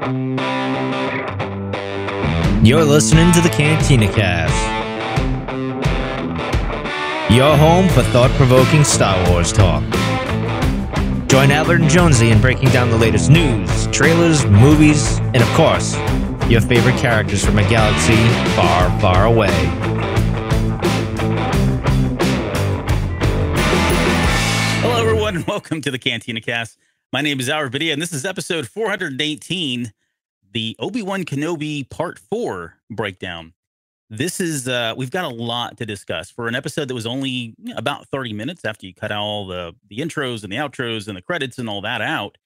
You're listening to the Cantina Cast, your home for thought-provoking Star Wars talk. Join Albert and Jonesy in breaking down the latest news, trailers, movies, and of course, your favorite characters from a galaxy far, far away. Hello, everyone, and welcome to the Cantina Cast. My name is Albert Vidia, and this is episode 418, the Obi-Wan Kenobi Part 4 breakdown. This is, we've got a lot to discuss for an episode that was only about 30 minutes after you cut out all the intros and the outros and the credits and all that out.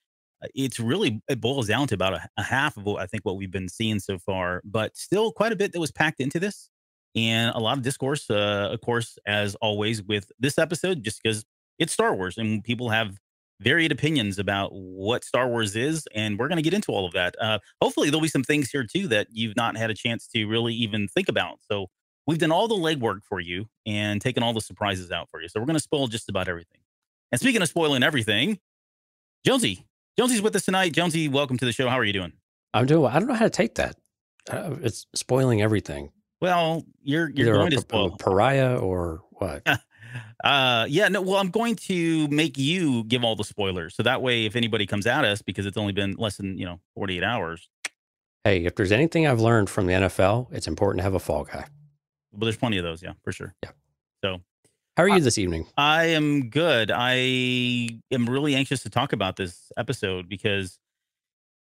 It boils down to about a half of what I think what we've been seeing so far, but still quite a bit that was packed into this and a lot of discourse, of course, as always with this episode, just because it's Star Wars and people have varied opinions about what Star Wars is, and we're going to get into all of that. Hopefully there'll be some things here too that you've not had a chance to really even think about. So we've done all the legwork for you and taken all the surprises out for you. So we're going to spoil just about everything. And speaking of spoiling everything, Jonesy's with us tonight. Jonesy, welcome to the show. How are you doing? I'm doing well. I don't know how to take that. It's spoiling everything. Well, you're Either going to a spoil pariah or what? Well, I'm going to make you give all the spoilers. So that way, if anybody comes at us, because it's only been less than, 48 hours. Hey, if there's anything I've learned from the NFL, it's important to have a fall guy. But there's plenty of those. Yeah, for sure. Yeah. So how are you this evening? I am good. I am really anxious to talk about this episode because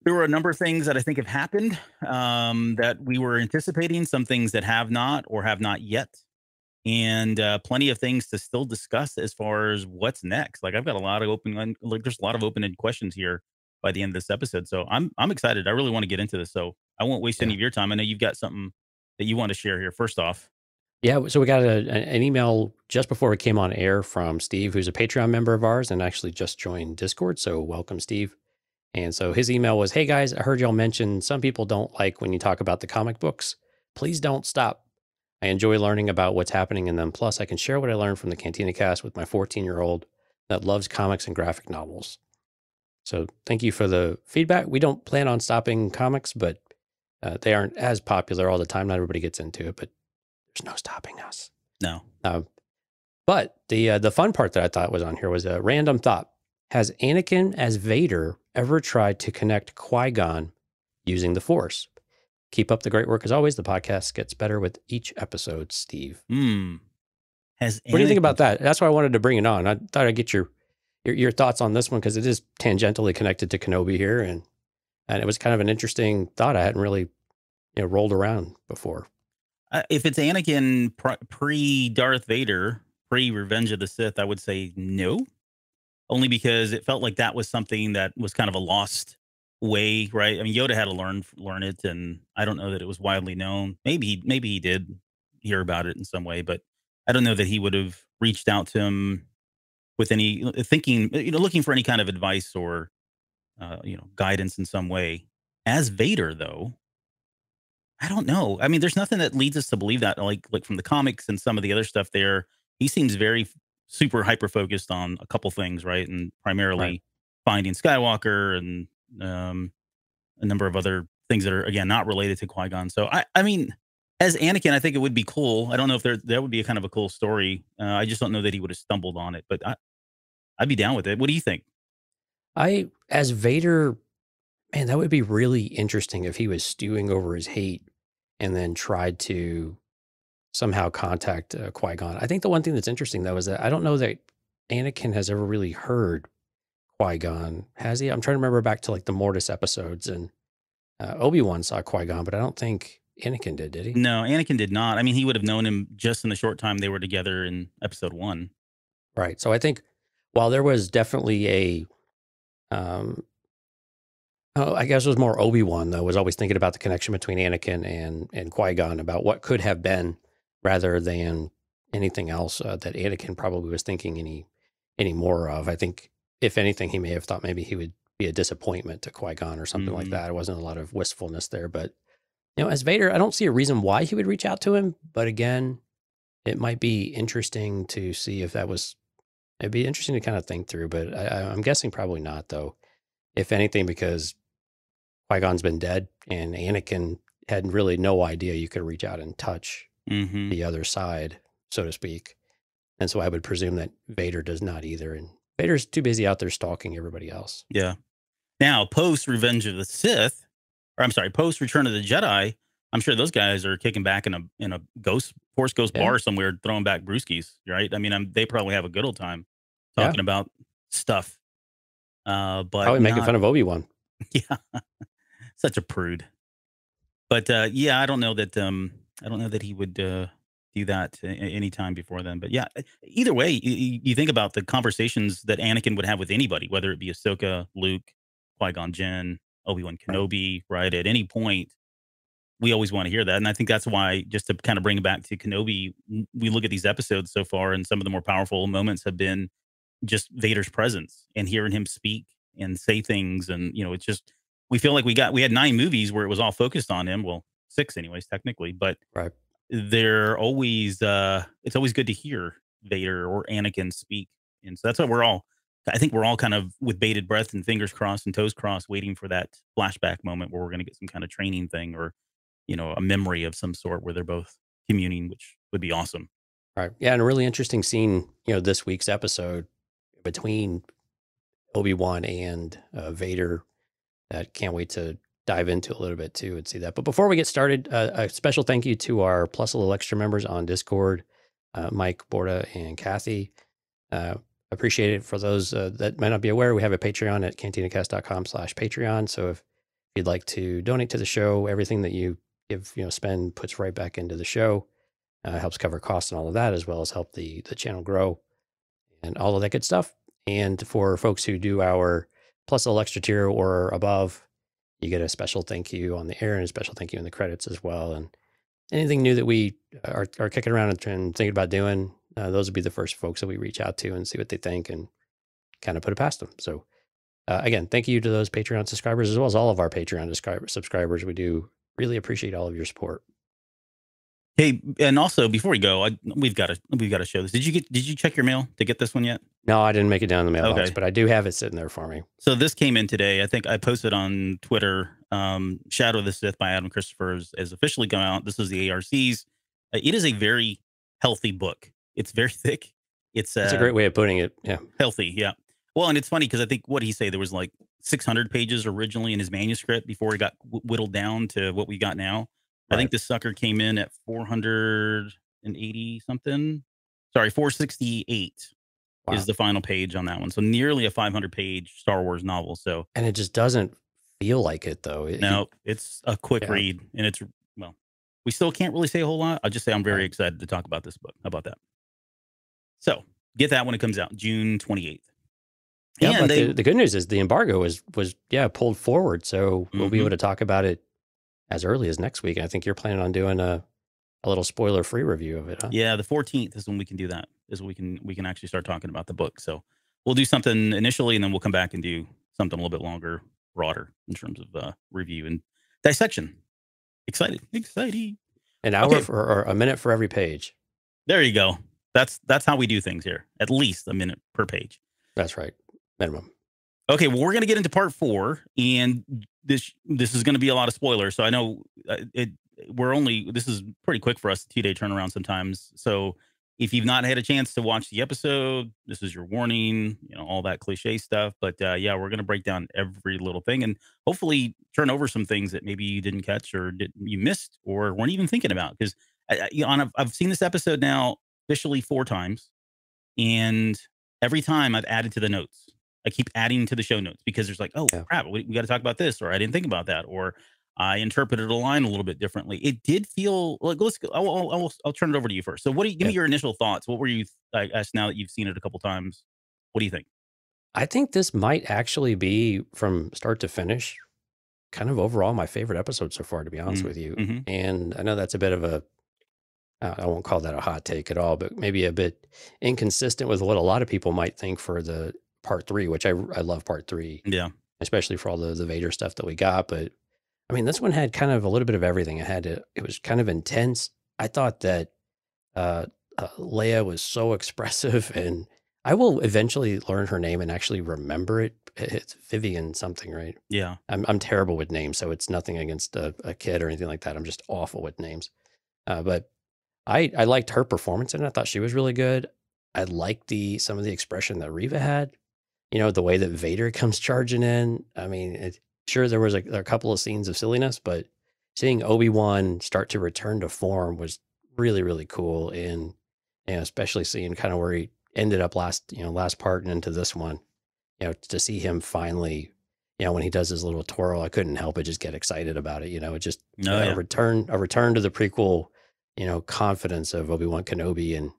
there were a number of things that I think have happened that we were anticipating, some things that have not or have not yet. And plenty of things to still discuss as far as what's next. Like I've got a lot of there's a lot of open-ended questions here by the end of this episode. So I'm excited. I really want to get into this. So I won't waste any of your time. I know you've got something that you want to share here. First off. Yeah. So we got an email just before we came on air from Steve, who's a Patreon member of ours and actually just joined Discord. So welcome, Steve. And so his email was, "Hey guys, I heard y'all mention some people don't like when you talk about the comic books. Please don't stop. I enjoy learning about what's happening in them. Plus, I can share what I learned from the Cantina Cast with my 14-year-old that loves comics and graphic novels." So thank you for the feedback. We don't plan on stopping comics, but they aren't as popular all the time. Not everybody gets into it, but there's no stopping us. No. But the fun part that I thought was on here was a random thought. Has Anakin as Vader ever tried to connect Qui-Gon using the Force? Keep up the great work as always. The podcast gets better with each episode, Steve. What do you think about that? That's why I wanted to bring it on. I thought I'd get your thoughts on this one because it is tangentially connected to Kenobi here, and it was kind of an interesting thought I hadn't really rolled around before. If it's Anakin pre-Darth Vader, pre-Revenge of the Sith, I would say no, only because it felt like that was something that was kind of a lost way, right? I mean, Yoda had to learn it, and I don't know that it was widely known. Maybe he did hear about it in some way, but I don't know that he would have reached out to him with any looking for any kind of advice or guidance in some way. As Vader, though, I don't know. I mean, there's nothing that leads us to believe that, like from the comics and some of the other stuff there. He seems very super hyper focused on a couple things, right? And primarily finding Skywalker and a number of other things that are, again, not related to Qui-Gon. So, I mean, as Anakin, I think it would be cool. I don't know if that would be a kind of a cool story. I just don't know that he would have stumbled on it, but I'd be down with it. What do you think? As Vader, man, that would be really interesting if he was stewing over his hate and then tried to somehow contact Qui-Gon. I think the one thing that's interesting, though, is that I don't know that Anakin has ever really heard Qui-Gon, has he? I'm trying to remember back to like the Mortis episodes, and Obi-Wan saw Qui-Gon, but I don't think Anakin did he? No, Anakin did not. I mean, he would have known him just in the short time they were together in episode 1. Right. So I think while there was definitely I guess it was more Obi-Wan, though, was always thinking about the connection between Anakin and Qui-Gon, about what could have been rather than anything else that Anakin probably was thinking any more of. I think, if anything, he may have thought maybe he would be a disappointment to Qui-Gon or something like that. There wasn't a lot of wistfulness there. But, as Vader, I don't see a reason why he would reach out to him. But again, it might be interesting to see if that was, it'd be interesting to kind of think through. But I'm guessing probably not, though. If anything, because Qui-Gon's been dead, and Anakin had really no idea you could reach out and touch the other side, so to speak. And so I would presume that Vader does not either. And Vader's too busy out there stalking everybody else. Yeah. Now, post Revenge of the Sith, or I'm sorry, post Return of the Jedi, I'm sure those guys are kicking back in a Force Ghost bar somewhere, throwing back brewskis, right? I mean, they probably have a good old time talking about stuff. But probably making fun of Obi-Wan. Yeah, such a prude. But yeah, I don't know that he would do that any time before then. But yeah, either way, you think about the conversations that Anakin would have with anybody, whether it be Ahsoka, Luke, Qui-Gon Jinn, Obi-Wan Kenobi, right? At any point, we always want to hear that. And I think that's why, just to kind of bring it back to Kenobi, we look at these episodes so far, and some of the more powerful moments have been just Vader's presence and hearing him speak and say things. And, it's just, we feel like we had 9 movies where it was all focused on him. Well, 6 anyways, technically, but they're always, it's always good to hear Vader or Anakin speak. And so that's what I think we're all kind of with bated breath and fingers crossed and toes crossed, waiting for that flashback moment where we're going to get some kind of training thing, or, a memory of some sort where they're both communing, which would be awesome. Right. Yeah. And a really interesting scene, this week's episode between Obi-Wan and Vader that can't wait to dive into a little bit too and see that. But before we get started, a special thank you to our Plus a Little Extra members on Discord, Mike, Borda, and Kathy. Appreciate it. For those that might not be aware, we have a Patreon at cantinacast.com/Patreon. So if you'd like to donate to the show, everything that you give, spend puts right back into the show, helps cover costs and all of that, as well as help the channel grow and all of that good stuff. And for folks who do our Plus a Little Extra tier or above, you get a special thank you on the air and a special thank you in the credits as well. And anything new that we are kicking around and thinking about doing, those would be the first folks that we reach out to and see what they think and kind of put it past them. So again, thank you to those Patreon subscribers, as well as all of our Patreon subscribers. We do really appreciate all of your support. Hey, and also before we go, we've got to show this. Did you check your mail to get this one yet? No, I didn't make it down the mailbox, but I do have it sitting there for me. So this came in today. I think I posted on Twitter. Shadow of the Sith by Adam Christopher has officially come out. This is the ARCs. It is a very healthy book. It's very thick. It's a great way of putting it. Yeah, healthy. Yeah. Well, and it's funny because I think, what did he say? There was like 600 pages originally in his manuscript before it got whittled down to what we got now. I think this sucker came in at 480 something. Sorry, 468 is the final page on that one. So nearly a 500-page Star Wars novel. So, and it just doesn't feel like it though. No, it's a quick read, and it's, well, we still can't really say a whole lot. I'll just say I'm very excited to talk about this book. How about that? So get that when it comes out, June 28th. Yeah, and but the good news is the embargo was pulled forward, so we'll be able to talk about it as early as next week. And I think you're planning on doing a little spoiler-free review of it, huh? Yeah, the 14th is when we can do that. Is when we can actually start talking about the book. So we'll do something initially, and then we'll come back and do something a little bit longer, broader in terms of review and dissection. Exciting. An hour or a minute for every page. There you go. That's how we do things here. At least a minute per page. That's right. Minimum. Okay, well, we're going to get into part 4, and this is going to be a lot of spoilers. So I know this is pretty quick for us, 2-day turnaround sometimes. So if you've not had a chance to watch the episode, this is your warning, all that cliche stuff. But yeah, we're going to break down every little thing and hopefully turn over some things that maybe you didn't catch or you missed or weren't even thinking about. Because I've seen this episode now officially 4 times, and every time I've added to the notes. I keep adding to the show notes because there's like, oh crap, we got to talk about this, or I didn't think about that, or I interpreted a line a little bit differently. It did feel like, let's go. I'll turn it over to you first. So give me your initial thoughts. What were you, I guess, now that you've seen it a couple times, what do you think? I think this might actually be, from start to finish, kind of overall my favorite episode so far, to be honest with you. And I know that's a bit of I won't call that a hot take at all, but maybe a bit inconsistent with what a lot of people might think for the part 3, which I love part 3. Yeah. Especially for all the Vader stuff that we got. But I mean, this one had kind of a little bit of everything. It was kind of intense. I thought that Leia was so expressive, and I will eventually learn her name and actually remember it. It's Vivian something, right? Yeah. I'm terrible with names, so it's nothing against a kid or anything like that. I'm just awful with names. But I liked her performance and I thought she was really good. I liked some of the expression that Reva had. You know, the way that Vader comes charging in. I mean, sure there was a couple of scenes of silliness, but seeing Obi-Wan start to return to form was really, really cool. And especially seeing kind of where he ended up last part and into this one, to see him finally, when he does his little twirl, I couldn't help but just get excited about it. It just Oh, a yeah. return to the prequel, confidence of Obi-Wan Kenobi. And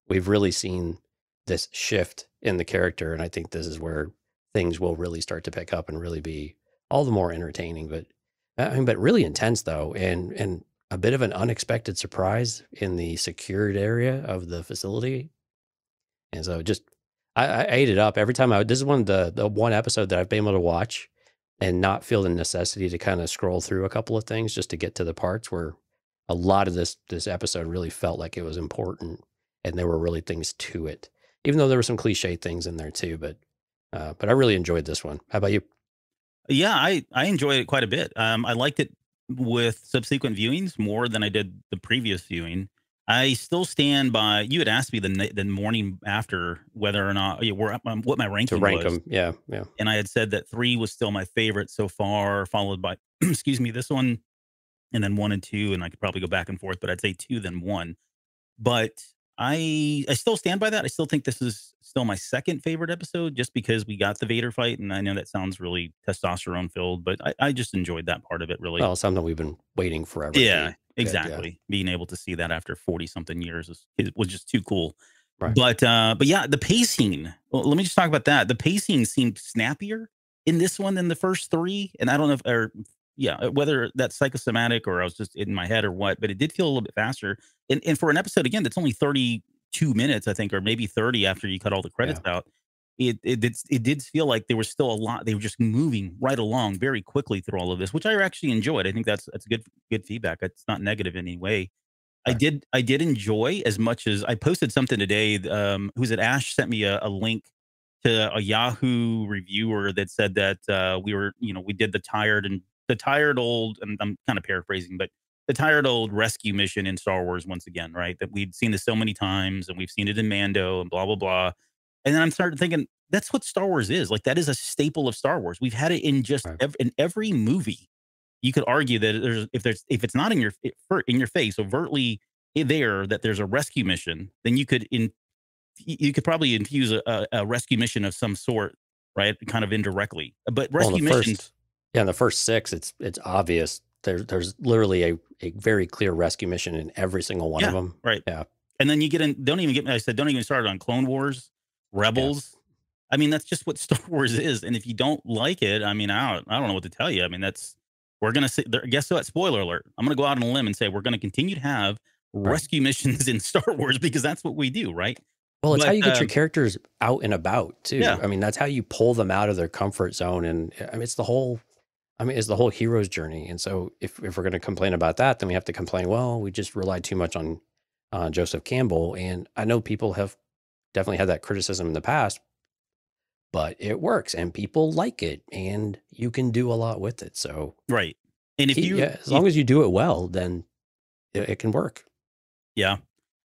we've really seen this shift in the character. And I think this is where things will really start to pick up and really be all the more entertaining, but really intense though. And a bit of an unexpected surprise in the secured area of the facility. And so I ate it up every time this is one of the one episode that I've been able to watch and not feel the necessity to kind of scroll through a couple of things just to get to the parts where a lot of this episode really felt like it was important and there were really things to it, even though there were some cliche things in there too. But I really enjoyed this one. How about you? Yeah, I enjoyed it quite a bit. I liked it with subsequent viewings more than I did the previous viewing. I still stand by. You had asked me the morning after whether or not what my To ranking rank was, them, yeah, yeah. and I had said that 3 was still my favorite so far, followed by excuse me, this one, and then 1 and 2, and I could probably go back and forth, but I'd say 2 then 1. But I still stand by that. I still think this is still my second favorite episode just because we got the Vader fight, and I know that sounds really testosterone filled, but I just enjoyed that part of it really. Well, something we've been waiting forever to Yeah, be good. Yeah, exactly. Being able to see that after 40 something years it was just too cool. right. But yeah, the pacing. Well, let me just talk about that. The pacing seemed snappier in this one than the first 3, and I don't know if whether that's psychosomatic or I was just in my head or what, but it did feel a little bit faster. And for an episode again that's only 32 minutes, I think, or maybe 30 after you cut all the credits Yeah. out. It did feel like there was still a lot. They were just moving right along very quickly through all of this, which I actually enjoyed. I think that's good feedback. It's not negative in any way. I Right. did enjoy as much as I posted something today. Who's it? Ash sent me a link to a Yahoo reviewer that said that we did the tired old, and I'm kind of paraphrasing, but the tired old rescue mission in Star Wars once again, right? That we'd seen this so many times, and we've seen it in Mando and blah blah blah. And then I'm starting thinking that's what Star Wars is. Like that is a staple of Star Wars. We've had it in just Right. in every movie. You could argue that if it's not in your face overtly there that there's a rescue mission, then you could probably infuse a rescue mission of some sort, right? Kind of indirectly, but Well, rescue missions. in the first 6, it's obvious. There's literally a very clear rescue mission in every single one of Yeah, them. right. Yeah, And then you get in. Don't even get me. I said don't even start on Clone Wars, yeah, Rebels. I mean, that's just what Star Wars is. And if you don't like it, I mean, I don't know what to tell you. I mean, we're gonna say. Guess what? Spoiler alert! I'm gonna go out on a limb and say we're gonna continue to have right. rescue missions in Star Wars because that's what we do, right? Well, it's how But you get your characters out and about too. yeah, I mean, that's how you pull them out of their comfort zone, and I mean, it's the whole hero's journey. And so, if we're going to complain about that, then we have to complain. Well, we just relied too much on Joseph Campbell, and I know people have definitely had that criticism in the past, but it works, and people like it, and you can do a lot with it. So, right. And as long as you do it well, then it can work. yeah.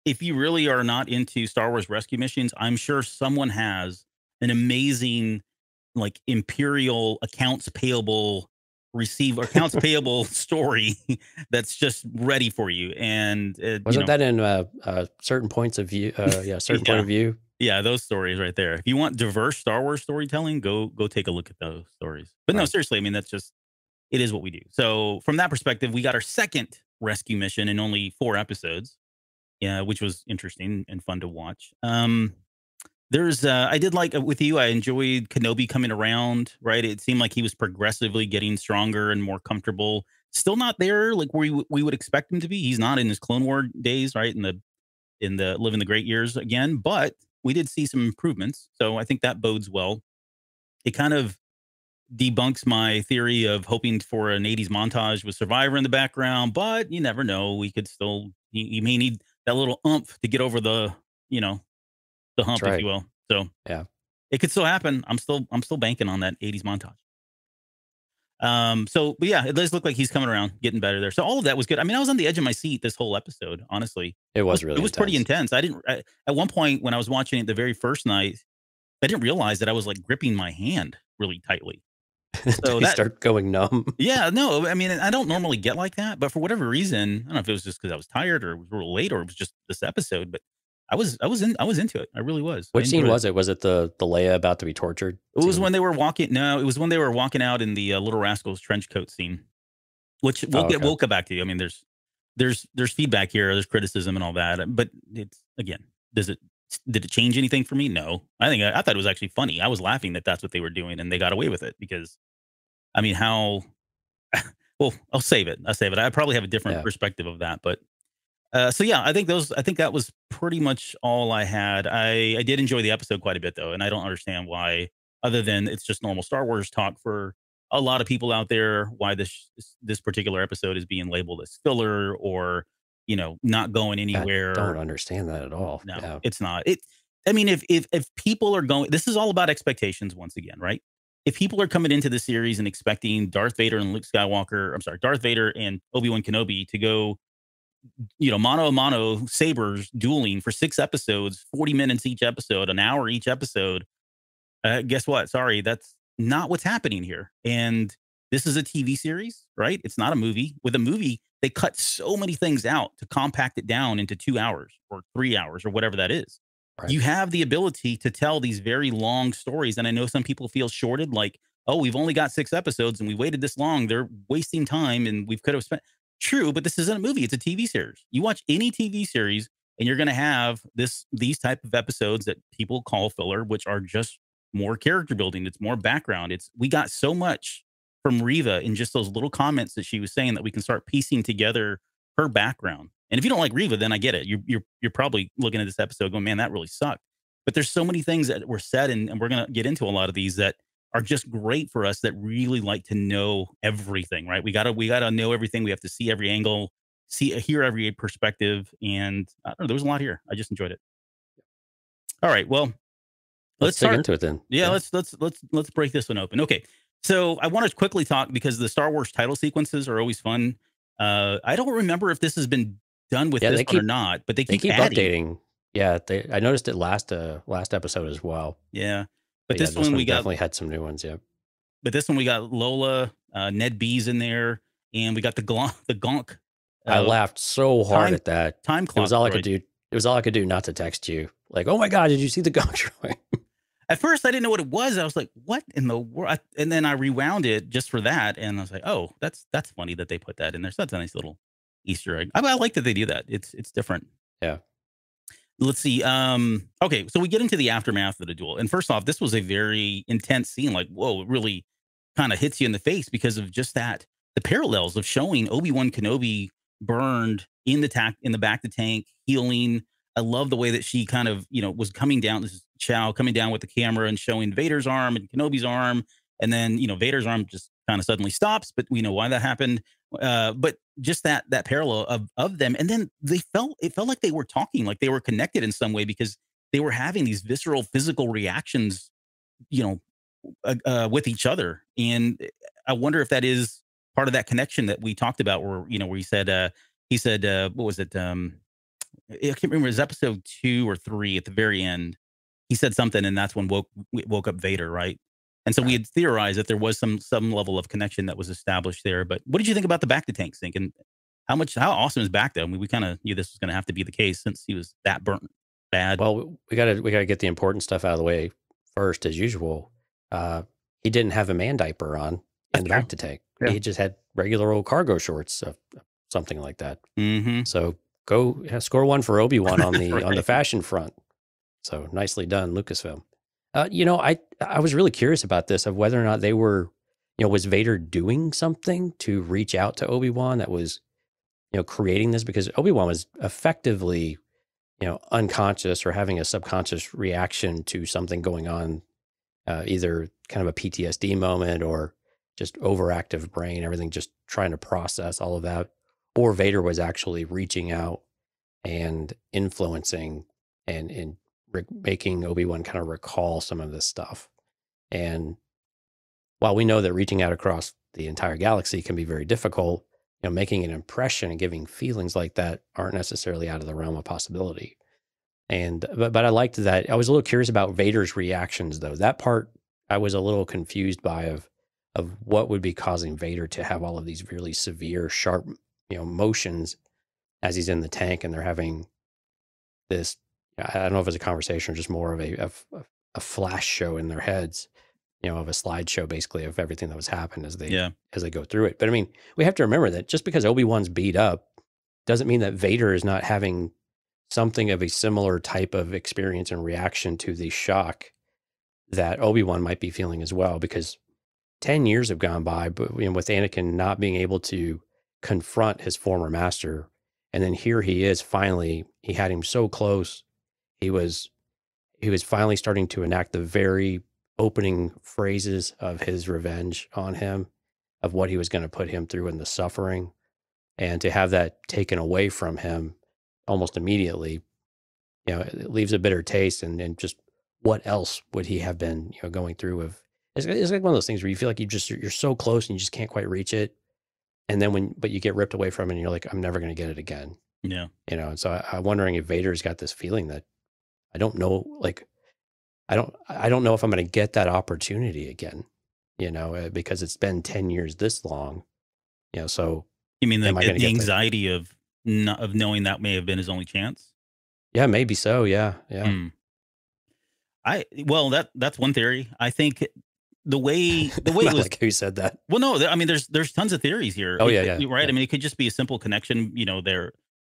If you really are not into Star Wars rescue missions, I'm sure someone has an amazing, like, Imperial accounts payable story that's just ready for you. And, Wasn't that in certain points of view? Certain point yeah, of view. yeah, those stories right there. If you want diverse Star Wars storytelling, go take a look at those stories. But no, Right. seriously, I mean, it is what we do. So from that perspective, we got our second rescue mission in only 4 episodes. Yeah, which was interesting and fun to watch. I did like with you. I enjoyed Kenobi coming around. Right, it seemed like he was progressively getting stronger and more comfortable. Still not there, like where we would expect him to be. He's not in his Clone War days, right? In the living the great years again, but we did see some improvements. So I think that bodes well. It kind of debunks my theory of hoping for an 80s montage with Survivor in the background, but you never know. We could still, you may need that little oomph to get over the That's hump, if right. you will. So Yeah. it could still happen. I'm still banking on that 80s montage. But yeah, it does look like he's coming around, getting better there. So all of that was good. I mean, I was on the edge of my seat this whole episode, honestly. It was really It was pretty intense. intense. At one point when I was watching it the very first night, I didn't realize that I was like gripping my hand really tightly. Did So he start going numb? yeah, no, I mean, I don't normally get like that, but for whatever reason, I don't know if it was just because I was tired or it was real late or it was just this episode, but I was into it. I really was. I Which scene enjoyed was it? Was it the Leia about to be tortured? It was scene? when they were walking. No, it was when they were walking out in the Little Rascals trench coat scene, which okay. we'll come back to. I mean, there's feedback here, there's criticism and all that, but it's again, did it change anything for me? No, I thought it was actually funny. I was laughing that that's what they were doing and they got away with it because, I mean, how? Well, I'll save it. I probably have a different perspective of that, but so yeah, I think that was pretty much all I had. I did enjoy the episode quite a bit though, and I don't understand why, other than it's just normal Star Wars talk for a lot of people out there, why this particular episode is being labeled as filler or not going anywhere. I don't understand that at all. No, it's not. I mean, if people are going, this is all about expectations once again, right? If people are coming into the series and expecting Darth Vader and Darth Vader and Obi-Wan Kenobi to go mano a mano sabers dueling for 6 episodes, 40 minutes each episode, an hour each episode. Guess what? Sorry, that's not what's happening here. And this is a TV series, right? It's not a movie. With a movie, they cut so many things out to compact it down into 2 hours or 3 hours or whatever that is. Right. You have the ability to tell these very long stories. And I know some people feel shorted, like, oh, we've only got 6 episodes and we waited this long. They're wasting time and we could have spent. True, but this isn't a movie. It's a TV series. You watch any TV series and you're going to have these type of episodes that people call filler, which are just more character building. It's more background. We got so much from Reva in just those little comments that she was saying that we can start piecing together her background. And if you don't like Reva, then I get it. You're probably looking at this episode going, man, that really sucked. But there's so many things that were said, and we're going to get into a lot of these that are just great for us that really like to know everything, right? We gotta know everything. We have to see every angle, hear every perspective, and I don't know, there was a lot here. I just enjoyed it. All right, well, let's dig into it then. Yeah, let's break this one open. Okay, so I want to quickly talk because the Star Wars title sequences are always fun. I don't remember if this has been done with this one or not, but they keep updating. Yeah, I noticed it last episode as well. Yeah. But this one we definitely had some new ones, yeah. But this one we got Lola, Ned B's in there, and we got the Gonk. I laughed so hard at that. Time clock. It was all I could do. It was all I could do not to text you. Like, oh my God, did you see the Gonk droid? At first, I didn't know what it was. I was like, what in the world? And then I rewound it just for that, and I was like, oh, that's funny that they put that in there. So that's a nice little Easter egg. I like that they do that. It's different. Yeah. Let's see. Okay, so we get into the aftermath of the duel. And first off, this was a very intense scene. Like, whoa, it really kind of hits you in the face because of just that. The parallels of showing Obi-Wan Kenobi burned in the back of the tank, healing. I love the way that she kind of, was coming down. This is Chow coming down with the camera and showing Vader's arm and Kenobi's arm. And then, Vader's arm just kind of suddenly stops, but we know why that happened. But just that parallel of them, and then it felt like they were talking, like they were connected in some way because they were having these visceral physical reactions, with each other. And I wonder if that is part of that connection that we talked about, where he said, what was it? I can't remember. It was episode 2 or 3 at the very end. He said something, and that's when woke up Vader, right? And so we had theorized that there was some level of connection that was established there. But what did you think about the back to tank sync, and how awesome is back though? I mean, we kind of knew this was going to have to be the case since he was that burnt bad. Well, we gotta get the important stuff out of the way first, as usual. He didn't have a man diaper on in the back to tank. Yeah. He just had regular old cargo shorts, something like that. Mm-hmm. So score 1 for Obi-Wan on the on the fashion front. So nicely done, Lucasfilm. I was really curious about this, of whether or not they were, was Vader doing something to reach out to Obi-Wan that was, creating this? Because Obi-Wan was effectively, unconscious or having a subconscious reaction to something going on, either kind of a PTSD moment or just overactive brain, everything just trying to process all of that. Or Vader was actually reaching out and influencing and making Obi-Wan kind of recall some of this stuff. And while we know that reaching out across the entire galaxy can be very difficult, making an impression and giving feelings like that aren't necessarily out of the realm of possibility. And but I liked that. I was a little curious about Vader's reactions, though. That part I was a little confused by of what would be causing Vader to have all of these really severe, sharp, motions as he's in the tank, and they're having this. I don't know if it's a conversation or just more of a flash show in their heads, of a slideshow basically of everything that was happened as they go through it. But I mean, we have to remember that just because Obi-Wan's beat up doesn't mean that Vader is not having something of a similar type of experience and reaction to the shock that Obi-Wan might be feeling as well, because 10 years have gone by, but with Anakin not being able to confront his former master. And then here he is, finally, he had him so close. He was finally starting to enact the very opening phrases of his revenge on him, of what he was going to put him through and the suffering. And to have that taken away from him almost immediately, it leaves a bitter taste. And just what else would he have been, going through? It's like one of those things where you feel like you're so close and you just can't quite reach it. And then but you get ripped away from it and you're like, I'm never going to get it again. Yeah. And so I'm wondering if Vader's got this feeling that I don't know, like, I don't know if I'm going to get that opportunity again, because it's been 10 years this long, so. You mean the anxiety of knowing that may have been his only chance? Yeah, maybe so. Yeah. Yeah. That's one theory. I think the way it was, like who said that? Well, no, I mean, there's tons of theories here. Oh, yeah. Right. Yeah. I mean, it could just be a simple connection.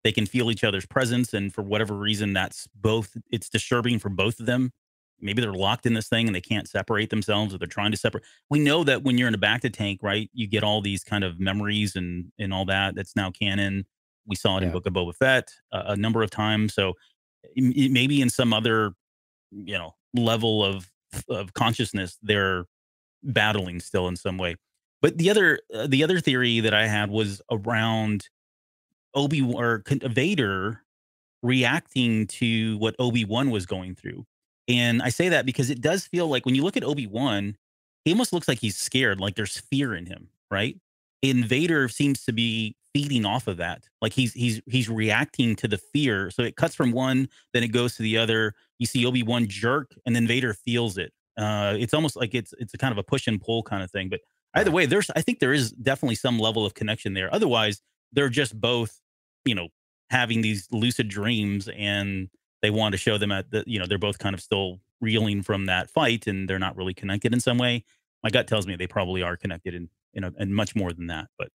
They can feel each other's presence. And for whatever reason, it's disturbing for both of them. Maybe they're locked in this thing and they can't separate themselves, or they're trying to separate. We know that when you're in a bacta tank, right, you get all these kind of memories and all that. That's now canon. We saw it in Book of Boba Fett a number of times. So maybe in some other, level of consciousness, they're battling still in some way. But the other theory that I had was around Vader reacting to what Obi-Wan was going through. And I say that because it does feel like when you look at Obi-Wan, he almost looks like he's scared, like there's fear in him, right? And Vader seems to be feeding off of that. Like he's reacting to the fear. So it cuts from one, then it goes to the other. You see Obi-Wan jerk, and then Vader feels it. It's almost like it's a kind of a push and pull kind of thing. But either way, I think there is definitely some level of connection there. Otherwise, they're just both, having these lucid dreams, and they want to show them they're both kind of still reeling from that fight, and they're not really connected in some way. My gut tells me they probably are connected and much more than that. But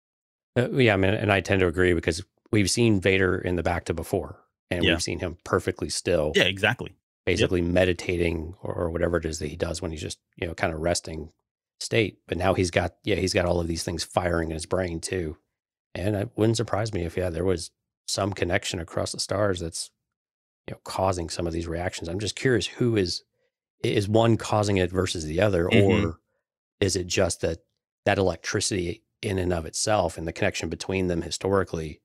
yeah, I mean, and I tend to agree, because we've seen Vader in the bacta before, and we've seen him perfectly still. Yeah, exactly. Basically meditating or whatever it is that he does when he's just, kind of resting state. But now he's got all of these things firing in his brain too. And it wouldn't surprise me if, there was some connection across the stars that's, causing some of these reactions. I'm just curious, who is one causing it versus the other, or is it just that electricity in and of itself and the connection between them historically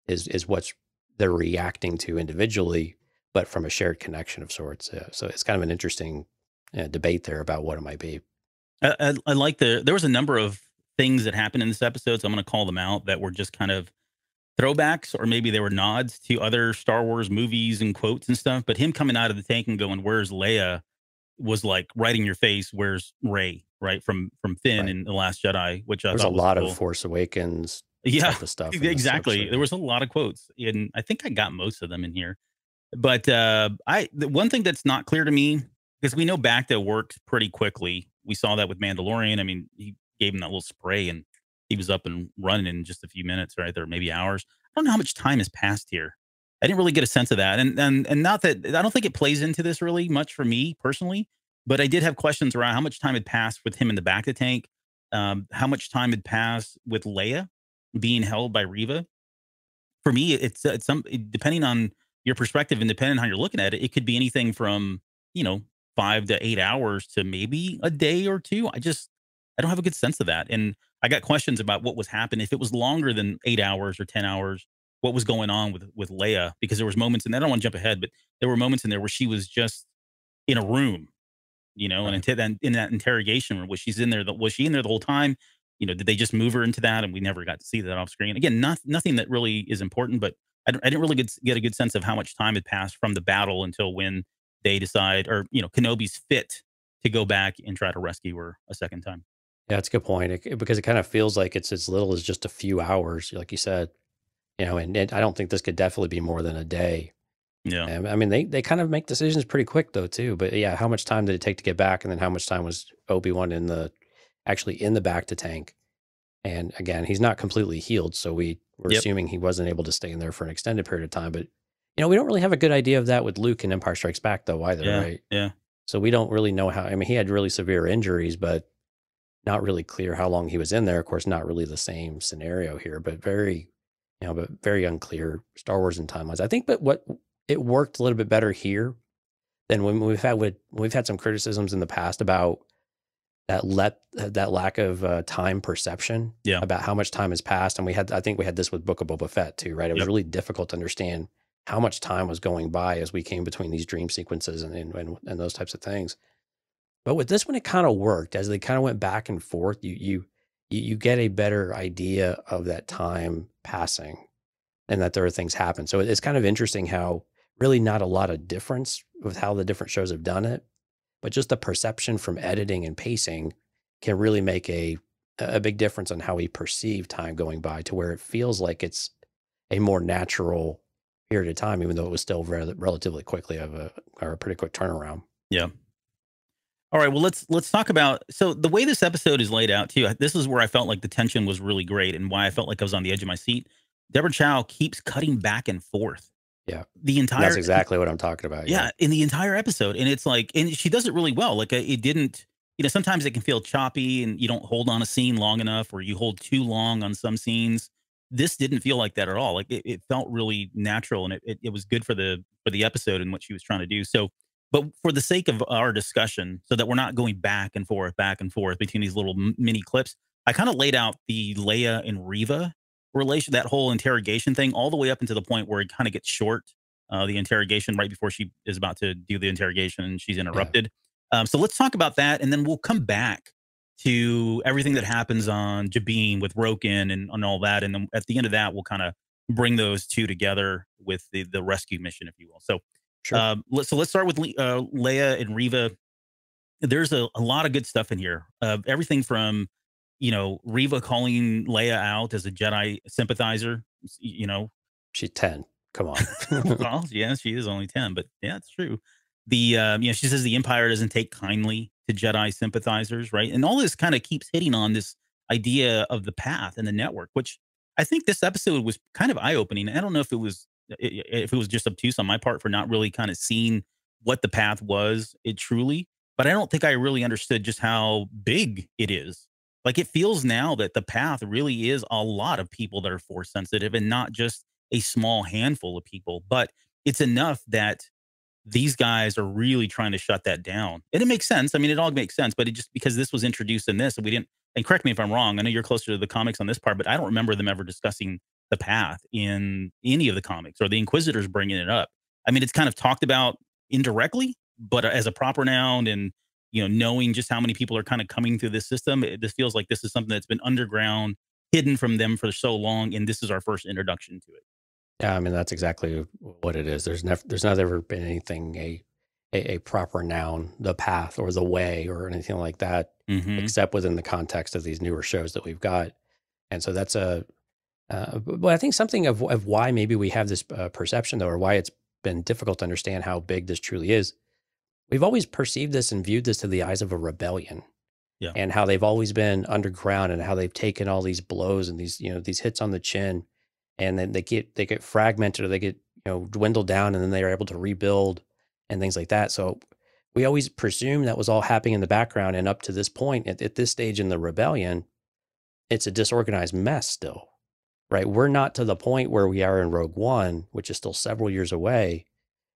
is what's they're reacting to individually, but from a shared connection of sorts. So it's kind of an interesting debate there about what it might be. I like there was a number of things that happened in this episode, so I'm going to call them out, that were just kind of throwbacks, or maybe they were nods to other Star Wars movies and quotes and stuff. But him coming out of the tank and going, "Where's Leia?" was like right in your face. Where's Rey? Right, from Finn in The Last Jedi, which I There's thought a lot cool. of Force Awakens type of stuff. Exactly. There was a lot of quotes, and I think I got most of them in here. But the one thing that's not clear to me, because we know Bacta worked pretty quickly. We saw that with Mandalorian. I mean, he gave him that little spray, and he was up and running in just a few minutes, right? There, maybe hours. I don't know how much time has passed here. I didn't really get a sense of that, and not that I don't think it plays into this really much for me personally. But I did have questions around how much time had passed with him in the Bacta tank, how much time had passed with Leia being held by Reva. For me, it's depending on your perspective and depending on how you're looking at it, it could be anything from 5 to 8 hours to maybe a day or two. I don't have a good sense of that, and I got questions about what was happening if it was longer than 8 hours or 10 hours. what was going on with Leia, because there was moments, and I don't want to jump ahead, but there were moments in there where she was just in a room, and Right. into that, in that interrogation room, was she's in there? Was she in there the whole time? Did they just move her into that, and we never got to see that off screen? Again, nothing that really is important, but I didn't really get a good sense of how much time had passed from the battle until when they decide, or Kenobi's fit to go back and try to rescue her a second time. Yeah, that's a good point. Because it kind of feels like it's as little as just a few hours, like you said, and I don't think this could definitely be more than a day. Yeah. I mean, they kind of make decisions pretty quick though too. But yeah, how much time did it take to get back, and then how much time was Obi-Wan actually in the back to tank? And again, he's not completely healed, so we're Yep. assuming he wasn't able to stay in there for an extended period of time. But we don't really have a good idea of that with Luke in Empire Strikes Back though either, Yeah. right? Yeah. So we don't really know how. I mean, he had really severe injuries, but not really clear how long he was in there. Of course, not really the same scenario here, but very unclear Star Wars and timelines. I think, but what it worked a little bit better here than when we've had some criticisms in the past about that lack of time perception, Yeah. about how much time has passed. And I think we had this with Book of Boba Fett too, right? It was Yep. really difficult to understand how much time was going by as we came between these dream sequences and those types of things. But with this one, it kind of worked as they kind of went back and forth. You get a better idea of that time passing and that there are things happen. So it's kind of interesting how really not a lot of difference with how the different shows have done it, but just the perception from editing and pacing can really make a big difference on how we perceive time going by, to where it feels like it's a more natural period of time, even though it was still relatively quickly or a pretty quick turnaround. Yeah. All right. Well, let's talk about, so the way this episode is laid out too. This is where I felt like the tension was really great, and why I felt like I was on the edge of my seat. Deborah Chow keeps cutting back and forth Yeah. the entire. That's exactly what I'm talking about. Yeah, in the entire episode, and it's like, and she does it really well. Like, it didn't. Sometimes it can feel choppy, and you don't hold on a scene long enough, or you hold too long on some scenes. This didn't feel like that at all. Like, it felt really natural, and it was good for the episode and what she was trying to do. So, but for the sake of our discussion, so that we're not going back and forth between these little mini clips, I kind of laid out the Leia and Riva relation, that whole interrogation thing, all the way up into the point where it kind of gets short, the interrogation right before she is about to do the interrogation and she's interrupted. So let's talk about that, and then we'll come back to everything that happens on Jabin with Roken and all that. And then at the end of that, we'll kind of bring those two together with the rescue mission, if you will. So, Sure. let's start with Leia and Riva. There's a lot of good stuff in here. Everything from, Riva calling Leia out as a Jedi sympathizer, She's 10. Come on. well, yeah, she is only 10, but yeah, it's true. She says the Empire doesn't take kindly to Jedi sympathizers, right? And all this kind of keeps hitting on this idea of the path and the network, which I think this episode was kind of eye opening. I don't know if it was just obtuse on my part for not really kind of seeing what the path was, truly, but I don't think I really understood just how big it is. Like, it feels now that the path really is a lot of people that are force sensitive, and not just a small handful of people, but it's enough that these guys are really trying to shut that down. And it makes sense. I mean, it all makes sense, but it just, because this was introduced in this, and we didn't, and correct me if I'm wrong, I know you're closer to the comics on this part, but I don't remember them ever discussing the path in any of the comics, or the Inquisitors bringing it up. I mean, it's kind of talked about indirectly, but as a proper noun, and, knowing just how many people are kind of coming through this system, this feels like this is something that's been underground, hidden from them for so long. And this is our first introduction to it. Yeah, I mean, that's exactly what it is. There's not ever been anything, a proper noun, the path or the way or anything like that, Mm-hmm. except within the context of these newer shows that we've got. And so that's but I think something of why maybe we have this perception though, or why it's been difficult to understand how big this truly is. We've always perceived this and viewed this through the eyes of a rebellion. Yeah. And how they've always been underground, and how they've taken all these blows and these hits on the chin, and then they get fragmented, or they get dwindled down, and then they are able to rebuild and things like that. So we always presume that was all happening in the background, and up to this point, at this stage in the rebellion, it's a disorganized mess still, right? We're not to the point where we are in Rogue One, which is still several years away,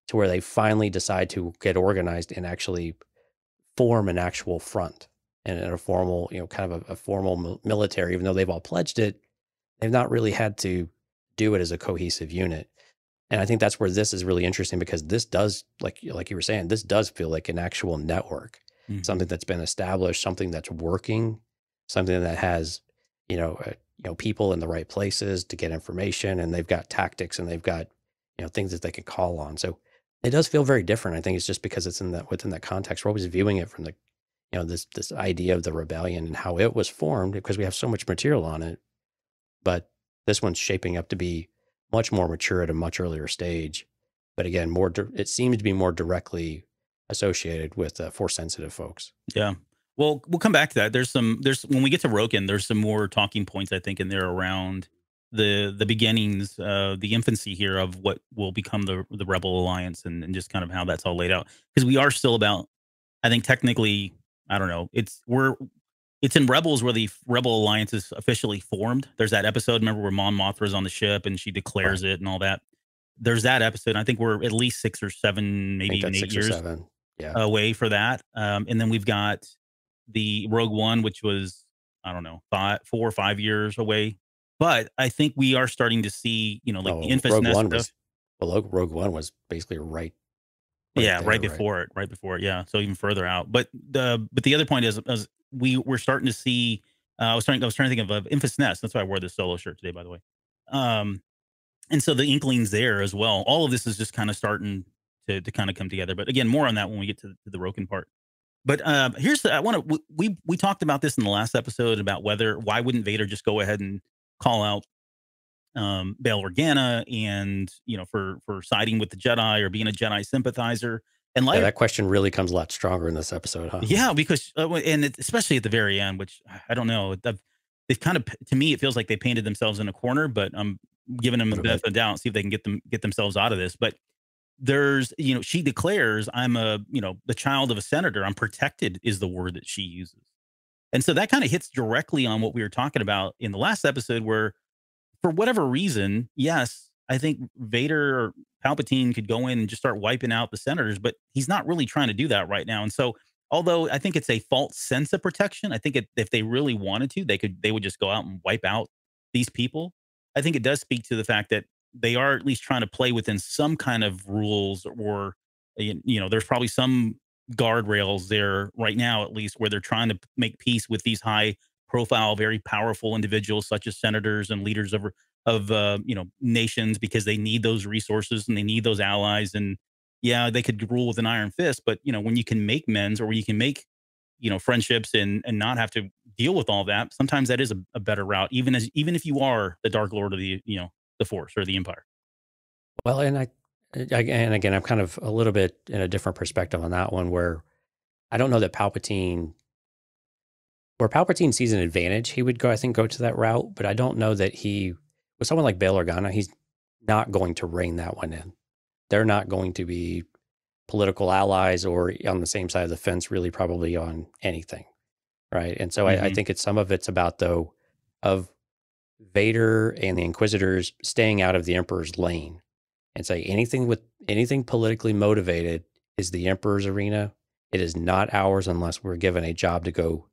to where they finally decide to get organized and actually form an actual front and a formal, kind of a formal military. Even though they've all pledged it, they've not really had to do it as a cohesive unit. And I think that's where this is really interesting, because this does, like you were saying, this does feel like an actual network, something that's been established, something that's working, something that has, people in the right places to get information, and they've got tactics, and they've got, things that they can call on. So it does feel very different. I think it's just because it's within that context. We're always viewing it from the, this idea of the rebellion and how it was formed, because we have so much material on it. But this one's shaping up to be much more mature at a much earlier stage. But again, it seems to be more directly associated with Force sensitive folks. Yeah. Well, we'll come back to that. There's when we get to Roken, there's some more talking points, I think, in there around the beginnings, the infancy here of what will become the Rebel Alliance, and just kind of how that's all laid out. Because we are still about, I think technically, I don't know, it's in Rebels where the Rebel Alliance is officially formed. There's that episode, remember, where Mon Mothra's on the ship and she declares it and all that. There's that episode. I think we're at least 6 or 7, maybe even 8 years away for that. And then we've got the Rogue One, which was, I don't know, 4 or 5 years away. But I think we are starting to see, like the Infus Rogue Nest One stuff. Rogue One was basically right before it. Yeah. So even further out. But the other point is we're starting to see, I was trying to think of Infus Nest. That's why I wore this solo shirt today, by the way. And so the inklings there as well. All of this is just kind of starting to kind of come together. But again, more on that when we get to the Roken part. But we talked about this in the last episode about why wouldn't Vader just go ahead and call out Bail Organa, and for siding with the Jedi or being a Jedi sympathizer. And that question really comes a lot stronger in this episode, huh? Yeah, because especially at the very end, which I don't know, they've kind of, to me, it feels like they painted themselves in a corner. But I'm giving them the benefit of the doubt, see if they can get themselves out of this. But there's, she declares, I'm the child of a senator. I'm protected is the word that she uses. And so that kind of hits directly on what we were talking about in the last episode, where for whatever reason, yes, I think Vader or Palpatine could go in and just start wiping out the senators, but he's not really trying to do that right now. And so, although I think it's a false sense of protection, I think if they really wanted to, they would just go out and wipe out these people. I think it does speak to the fact that they are at least trying to play within some kind of rules, or there's probably some guardrails there right now, at least, where they're trying to make peace with these high profile, very powerful individuals such as senators and leaders of nations, because they need those resources and they need those allies. And yeah, they could rule with an iron fist, but when you can make amends, or when you can make friendships and not have to deal with all that, sometimes that is a better route, even if you are the Dark Lord of the Force or the Empire. Well, and again, I'm kind of a little bit in a different perspective on that one, where I don't know that Palpatine sees an advantage, he would go to that route. But I don't know that with someone like Bail Organa, he's not going to rein that one in. They're not going to be political allies or on the same side of the fence, really, probably on anything. Right. And so I think some of it's about, though, of Vader and the Inquisitors staying out of the Emperor's lane, and say anything politically motivated is the Emperor's arena. It is not ours unless we're given a job to go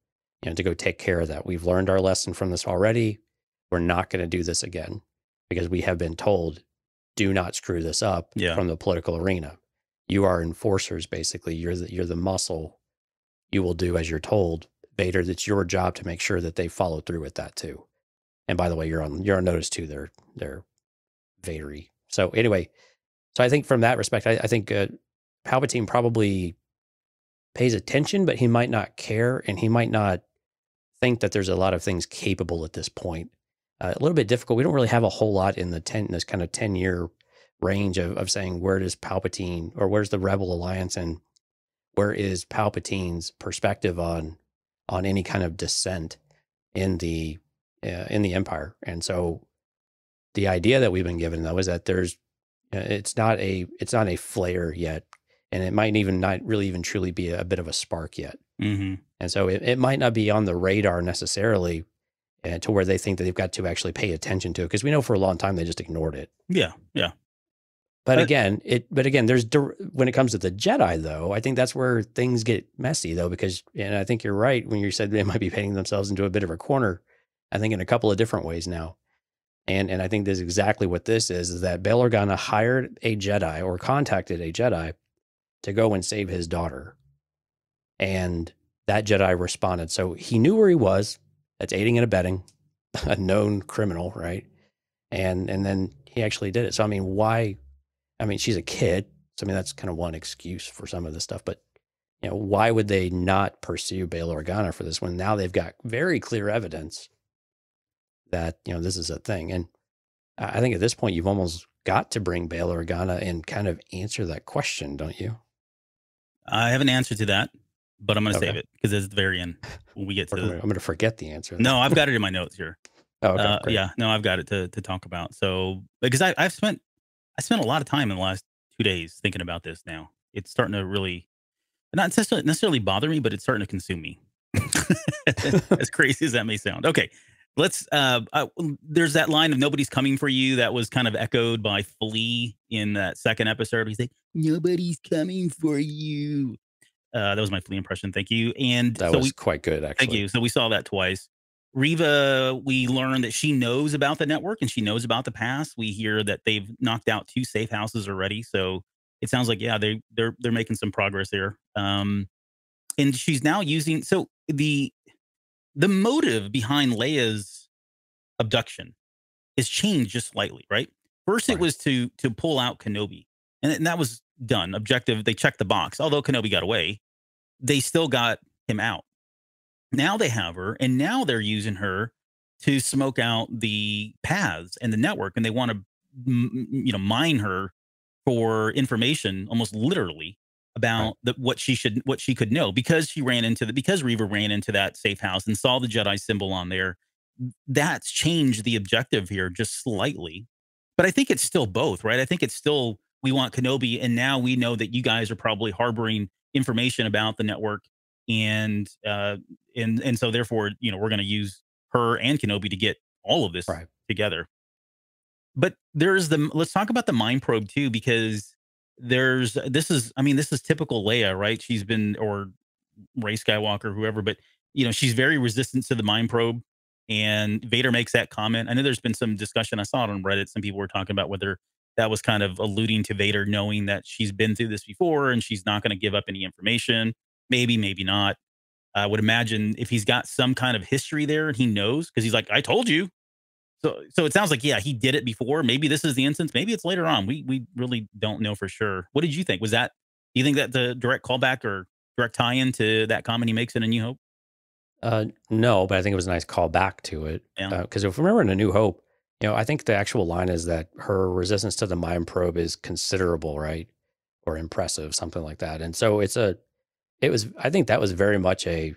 take care of that. We've learned our lesson from this already. We're not going to do this again, because we have been told, do not screw this up from the political arena. You are enforcers, basically. You're the muscle. You will do as you're told. Vader, it's your job to make sure that they follow through with that too. And by the way, you're on notice too. They're Vadery. So anyway, I think from that respect, I think Palpatine probably pays attention, but he might not care, and he might not think that there's a lot of things capable at this point. A little bit difficult. We don't really have a whole lot in this kind of 10-year range of saying, where does Palpatine, or where's the Rebel Alliance, and where is Palpatine's perspective on any kind of dissent in the Empire. And so the idea that we've been given, though, is that it's not a flare yet, and it might even not really even truly be a bit of a spark yet. Mm-hmm. And so it might not be on the radar necessarily, to where they think that they've got to actually pay attention to it, because we know for a long time they just ignored it. Yeah. But again, there's, when it comes to the Jedi, though, I think that's where things get messy, though, because, and I think you're right when you said they might be painting themselves into a bit of a corner, I think in a couple of different ways now. And I think this is exactly what this is that Bail Organa hired a Jedi or contacted a Jedi to go and save his daughter. And that Jedi responded. So he knew where he was. That's aiding and abetting, a known criminal, right? And then he actually did it. So, I mean, why? I mean, she's a kid. So, I mean, that's kind of one excuse for some of this stuff. But, you know, why would they not pursue Bail Organa for this when now they've got very clear evidence that, you know, this is a thing? And I think at this point, you've almost got to bring Bail Organa and kind of answer that question, don't you? I have an answer to that, but I'm going to Okay. save it because it's at the very end when we get to. I'm going to forget the answer. No, I've got it in my notes here. Oh, okay. Great. Yeah, no, I've got it to talk about. So because I spent a lot of time in the last 2 days thinking about this. Now it's starting to really not necessarily bother me, but it's starting to consume me. As crazy as that may sound. Okay, let's. There's that line of "Nobody's coming for you" that was kind of echoed by Flea in that second episode. He's like, "Nobody's coming for you." That was my Flea impression. Thank you. And that was quite good, actually. Thank you. So we saw that twice. Riva, we learned that she knows about the network and she knows about the past. We hear that they've knocked out 2 safe houses already. So it sounds like, yeah, they're making some progress there. And she's now using, so the motive behind Leia's abduction has changed just slightly, right? First, it was to pull out Kenobi, and that was done. Objective, they checked the box. Although Kenobi got away, they still got him out. Now they have her, and now they're using her to smoke out the paths and the network, and they want to, mine her for information, almost literally, about what she could know because Riva ran into that safe house and saw the Jedi symbol on there. That's changed the objective here just slightly, but I think it's still both, right? I think it's still we want Kenobi, and now we know that you guys are probably harboring information about the network. And so therefore, we're going to use her and Kenobi to get all of this together. But let's talk about the mind probe too, because this is typical Leia, right? She's been, or Rey Skywalker, whoever, but she's very resistant to the mind probe. And Vader makes that comment. I know there's been some discussion. I saw it on Reddit. Some people were talking about whether that was kind of alluding to Vader knowing that she's been through this before and she's not going to give up any information. Maybe, maybe not. I would imagine if he's got some kind of history there and he knows, because he's like, I told you. So it sounds like, yeah, he did it before. Maybe this is the instance. Maybe it's later on. We really don't know for sure. What did you think? Do you think that the direct callback or direct tie-in to that comment he makes in A New Hope? No, but I think it was a nice callback to it. Because if we remember in A New Hope, I think the actual line is that her resistance to the mind probe is considerable, right? Or impressive, something like that. And so I think that was very much a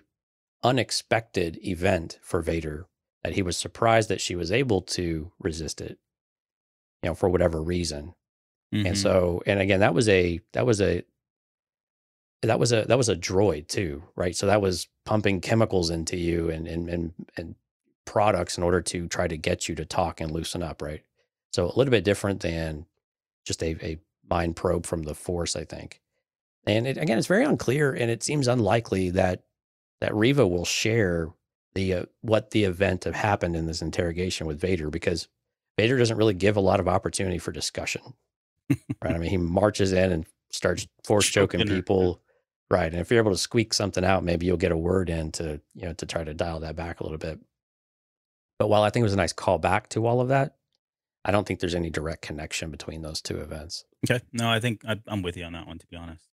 unexpected event for Vader, that he was surprised that she was able to resist it, for whatever reason. Mm-hmm. And so, and again, that was a droid too, right? So that was pumping chemicals into you and products in order to try to get you to talk and loosen up, right? So a little bit different than just a mind probe from the Force, I think. And again, it's very unclear, and it seems unlikely that Riva will share what the event have happened in this interrogation with Vader, because Vader doesn't really give a lot of opportunity for discussion, right? I mean, he marches in and starts Force choking people, right? And if you're able to squeak something out, maybe you'll get a word in to try to dial that back a little bit. But while I think it was a nice callback to all of that, I don't think there's any direct connection between those two events. Okay, no, I think I'm with you on that one, to be honest.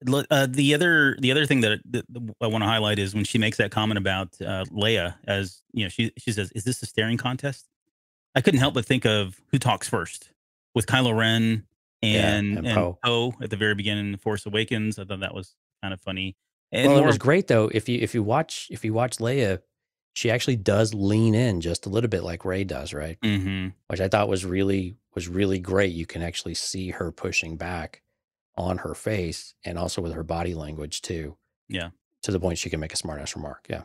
The other thing that I want to highlight is when she makes that comment about Leia, as she says, "Is this a staring contest?" I couldn't help but think of Who Talks First with Kylo Ren and Poe at the very beginning of Force Awakens. I thought that was kind of funny. And it was great though. If you watch Leia, she actually does lean in just a little bit like Rey does, right? Mm-hmm. Which I thought was really great. You can actually see her pushing back on her face and also with her body language too. Yeah. To the point she can make a smart ass remark. Yeah.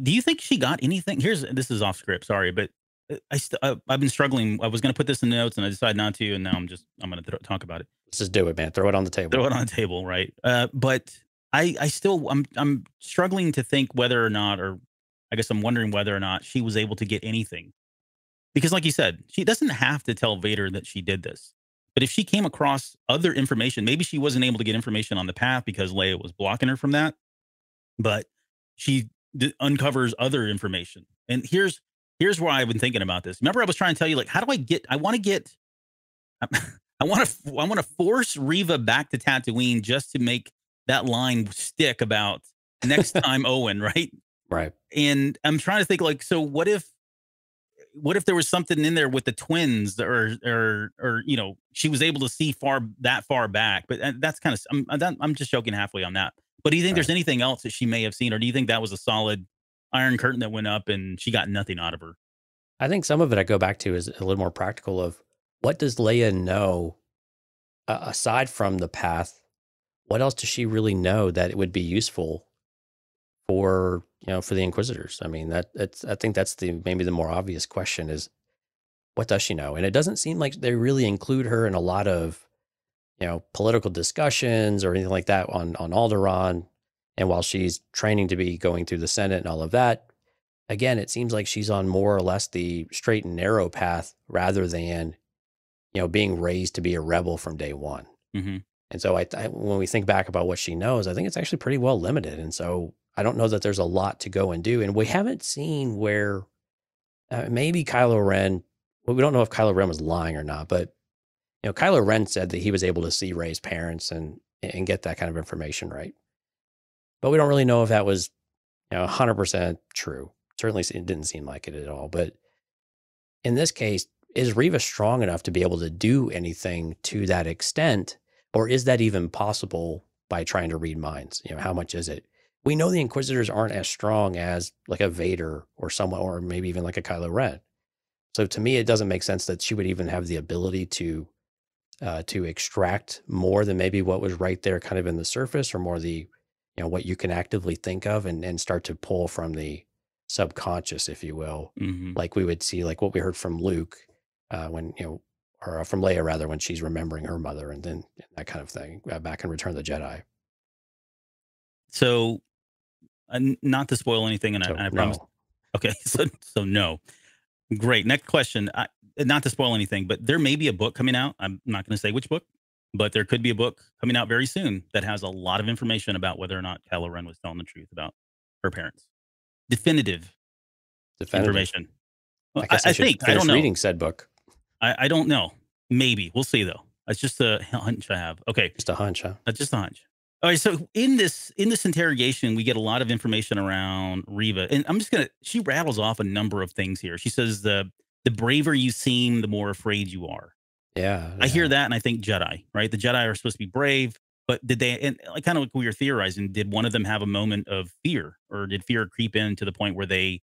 Do you think she got anything? This is off script. Sorry, but I've been struggling. I was going to put this in the notes and I decided not to. And now I'm going to talk about it. Let's just do it, man. Throw it on the table. Throw it on the table. Right. But I'm struggling to think whether or not, or I guess I'm wondering whether or not she was able to get anything Because like you said, she doesn't have to tell Vader that she did this. But if she came across other information, maybe she wasn't able to get information on the path because Leia was blocking her from that, but she uncovers other information. And here's where I've been thinking about this. Remember, I was trying to tell you, like, how do I get? I want to force Reva back to Tatooine just to make that line stick about next time Owen, right? Right. And I'm trying to think, like, so what if there was something in there with the twins, or you know, she was able to see that far back? But that's kind of, I'm just joking halfway on that. But do you think there's anything else that she may have seen, or do you think that was a solid iron curtain that went up and she got nothing out of her? I think some of it I go back to is a little more practical of what does Leia know aside from the path? What else does she really know that it would be useful for, you know, for the Inquisitors? I mean, I think that's maybe the more obvious question is, what does she know? And it doesn't seem like they really include her in a lot of, you know, political discussions or anything like that on Alderaan. And while she's training to be going through the Senate and all of that, again, it seems like she's on more or less the straight and narrow path rather than, you know, being raised to be a rebel from day one. Mm-hmm. And so when we think back about what she knows, I think it's actually pretty well limited. And so I don't know that there's a lot to go and do. And we haven't seen where maybe Kylo Ren, well, we don't know if Kylo Ren was lying or not, but, you know, Kylo Ren said that he was able to see Rey's parents and get that kind of information, right? But we don't really know if that was, you know, 100% true. Certainly it didn't seem like it at all. But in this case, is Reva strong enough to be able to do anything to that extent? Or is that even possible by trying to read minds? You know, how much is it? We know the Inquisitors aren't as strong as like a Vader or someone, or maybe even like a Kylo Ren. So to me, it doesn't make sense that she would even have the ability to extract more than maybe what was right there kind of in the surface, or more the, you know, what you can actively think of and start to pull from the subconscious, if you will, like we would see, like what we heard from Luke when, you know, or from Leia rather, when she's remembering her mother, and then that kind of thing back in Return of the Jedi. So, not to spoil anything, and I promise. Okay, so no. Great. Next question. Not to spoil anything, but there may be a book coming out. I'm not going to say which book, but there could be a book coming out very soon that has a lot of information about whether or not Kylo Ren was telling the truth about her parents. Definitive information. Well, I think. I don't know. Reading said book. I don't know. Maybe. We'll see, though. It's just a hunch I have. Okay. Just a hunch, huh? Just a hunch. All right. So in this interrogation, we get a lot of information around Reva. And I'm just she rattles off a number of things here. She says the braver you seem, the more afraid you are. Yeah. I hear that and I think Jedi, right? The Jedi are supposed to be brave, but did they, and kind of like we were theorizing, did one of them have a moment of fear, or did fear creep in to the point where they,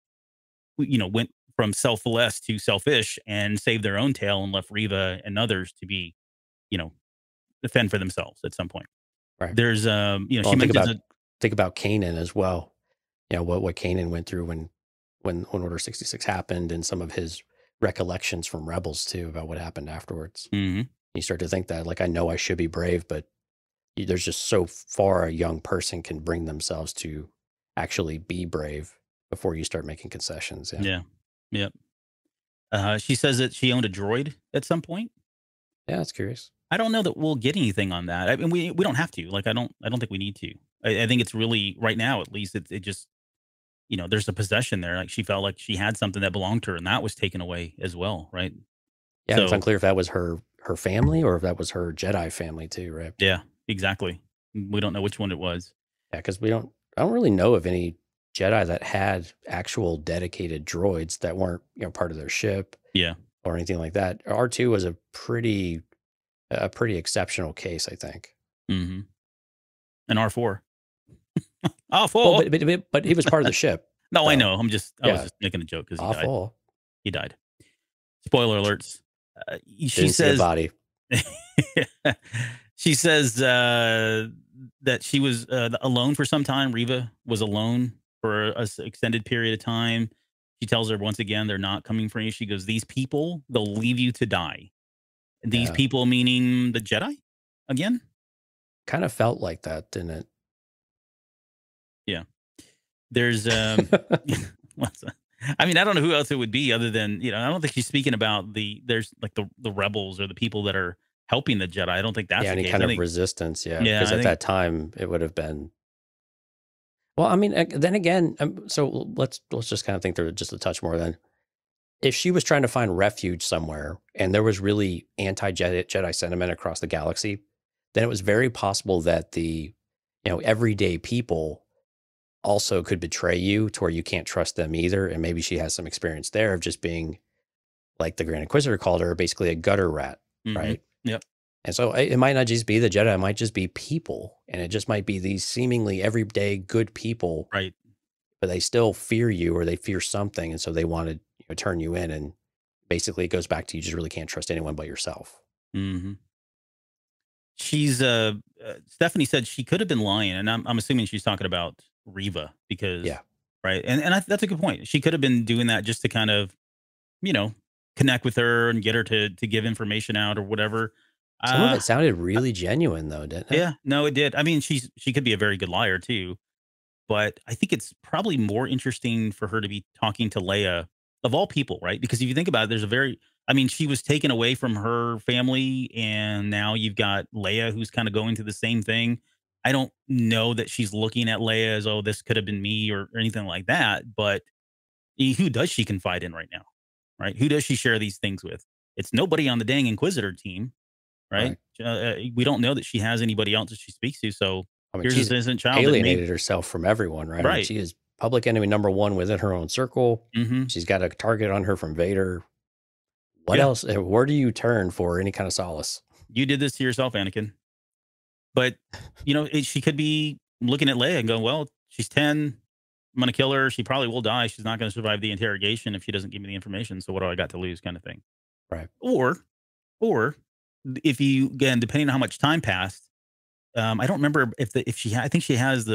you know, went from selfless to selfish and saved their own tail and left Reva and others to be, you know, defend for themselves at some point. Right. There's, you know, well, she mentions think about Kanan as well. You know, what Kanan went through when Order 66 happened, and some of his recollections from Rebels too about what happened afterwards. Mm-hmm. You start to think that, like, I know I should be brave, but there's just so far a young person can bring themselves to actually be brave before you start making concessions. Yeah. Yep. She says that she owned a droid at some point. Yeah, that's curious. I don't know that we'll get anything on that. I mean, we don't have to. Like, I don't think we need to. I think it's really, right now at least, it just, you know, there's a possession there. Like, she felt like she had something that belonged to her, and that was taken away as well, right? Yeah, so, it's unclear if that was her family or if that was her Jedi family too, right? Yeah, exactly. We don't know which one it was. Yeah, because I don't really know of any Jedi that had actual dedicated droids that weren't, you know, part of their ship. Yeah. Or anything like that. R2 was a pretty exceptional case, I think. Mm-hmm. And R4. R4. Well, but he was part of the ship. No, so. I know. I was just making a joke because he died. He died. Spoiler alerts. She says body. She says that she was alone for some time. Reva was alone for an extended period of time. She tells her once again, they're not coming for you. She goes, these people, they'll leave you to die. These people meaning the Jedi again? Kind of felt like that, didn't it? Yeah. There's I mean, I don't know who else it would be other than, I don't think she's speaking about there's like the rebels or the people that are helping the Jedi. I don't think that's Yeah, the any case. kind I of think, resistance, yeah, yeah, because I at think, that time, it would have been well, I mean, then again, so let's just kind of think through it just a touch more then. If she was trying to find refuge somewhere and there was really anti-Jedi sentiment across the galaxy, then it was very possible that the, everyday people also could betray you to where you can't trust them either. And maybe she has some experience there of just being, like the Grand Inquisitor called her, basically a gutter rat, hmm right? yep. And so it might not just be the Jedi, it might just be people. And it just might be these seemingly everyday good people, Right. but they still fear you or they fear something. And so they want to turn you in. And basically it goes back to you just really can't trust anyone but yourself. hmm She's Stephanie said she could have been lying, and I'm assuming she's talking about Riva because Yeah. right, and that's a good point. She could have been doing that just to kind of you know connect with her and get her to give information out or whatever. Some of Uh it sounded really genuine though, didn't it? yeah, no, it did. I mean, she could be a very good liar too, but I think it's probably more interesting for her to be talking to Leia of all people, right? Because if you think about it, I mean, she was taken away from her family, and now you've got Leia who's kind of going through the same thing. I don't know that she's looking at Leia as, oh, this could have been me or anything like that. But who does she confide in right now, right? Who does she share these things with? It's nobody on the dang Inquisitor team, right? Right. We don't know that she has anybody else that she speaks to. So I mean, here's she's this innocent child that may alienated herself from everyone, right? I mean, right. she is public enemy number one within her own circle. hmm She's got a target on her from Vader. What Yeah, else? Where do you turn for any kind of solace? you did this to yourself, Anakin. But she could be looking at Leia and going, "Well, she's 10. I'm going to kill her. She probably will die. She's not going to survive the interrogation if she doesn't give me the information. So what do I got to lose?" Kind of thing. Right. Or if you again, depending on how much time passed, I don't remember if she. I think she has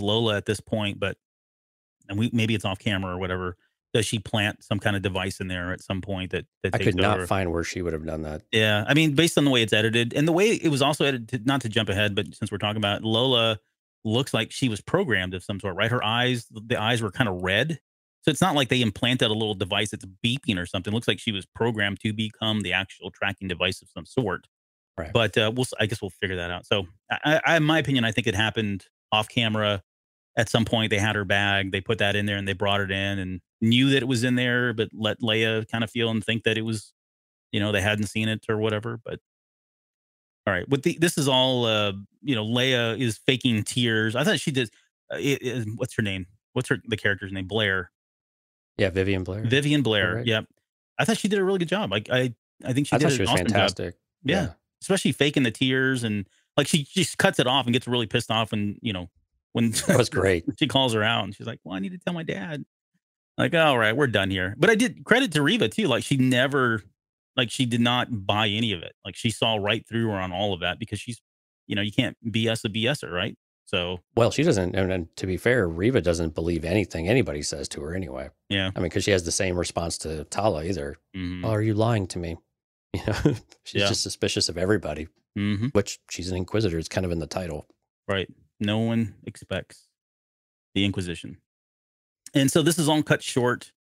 Lola at this point, but maybe it's off camera or whatever. Does she plant some kind of device in there at some point that I takes could not over? find where she would have done that. Yeah, I mean, based on the way it's edited and the way it was also edited, not to jump ahead, but since we're talking about it, Lola looks like she was programmed of some sort, right? The eyes were kind of red. So it's not like they implanted a little device that's beeping or something. It looks like she was programmed to become the actual tracking device of some sort. Right. But I guess we'll figure that out. So in my opinion, I think it happened off camera. At some point, they had her bag. They put that in there and they brought it in and knew that it was in there, but let Leia kind of feel and think that it was they hadn't seen it or whatever. But all right, this is all Leia is faking tears. I thought she did. What's her name? The character's name? Blair. Yeah, Vivian Blair. Vivian Blair. Right? Yep. I thought she did a really good job. I think she I did thought she an was awesome job. fantastic. Yeah. Especially faking the tears and like she just cuts it off and gets really pissed off when when That was great. she calls her out and she's like, "Well, I need to tell my dad." Like, all right, we're done here. But I did credit to Riva too. Like she did not buy any of it. Like she saw right through her on all of that because she's, you can't BS a BSer, right? So, Well, she doesn't, and to be fair, Riva doesn't believe anything anybody says to her anyway. yeah. I mean, because she has the same response to Tala either. hmm Oh, are you lying to me? She's Yeah. just suspicious of everybody, hmm which she's an Inquisitor. It's kind of in the title. Right. No one expects the Inquisition. And so this is all cut short.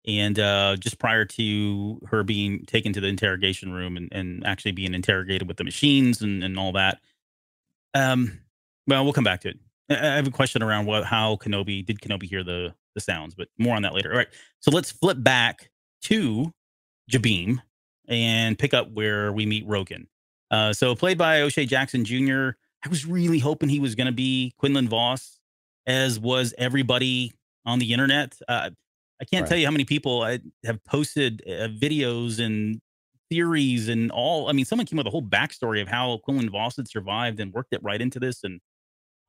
And just prior to her being taken to the interrogation room and actually being interrogated with the machines and all that. Well, we'll come back to it. I have a question around how Kenobi hear the sounds, but more on that later. All right. So let's flip back to Jabim and pick up where we meet Roken. So played by O'Shea Jackson Jr. I was really hoping he was going to be Quinlan Voss, as was everybody on the internet. I can't tell you how many people have posted videos and theories and all. I mean, someone came with a whole backstory of how Quinlan Voss had survived and worked it right into this and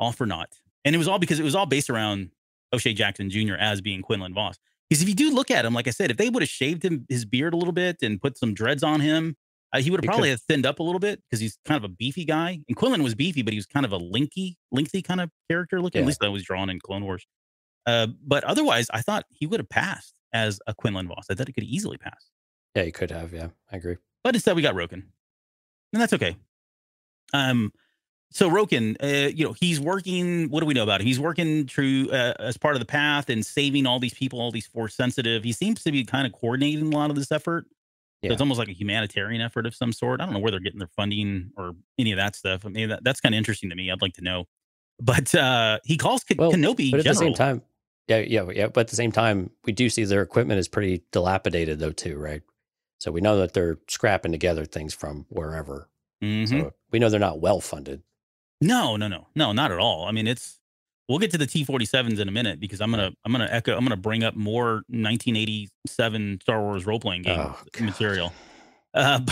all for naught. And it was all based around O'Shea Jackson Jr. as being Quinlan Voss. Because if you do look at him, like I said, if they would have shaved his beard a little bit and put some dreads on him, he would have probably have thinned up a little bit because he's kind of a beefy guy. And Quinlan was beefy, but he was kind of a lengthy kind of character looking. At least that was drawn in Clone Wars. But otherwise, I thought he would have passed as a Quinlan Voss. I thought he could easily pass. Yeah, he could have. Yeah, I agree. But instead, we got Roken, and that's okay. So Roken, he's working. What do we know about him? He's working true as part of the path and saving all these people, all these force sensitive. He seems to be kind of coordinating a lot of this effort. So Yeah. it's almost like a humanitarian effort of some sort. I don't know where they're getting their funding or any of that stuff. I mean, that's kind of interesting to me. I'd like to know. But he calls Well, Kenobi but at the same general. time, yeah. But at the same time, we do see their equipment is pretty dilapidated, though, too, right? So we know that they're scrapping together things from wherever. Mhm. So we know they're not well funded. No, not at all. I mean, we'll get to the T-47s in a minute because I'm gonna bring up more 1987 Star Wars role playing game material. But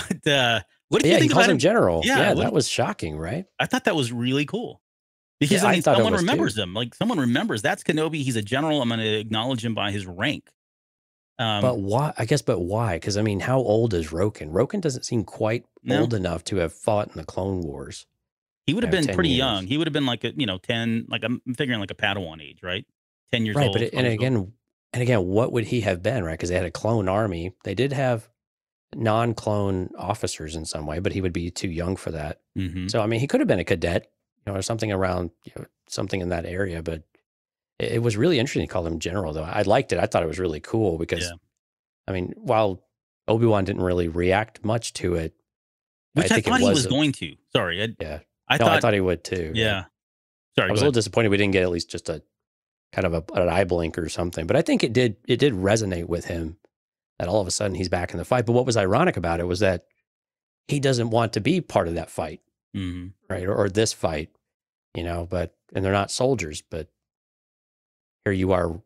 what did you He think calls about him him? general. Yeah, That was shocking, right? I thought that was really cool because I mean, thought it someone was remembers too. him. Like someone remembers that's Kenobi. He's a general. I'm going to acknowledge him by his rank. But why? I guess, but why? Because I mean, how old is Roken? Roken doesn't seem quite old enough to have fought in the Clone Wars. He would have been 10 pretty years. young. He would have been like 10. Like I'm figuring like a Padawan age, right? 10 years right, old. But again, what would he have been? Right, because they had a clone army. They did have non-clone officers in some way, but he would be too young for that. Mm-hmm. So I mean, he could have been a cadet, or something around, something in that area. But it was really interesting to call him general, though. I liked it. I thought it was really cool because, I mean, while Obi-Wan didn't really react much to it, which I thought he was going to. Sorry, I thought he would too. Yeah. Sorry, I was a little disappointed we didn't get at least just a kind of an eye blink or something. But I think it did resonate with him that all of a sudden he's back in the fight. But what was ironic about it was that he doesn't want to be part of that fight, right? Or this fight, but, and they're not soldiers, but here you are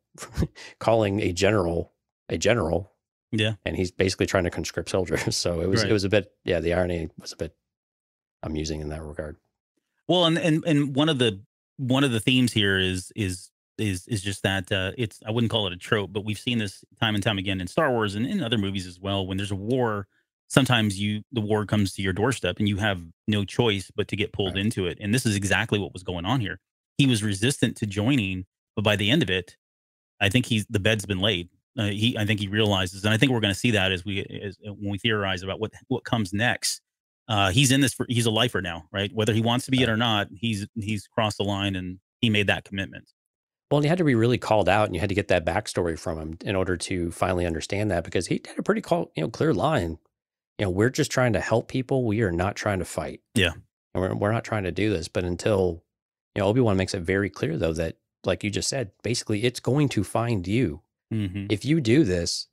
calling a general. Yeah. And he's basically trying to conscript soldiers. So it was a bit, the irony was a bit amusing in that regard. Well, and one of the themes here is just that it's, I wouldn't call it a trope, but we've seen this time and time again in Star Wars and in other movies as well. When there's a war, sometimes the war comes to your doorstep and you have no choice but to get pulled into it. And this is exactly what was going on here. He was resistant to joining, but by the end of it, I think the bed's been laid. I think he realizes, and I think we're going to see that as when we theorize about what comes next. He's in this he's a lifer now, right? Whether he wants to be it or not, he's crossed the line and he made that commitment. Well, and he had to be really called out, and you had to get that backstory from him in order to finally understand that, because he had a pretty clear line. We're just trying to help people. We are not trying to fight. Yeah, and we're not trying to do this. But until Obi-Wan makes it very clear, though, that, like you just said, basically it's going to find you. Mm-hmm. If you do this,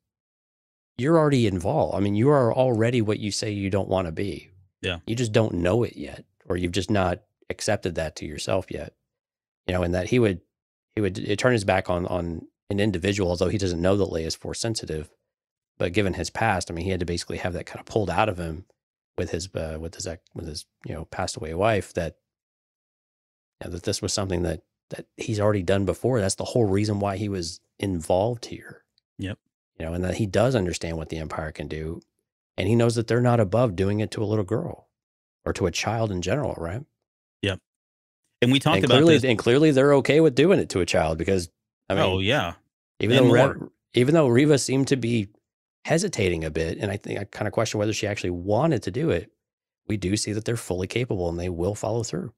you're already involved. I mean, you are already what you say you don't want to be. Yeah. You just don't know it yet, or you've just not accepted that to yourself yet. And that he would turn his back on an individual, although he doesn't know that Leia is force sensitive. But given his past, I mean, he had to basically have that kind of pulled out of him with his passed away wife, that that this was something that he's already done before. That's the whole reason why he was involved here. Yep. And that he does understand what the Empire can do. And he knows that they're not above doing it to a little girl or to a child in general, right? Yep. And we talked about this. And clearly they're okay with doing it to a child, because, I mean, even though Reva seemed to be hesitating a bit, and I think I kind of question whether she actually wanted to do it, we do see that they're fully capable and they will follow through.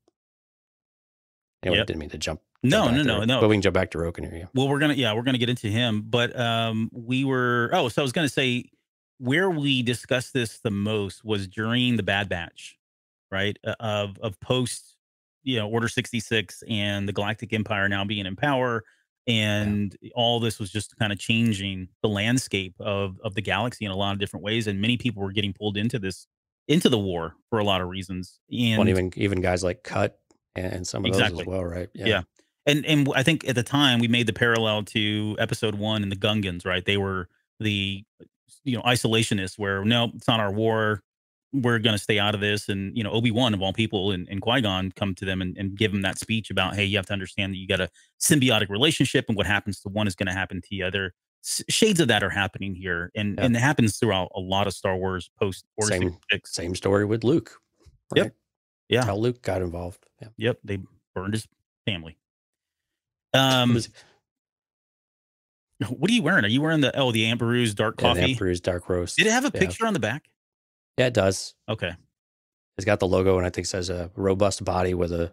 Anyway, I didn't mean to jump. No. But we can jump back to Roken here. Yeah. Well, we're gonna get into him, but so I was gonna say where we discussed this the most was during the Bad Batch, right? Of post, Order 66 and the Galactic Empire now being in power, and all this was just kind of changing the landscape of the galaxy in a lot of different ways, and many people were getting pulled into the war for a lot of reasons. And even guys like Cut and some of those as well, right? Yeah. And I think at the time we made the parallel to Episode 1 and the Gungans, right? They were the isolationists, where no, it's not our war. We're going to stay out of this. And Obi-Wan, of all people, and Qui-Gon come to them and give them that speech about, hey, you have to understand that you got a symbiotic relationship, and what happens to one is going to happen to the other. Shades of that are happening here, and it happens throughout a lot of Star Wars post Order 66. Same story with Luke. Right? Yep. Yeah. How Luke got involved. Yeah. Yep. They burned his family. What are you wearing? Are you wearing the Amperouse dark coffee? The Amperouse dark roast. Did it have a picture on the back? Yeah, it does. Okay. It's got the logo, and I think it says a robust body with a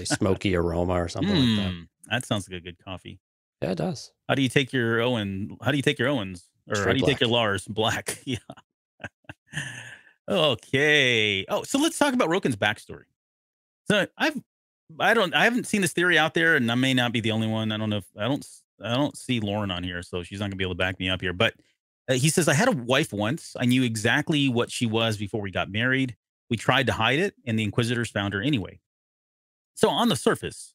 smoky aroma or something like that. That sounds like a good coffee. Yeah, it does. How do you take your Owens? Or Straight how do you take your Lars? Black. Yeah. Okay. Oh, so let's talk about Roken's backstory. So I haven't seen this theory out there, and I may not be the only one. I don't know if I don't see Lauren on here, so she's not gonna be able to back me up here. But he says, I had a wife once. I knew exactly what she was before we got married. We tried to hide it, and the Inquisitors found her anyway. So on the surface,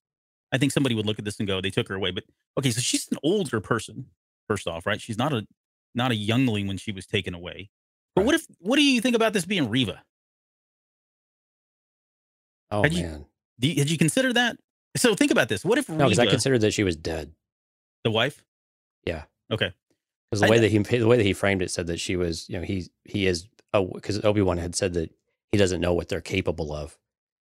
I think somebody would look at this and go, they took her away. But okay, so she's an older person, first off, right? She's not a youngling when she was taken away. But Right. what do you think about this being Reva? Oh, man. Had you considered that? So think about this. What if No, Reva, because I considered that she was dead. the wife? Yeah. Okay. Because the way that he framed it said that she was, he is, because Obi-Wan had said that he doesn't know what they're capable of.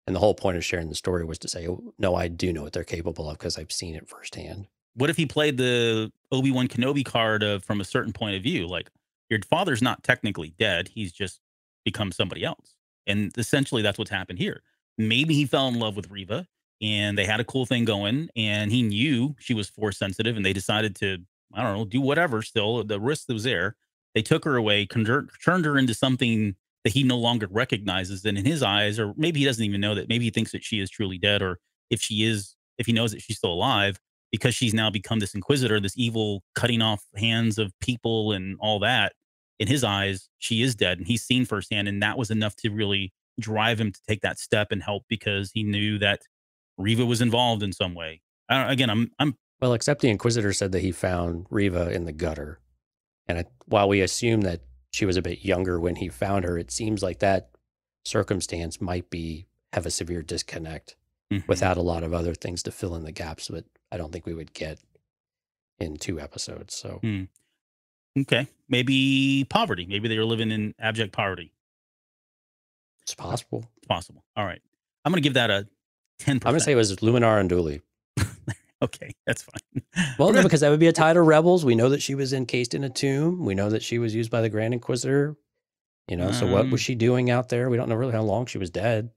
And the whole point of sharing the story was to say, oh, no, I do know what they're capable of because I've seen it firsthand. What if he played the Obi-Wan Kenobi card from a certain point of view? Like, your father's not technically dead. He's just become somebody else. And essentially that's what's happened here. Maybe he fell in love with Reva and they had a cool thing going and he knew she was force sensitive and they decided to, I don't know, do whatever still. The risk was there. They took her away, turned her into something that he no longer recognizes. And in his eyes, or maybe he doesn't even know that, maybe he thinks that she is truly dead, or if he knows that she's still alive, because she's now become this Inquisitor, this evil cutting off hands of people and all that. In his eyes, she is dead, and he's seen firsthand, and that was enough to really drive him to take that step and help because he knew that Reva was involved in some way. I'm Well, except the Inquisitor said that he found Reva in the gutter, and while we assume that she was a bit younger when he found her, it seems like that circumstance might have a severe disconnect without a lot of other things to fill in the gaps that I don't think we would get in 2 episodes. So. Okay. Maybe poverty. Maybe they were living in abject poverty. It's possible. It's possible. All right. I'm going to give that a 10%. I'm going to say it was Luminar and Dooley. Okay. That's fine. Well, no, because that would be a tie to Rebels. We know that she was encased in a tomb. We know that she was used by the Grand Inquisitor. So what was she doing out there? We don't know really how long she was dead.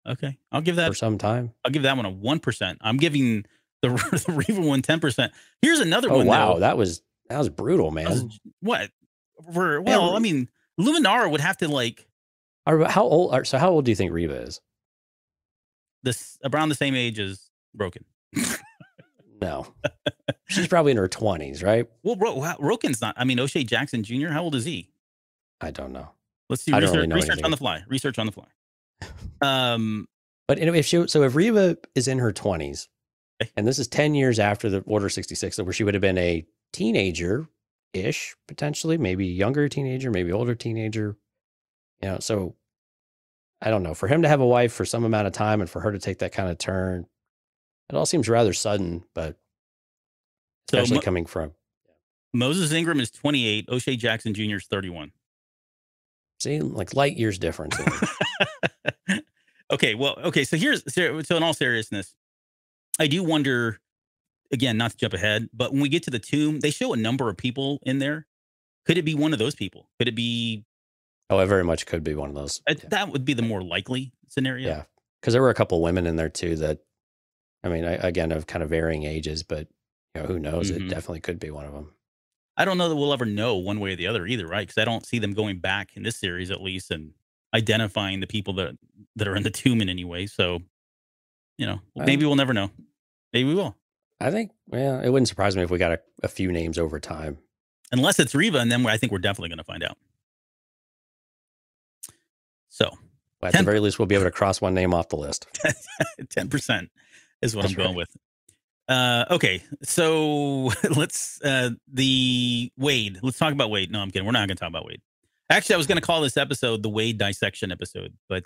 Okay. I'll give that for some time. I'll give that one a 1%. I'm giving the Reva one 10%. Here's another one. Oh, wow. Though. That was brutal, man. What? I mean, Luminara would have to like. How old? So how old do you think Reva is? Around the same age as Roken. No, she's probably in her 20s, right? Well, Roken's not. I mean, O'Shea Jackson Jr. How old is he? I don't know. Let's do research on the fly. Research on the fly. But anyway, if Reva is in her 20s, and this is 10 years after the Order 66, where she would have been a teenager-ish, potentially, maybe younger teenager, maybe older teenager. So I don't know. For him to have a wife for some amount of time and for her to take that kind of turn, it all seems rather sudden, but especially coming from. Moses Ingram is 28. O'Shea Jackson Jr. is 31. See, like light years difference. Okay. So in all seriousness, I do wonder, again, not to jump ahead, but when we get to the tomb, they show a number of people in there. Could it be one of those people? Could it be? Oh, it very much could be one of those. That would be the more likely scenario. Yeah. Because there were a couple women in there too that, I mean, again, of kind of varying ages, but who knows? It definitely could be one of them. I don't know that we'll ever know one way or the other either, right? Because I don't see them going back in this series, at least, and identifying the people that are in the tomb in any way. So, maybe we'll never know. Maybe we will. I think, it wouldn't surprise me if we got a few names over time. Unless it's Reva, and then I think we're definitely going to find out. So, at the very least, we'll be able to cross one name off the list. 10% is what I'm going with. Okay, so let's Wade. Let's talk about Wade. No, I'm kidding. We're not going to talk about Wade. Actually, I was going to call this episode the Wade dissection episode, but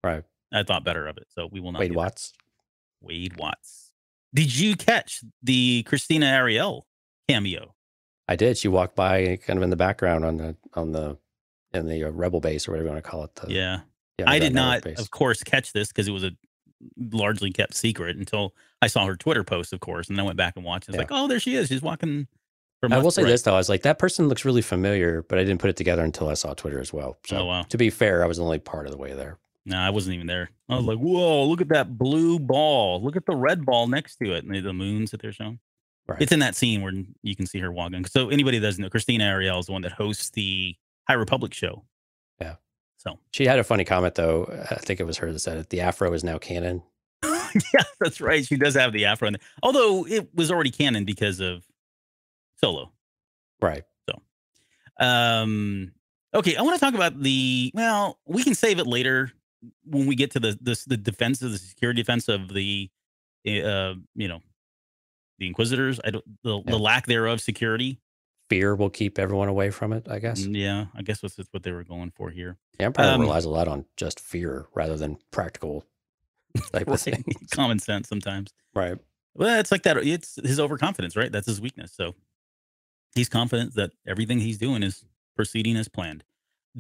right. I thought better of it, so we will not. Wade Watts. Wade Watts. Did you catch the Christina Ariel cameo? I did. She walked by kind of in the background in the Rebel base or whatever you want to call it. Yeah, I did not, of course, catch this because it was a largely kept secret until I saw her Twitter post, of course, and then I went back and watched. It's like, oh, there she is. She's walking. I will say this though, I was like, that person looks really familiar, but I didn't put it together until I saw Twitter as well. So to be fair, I was only part of the way there. No, I wasn't even there. I was like, whoa, look at that blue ball. Look at the red ball next to it. And the moons that they're showing. Right. It's in that scene where you can see her walking. So anybody that doesn't know, Christina Ariel is the one that hosts the High Republic show. Yeah. So she had a funny comment, though. I think it was her that said it. The afro is now canon. Yeah, that's right. She does have the afro in there. Although it was already canon because of Solo. Right. So, okay, I want to talk about we can save it later when we get to the defense of the security defense of the, the Inquisitors. The lack thereof security. Fear will keep everyone away from it, I guess. Yeah, I guess that's what they were going for here. The Empire relies a lot on just fear rather than practical type of things. Common sense sometimes. Right. Well, it's like that. It's his overconfidence, right? That's his weakness. So he's confident that everything he's doing is proceeding as planned.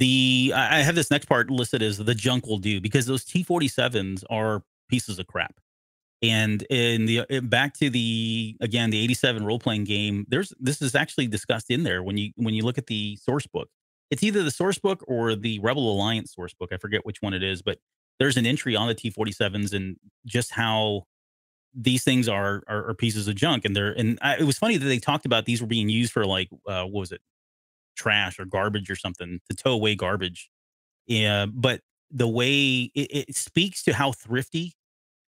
I have this next part listed as the junk will do, because those T-47s are pieces of crap. And back to the 87 role playing game, this is actually discussed in there when you look at the source book. It's either the source book or the Rebel Alliance source book. I forget which one it is, but there's an entry on the T-47s and just how these things are pieces of junk. And it was funny that they talked about these were being used for like what was it, trash or garbage or something, to tow away garbage. Yeah, but the way it speaks to how thrifty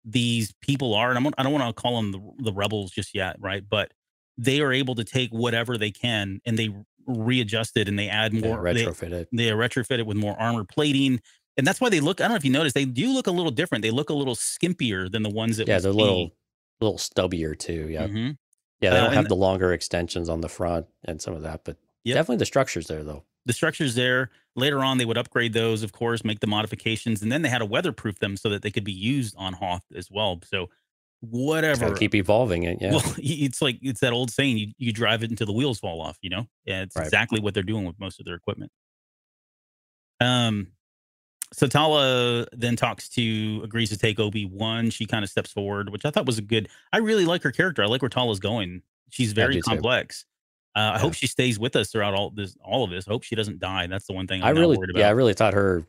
these people are, and I don't want to call them the rebels just yet, right? But they are able to take whatever they can and they readjust it and they add more, retrofit it. They retrofit it with more armor plating, and that's why they look. I don't know if you noticed, they do look a little different. They look a little skimpier than the ones that they're a little stubbier too. Yeah, mm-hmm. Yeah, they don't have the longer extensions on the front and some of that, but definitely the structure's there though. The structure's there. Later on, they would upgrade those, of course, make the modifications, and then they had to weatherproof them so that they could be used on Hoth as well. So whatever. Gotta keep evolving it, yeah. Well, it's that old saying, you drive it until the wheels fall off, Yeah, it's exactly what they're doing with most of their equipment. So Tala then agrees to take Obi-Wan. She kind of steps forward, which I thought was I really like her character. I like where Tala's going. She's very complex. I hope she stays with us throughout all of this. I hope she doesn't die. That's the one thing I'm worried about. Yeah, I really thought her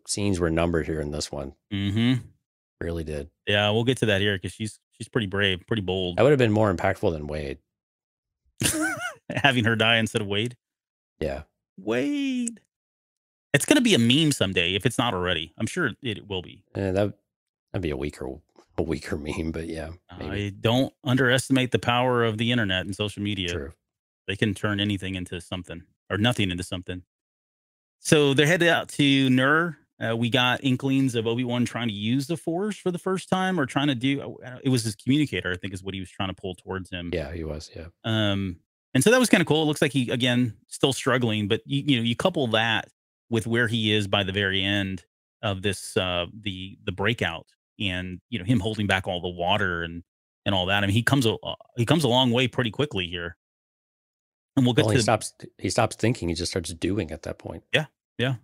scenes were numbered here in this one. Mm-hmm. Really did. Yeah, we'll get to that here because she's pretty brave, pretty bold. That would have been more impactful than Wade. Having her die instead of Wade? Yeah. Wade. It's going to be a meme someday if it's not already. I'm sure it will be. That'd be a weaker meme, but yeah. Maybe. I don't underestimate the power of the internet and social media. True. They can turn anything into something or nothing into something. So they're headed out to Nur. We got inklings of Obi-Wan trying to use the Force for the first time, or trying to do. It was his communicator, I think, is what he was trying to pull towards him. Yeah, he was. Yeah. And so that was kind of cool. It looks like he again still struggling, but you couple that with where he is by the very end of this the breakout, and him holding back all the water and all that. I mean, he comes a long way pretty quickly here. And we'll get to he stops thinking. He just starts doing at that point. Yeah. Yeah.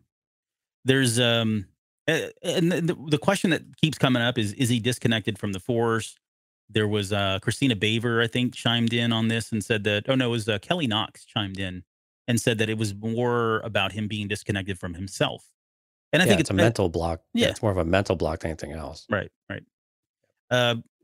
There's and the question that keeps coming up is he disconnected from the Force? There was Christina Baver, I think, chimed in on this and said that, it was Kelly Knox chimed in and said that it was more about him being disconnected from himself. And I think it's a mental block. Yeah, it's more of a mental block than anything else. Right.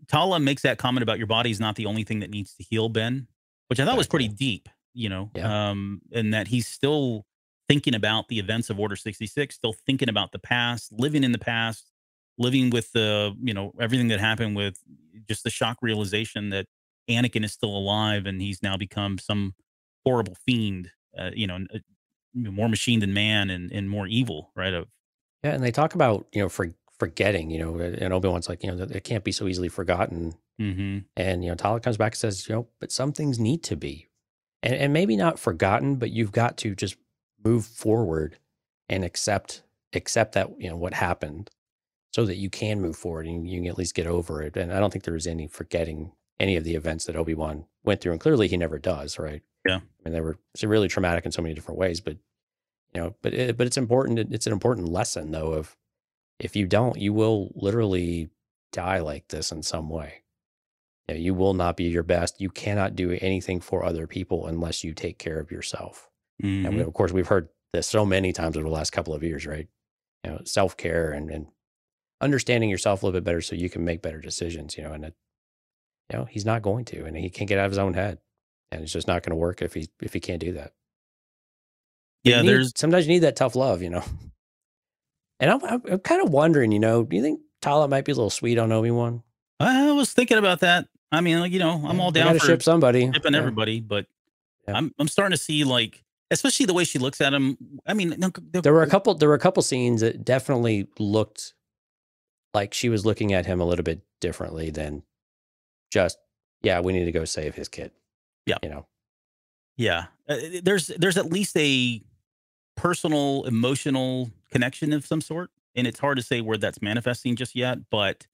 Tala makes that comment about your body is not the only thing that needs to heal, Ben, which I thought was pretty deep. And that he's still thinking about the events of Order 66, still thinking about the past, living in the past, living with the, everything that happened, with just the shock realization that Anakin is still alive and he's now become some horrible fiend, more machine than man and more evil, right? Yeah, and they talk about, forgetting, and Obi-Wan's like, it can't be so easily forgotten. Mm-hmm. And, Tala comes back and says, but some things need to be. And maybe not forgotten, but you've got to just move forward and accept that, what happened, so that you can move forward and you can at least get over it. And I don't think there was any forgetting any of the events that Obi-Wan went through. And clearly he never does, right? Yeah. I mean, it's really traumatic in so many different ways, but, but it's important. It's an important lesson, though, of if you don't, you will literally die like this in some way. You will not be your best. You cannot do anything for other people unless you take care of yourself. Mm-hmm. And of course, we've heard this so many times over the last couple of years, right? self-care and understanding yourself a little bit better so you can make better decisions, and he's not going to, and he can't get out of his own head, and it's just not going to work if he can't do that. But Yeah, there's sometimes you need that tough love, And I'm kind of wondering, do you think Tala might be a little sweet on Obi-Wan? I was thinking about that. I mean, I'm all down for ship somebody, shipping everybody, but I'm starting to see, especially the way she looks at him. I mean, there were a couple scenes that definitely looked like she was looking at him a little bit differently than just, we need to go save his kid. Yeah. Yeah. There's at least a personal, emotional connection of some sort. And it's hard to say where that's manifesting just yet. But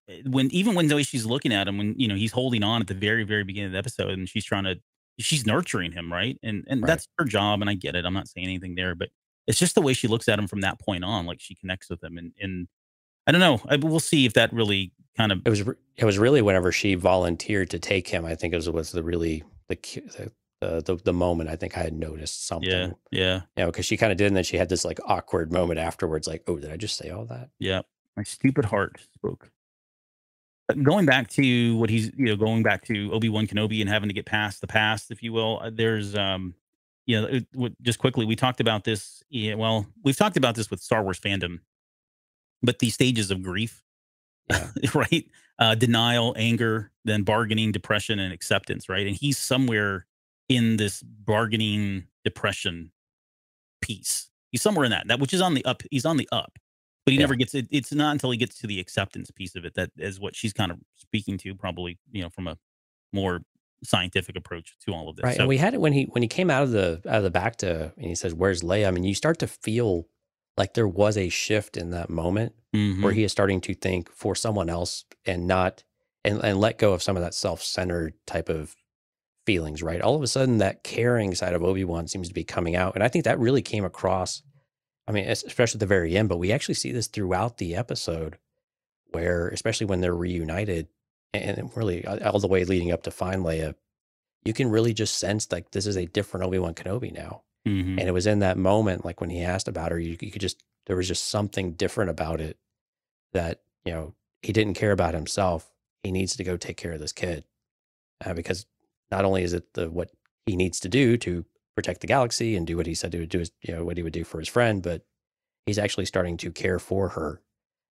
even when the way she's looking at him, when, he's holding on at the very, very beginning of the episode and she's nurturing him. Right. And Right. That's her job. And I get it. I'm not saying anything there, but it's just the way she looks at him from that point on, like she connects with him. And I don't know. We'll see if that really kind of. It was really whenever she volunteered to take him. I think it was the really the moment I think I had noticed something. Yeah. Because she kind of did, and then she had this awkward moment afterwards, like, oh, did I just say all that? Yeah, my stupid heart spoke. Going back to what he's, going back to Obi-Wan Kenobi and having to get past the past, if you will. There's, just quickly, we talked about this. Yeah, well, we've talked about this with Star Wars fandom, but the stages of grief, right? Denial, anger, then bargaining, depression, and acceptance, right? And he's somewhere in this bargaining depression piece. He's somewhere in that which is on the up. He's on the up, but he never gets it. It's not until he gets to the acceptance piece of it that is what she's kind of speaking to, probably, from a more scientific approach to all of this. Right. So, and we had it when he came out of the back and he says, "Where's Leia?" I mean, you start to feel like there was a shift in that moment where he is starting to think for someone else and not and let go of some of that self-centered type of feelings, right? All of a sudden, that caring side of Obi-Wan seems to be coming out. And I think that really came across, I mean, especially at the very end, but we actually see this throughout the episode where, especially when they're reunited and really all the way leading up to find Leia, you can really just sense like this is a different Obi-Wan Kenobi now. And it was in that moment, like when he asked about her, you could just, there was just something different about it that, he didn't care about himself. He needs to go take care of this kid because not only is it what he needs to do to protect the galaxy and do what he said he would do, what he would do for his friend, but he's actually starting to care for her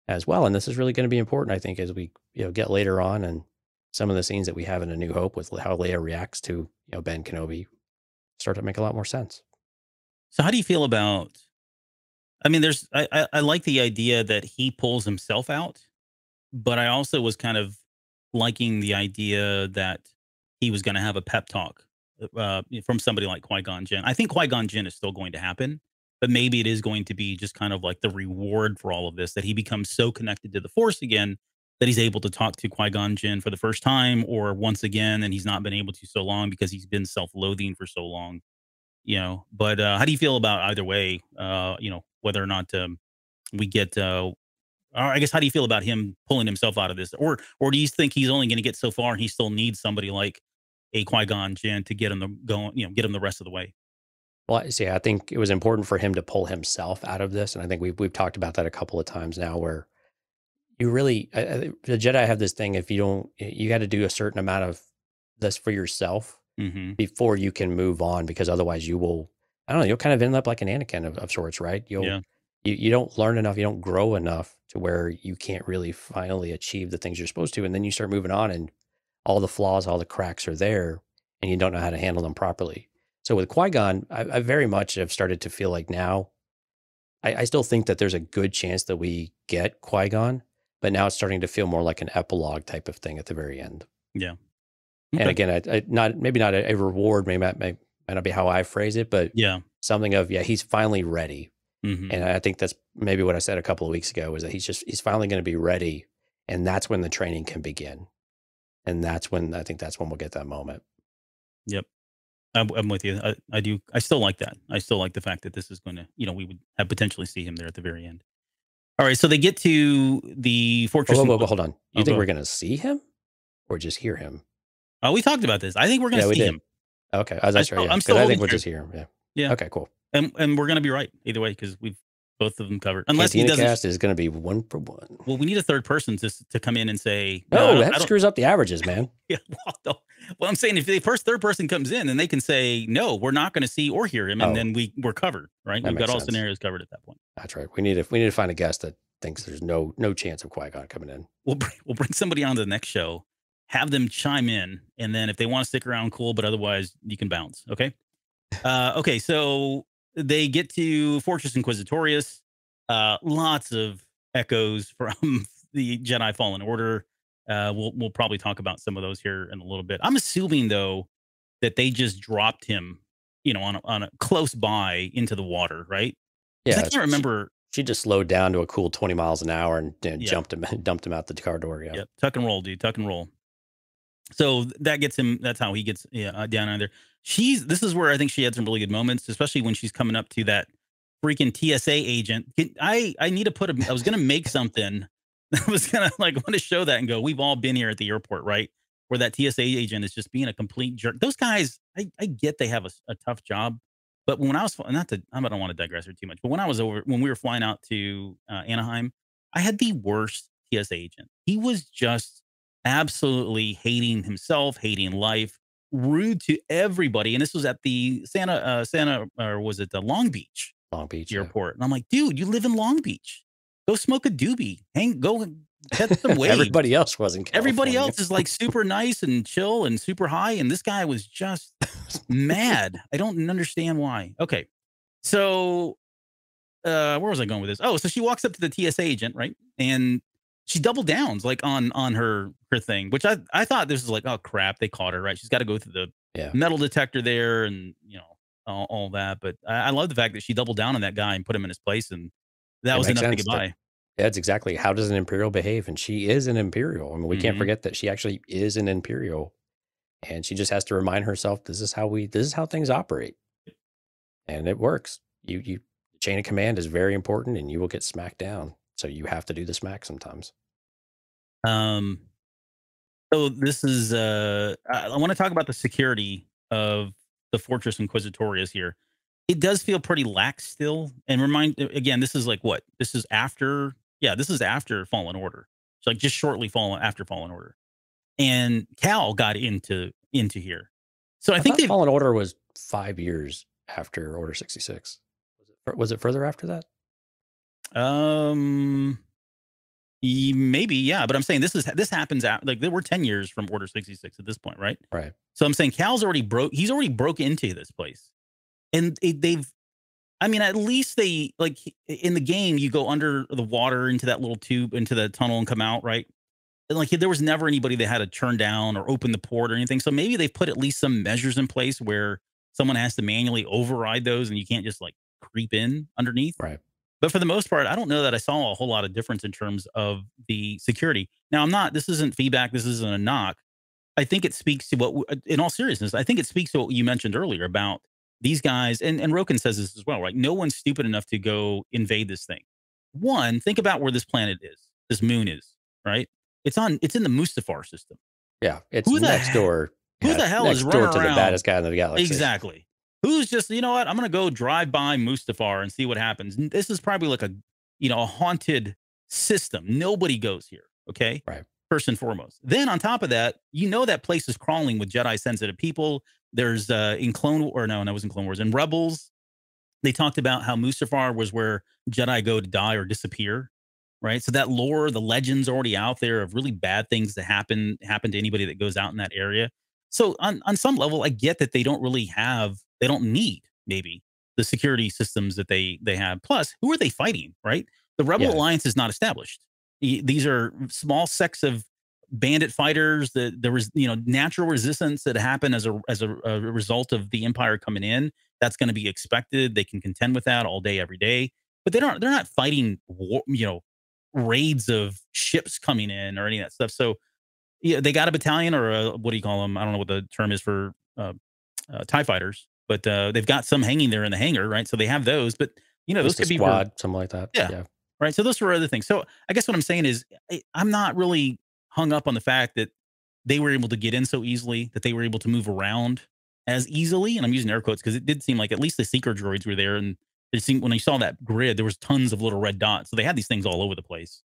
as well. And this is really going to be important, I think, as we get later on and some of the scenes that we have in A New Hope with how Leia reacts to Ben Kenobi start to make a lot more sense. So how do you feel about? I mean, I like the idea that he pulls himself out, but I also was kind of liking the idea that he was going to have a pep talk from somebody like Qui-Gon Jinn. I think Qui-Gon Jinn is still going to happen, but maybe it is going to be just kind of like the reward for all of this, that he becomes so connected to the Force again that he's able to talk to Qui-Gon Jinn for the first time or once again, and he's not been able to so long because he's been self-loathing for so long. But how do you feel about either way? Whether or not we get. I guess how do you feel about him pulling himself out of this, or do you think he's only going to get so far and he still needs somebody like a Qui-Gon Jinn to get him get him the rest of the way? Well, see, I think it was important for him to pull himself out of this, and I think we've talked about that a couple of times now, where you really the Jedi have this thing: if you got to do a certain amount of this for yourself before you can move on, because otherwise you will, I don't know, you'll kind of end up like an Anakin of sorts, right? You don't learn enough, you don't grow enough to where you can't really finally achieve the things you're supposed to, and then you start moving on, and all the flaws, all the cracks are there, and you don't know how to handle them properly. So with Qui-Gon, I very much have started to feel like now, I still think that there's a good chance that we get Qui-Gon, but now it's starting to feel more like an epilogue type of thing at the very end. Yeah. Okay. And again, maybe not a reward, may not be how I phrase it, but something of, he's finally ready. And I think that's maybe what I said a couple of weeks ago, is that he's finally going to be ready, and that's when the training can begin. And that's when we'll get that moment. Yep. I'm with you. I still like that. I still like the fact that this is going to, we would have potentially see him there at the very end. All right. So they get to the fortress. Hold on. You think we're going to see him or just hear him? Oh, we talked about this. I think we're going to see him. Okay. I think we'll just hear him. Yeah. Okay, cool. And we're going to be right either way, because we've Both of them covered. Unless he Cantina doesn't. cast is going to be 1 for 1. Well, we need a third person to come in and say, No, I that don't. screws up the averages, man. Yeah, well, no. Well, I'm saying if the third person comes in, then they can say, no, we're not going to see or hear him, and then we're covered, right? That We've got makes all sense. scenarios covered at that point. That's right. We need to find a guest that thinks there's no chance of Qui-Gon coming in. We'll bring somebody on to the next show, have them chime in, and then if they want to stick around, cool. But otherwise, you can bounce. Okay. Okay. So they get to Fortress Inquisitorius. Lots of echoes from the Jedi Fallen Order. We'll probably talk about some of those here in a little bit. I'm assuming though that they just dropped him, on a close by into the water, right? Yeah, I can't remember. She just slowed down to a cool 20 miles an hour and Yeah. dumped him out the car door. Yeah. Yep. Tuck and roll, dude. Tuck and roll. So that gets him. That's how he gets down under. This is where I think she had some really good moments, especially when she's coming up to that freaking TSA agent. I need to put I was going to make something. I was going to want to show that and go, we've all been here at the airport, right? Where that TSA agent is just being a complete jerk. Those guys, I get they have a tough job. But when I was, I don't want to digress here too much, but when we were flying out to Anaheim, I had the worst TSA agent. He was just absolutely hating himself, hating life, rude to everybody. And this was at the or was it the Long Beach airport? And I'm like, dude, you live in Long Beach. Go smoke a doobie. Go catch some waves. Everybody else wasn't. Everybody else is super nice and chill and super high. And this guy was just mad. I don't understand why. Okay. So where was I going with this? Oh, so she walks up to the TSA agent, right? And she double downs on her thing, which I thought this was oh crap, they caught her, right? She's got to go through the metal detector there and all that. But I love the fact that she doubled down on that guy and put him in his place, and that was enough to get by. That's exactly how does an Imperial behave, and she is an Imperial. I mean, we can't forget that she actually is an Imperial, and she just has to remind herself this is how things operate, and it works. You chain of command is very important, and you will get smacked down. So you have to do the smack sometimes. So this is I want to talk about the security of the Fortress Inquisitorius here. It does feel pretty lax still, and again, this is what? This is after Fallen Order. It's just shortly after Fallen Order. And Cal got into here. So I think Fallen Order was 5 years after Order 66. Was it further after that? Maybe, yeah. But I'm saying this happens there were 10 years from Order 66 at this point, right? Right. So I'm saying Cal's he's already broke into this place. And at least they in the game, you go under the water into that little tube, into the tunnel and come out, right? And there was never anybody that had to turn down or open the port or anything. So maybe they've put at least some measures in place where someone has to manually override those and you can't just creep in underneath. Right. But for the most part, I don't know that I saw a whole lot of difference in terms of the security. Now, this isn't feedback. This isn't a knock. I think it speaks to in all seriousness, I think it speaks to what you mentioned earlier about these guys. And Roken says this as well, right? No one's stupid enough to go invade this thing. One, think about where this planet is, this moon is, right? It's in the Mustafar system. Yeah. It's next door. Who the hell is running running to around? the baddest guy in the galaxy? Exactly. Who's just, you know what? I'm going to go drive by Mustafar and see what happens. This is probably a haunted system. Nobody goes here. Okay. Right. First and foremost. Then on top of that, that place is crawling with Jedi sensitive people. There's in Rebels, they talked about how Mustafar was where Jedi go to die or disappear. Right. So that lore, the legend's already out there of really bad things that happen to anybody that goes out in that area. So on some level, I get that they don't need maybe the security systems that they have. Plus, who are they fighting, right? The Rebel Alliance is not established. These are small sects of bandit fighters that there was, natural resistance that happened as a result of the Empire coming in. That's going to be expected. They can contend with that all day, every day. But they're not fighting war, raids of ships coming in or any of that stuff. So yeah, they got a battalion or what do you call them? I don't know what the term is for TIE fighters, but they've got some hanging there in the hangar, right? So they have those, but those could be squad, something like that. Yeah. Right. So those were other things. So I guess what I'm saying is I'm not really hung up on the fact that they were able to get in so easily, that they were able to move around as easily. And I'm using air quotes because it did seem like at least the seeker droids were there and It seemed when I saw that grid, there was tons of little red dots. So they had these things all over the place.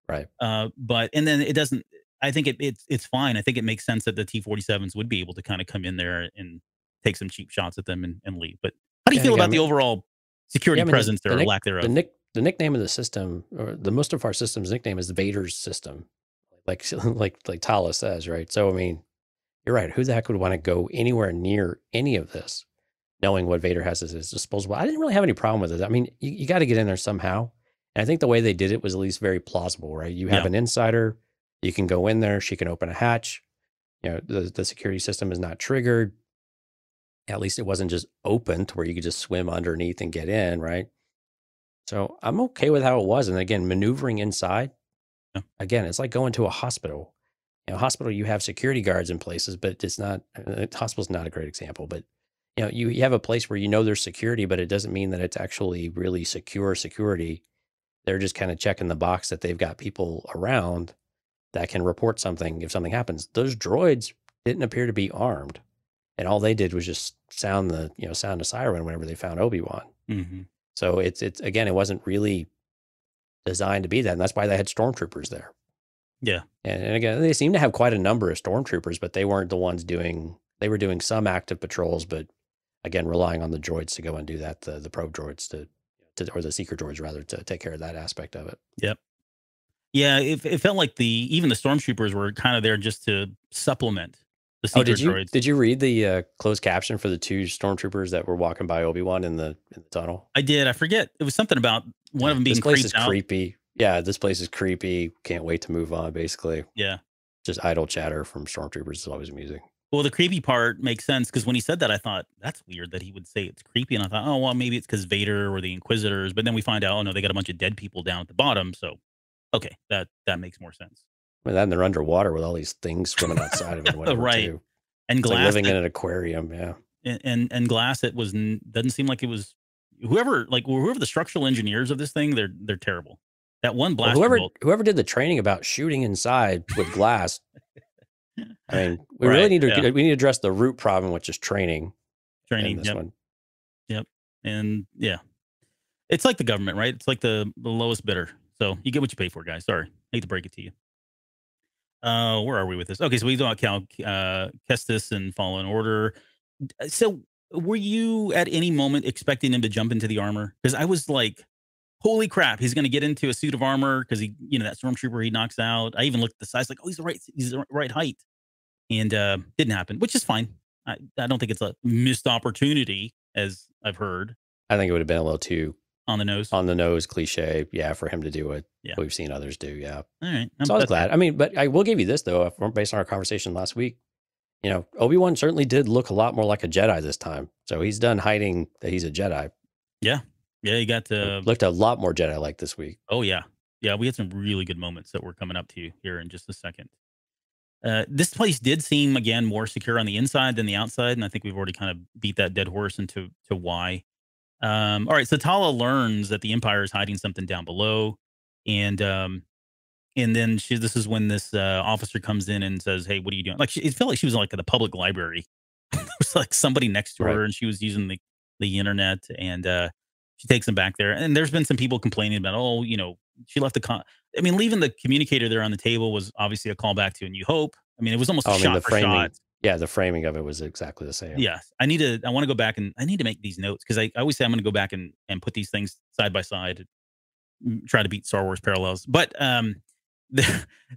Right. But and then it doesn't. I think it's fine. I think it makes sense that the T-47s would be able to kind of come in there and take some cheap shots at them and leave. But how do you Yeah, feel again, about the overall security presence there, or lack thereof? The nickname of the system, or the most of our system's nickname, is the Vader's system, like like Tala says, right? So I mean, you're right. Who the heck would want to go anywhere near any of this, knowing what Vader has at his disposal? I didn't really have any problem with it. I mean, you got to get in there somehow, and I think the way they did it was at least very plausible, right? You have an insider, you can go in there, she can open a hatch. You know, the security system is not triggered. At least it wasn't just open to where you could just swim underneath and get in, right? So I'm okay with how it was. And again, maneuvering inside, again, it's like going to a hospital. You know, hospital, you have security guards in places, but it's not, hospital's not a great example, but you know, you have a place where you know there's security, but it doesn't mean that it's actually really secure security. They're just kind of checking the box that they've got people around that can report something if something happens. Those droids didn't appear to be armed. And all they did was just sound a siren whenever they found Obi-Wan. Mm-hmm. So it's again, it wasn't really designed to be that. And that's why they had stormtroopers there. Yeah. And again, they seem to have quite a number of stormtroopers, but they weren't the ones they were doing some active patrols, but again, relying on the droids to go and do that, the probe droids or the seeker droids rather, to take care of that aspect of it. Yep. Yeah. It felt like even the stormtroopers were kind of there just to supplement the seeker droids. Did you read the closed caption for the two stormtroopers that were walking by Obi-Wan in the tunnel? I did. I forget. It was something about one of them being creeped out. This place is creepy. Yeah, this place is creepy. Can't wait to move on, basically. Yeah. Just idle chatter from stormtroopers is always amusing. Well, the creepy part makes sense because when he said that, I thought, that's weird that he would say it's creepy. And I thought, oh, well, maybe it's because Vader or the Inquisitors. But then we find out, oh, no, they got a bunch of dead people down at the bottom. So, okay, that makes more sense. I mean, then they're underwater with all these things swimming outside of it. Right. Too. And it's glass. Like living in an aquarium, yeah. And glass, doesn't seem like it was whoever the structural engineers of this thing, they're terrible. That one blaster whoever did the training about shooting inside with glass. I mean, we really need to address the root problem, which is training. This one. Yep. And yeah, it's like the government, right? It's like the lowest bidder. So you get what you pay for, guys. Sorry, hate to break it to you. Where are we with this? Okay, so we talked about Kestis and Fallen Order. So were you at any moment expecting him to jump into the armor? Because I was like, holy crap, he's going to get into a suit of armor because that stormtrooper he knocks out. I even looked at the size, like, oh, he's the right height, and didn't happen, which is fine. I don't think it's a missed opportunity, as I've heard. I think it would have been a little too on the nose cliche, for him to do what we've seen others do. Yeah. All right. So I was glad. I mean, but I will give you this though, based on our conversation last week. You know, Obi-Wan certainly did look a lot more like a Jedi this time. So he's done hiding that he's a Jedi. Yeah. Yeah, he got to... Looked a lot more Jedi-like this week. Oh, yeah. Yeah, we had some really good moments that we're coming up to here in just a second. This place did seem, again, more secure on the inside than the outside, and I think we've already kind of beat that dead horse into why. All right, so Tala learns that the Empire is hiding something down below, and then this is when this officer comes in and says, "Hey, what are you doing?" Like, it felt like she was like at the public library. It was like somebody next to her, and she was using the internet, and she takes him back there. And there's been some people complaining about, she left leaving the communicator there on the table was obviously a callback to A New Hope. I mean, it was almost shot for shot. Yeah, the framing of it was exactly the same. Yes. I want to go back and I need to make these notes because I always say I'm going to go back and put these things side by side, try to beat Star Wars parallels. But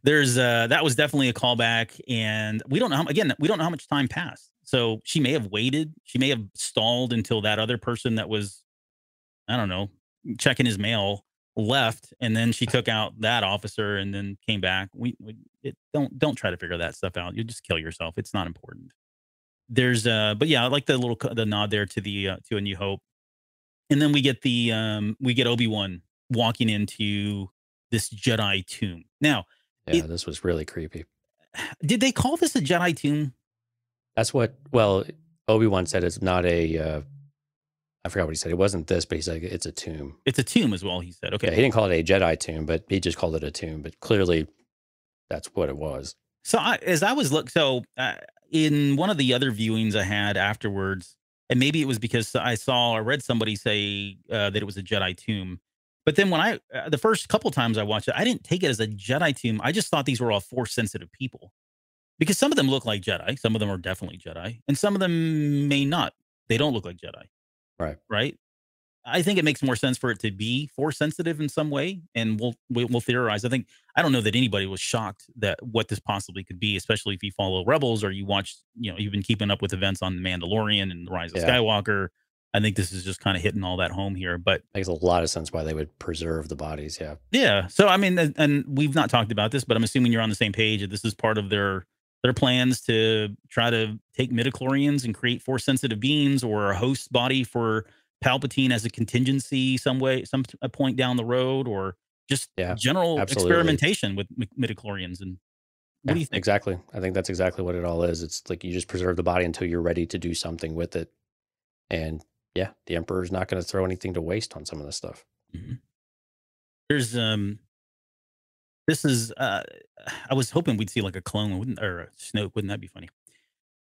there's that was definitely a callback, and we don't know how much time passed. So she may have waited. She may have stalled until that other person that was, I don't know, checking his mail left, and then she took out that officer and then came back. Don't try to figure that stuff out. You just kill yourself. It's not important. There's but yeah, I like the nod there to A New Hope, and then we get Obi-Wan walking into this Jedi tomb. Now, this was really creepy. Did they call this a Jedi tomb? That's what. Well, Obi-Wan said it's not a. I forgot what he said. It wasn't this, but he said it's a tomb. It's a tomb as well, he said. Okay. Yeah, he didn't call it a Jedi tomb, but he just called it a tomb. But clearly, that's what it was. So in one of the other viewings I had afterwards, And maybe it was because I read somebody say that it was a Jedi tomb. But then when the first couple times I watched it, I didn't take it as a Jedi tomb. I just thought these were all Force sensitive people because some of them look like Jedi. Some of them are definitely Jedi, and some of them may not. They don't look like Jedi, Right. right? I think it makes more sense for it to be Force sensitive in some way, and we'll theorize. I don't know that anybody was shocked that what this possibly could be, especially if you follow Rebels or you watch, you've been keeping up with events on The Mandalorian and The Rise of Skywalker. I think this is just kind of hitting all that home here, but makes a lot of sense why they would preserve the bodies. Yeah. Yeah. So I mean, and we've not talked about this, but I'm assuming you're on the same page that this is part of their plans to try to take midichlorians and create Force sensitive beings or a host body for Palpatine as a contingency some a point down the road, or just general experimentation with midichlorians. And what do you think? Exactly. I think that's exactly what it all is. It's like you just preserve the body until you're ready to do something with it. And yeah, the Emperor's not going to throw anything to waste on some of this stuff. Mm-hmm. There's this is I was hoping we'd see like a clone or a Snoke. Wouldn't that be funny?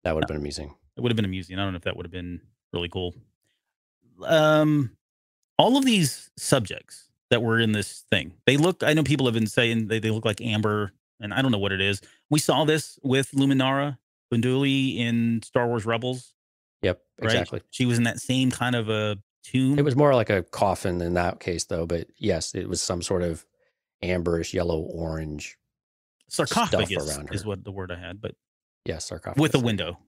That would have been amusing. It would have been amusing. I don't know if that would have been really cool. All of these subjects that were in this thing, I know people have been saying they look like amber, and I don't know what it is. We saw this with Luminara Unduli in Star Wars Rebels. Yep, exactly. Right? She was in that same kind of a tomb. It was more like a coffin in that case, though. But yes, it was some sort of amberish, yellow, orange sarcophagus around her. Is what the word I had. But yes, sarcophagus with a window,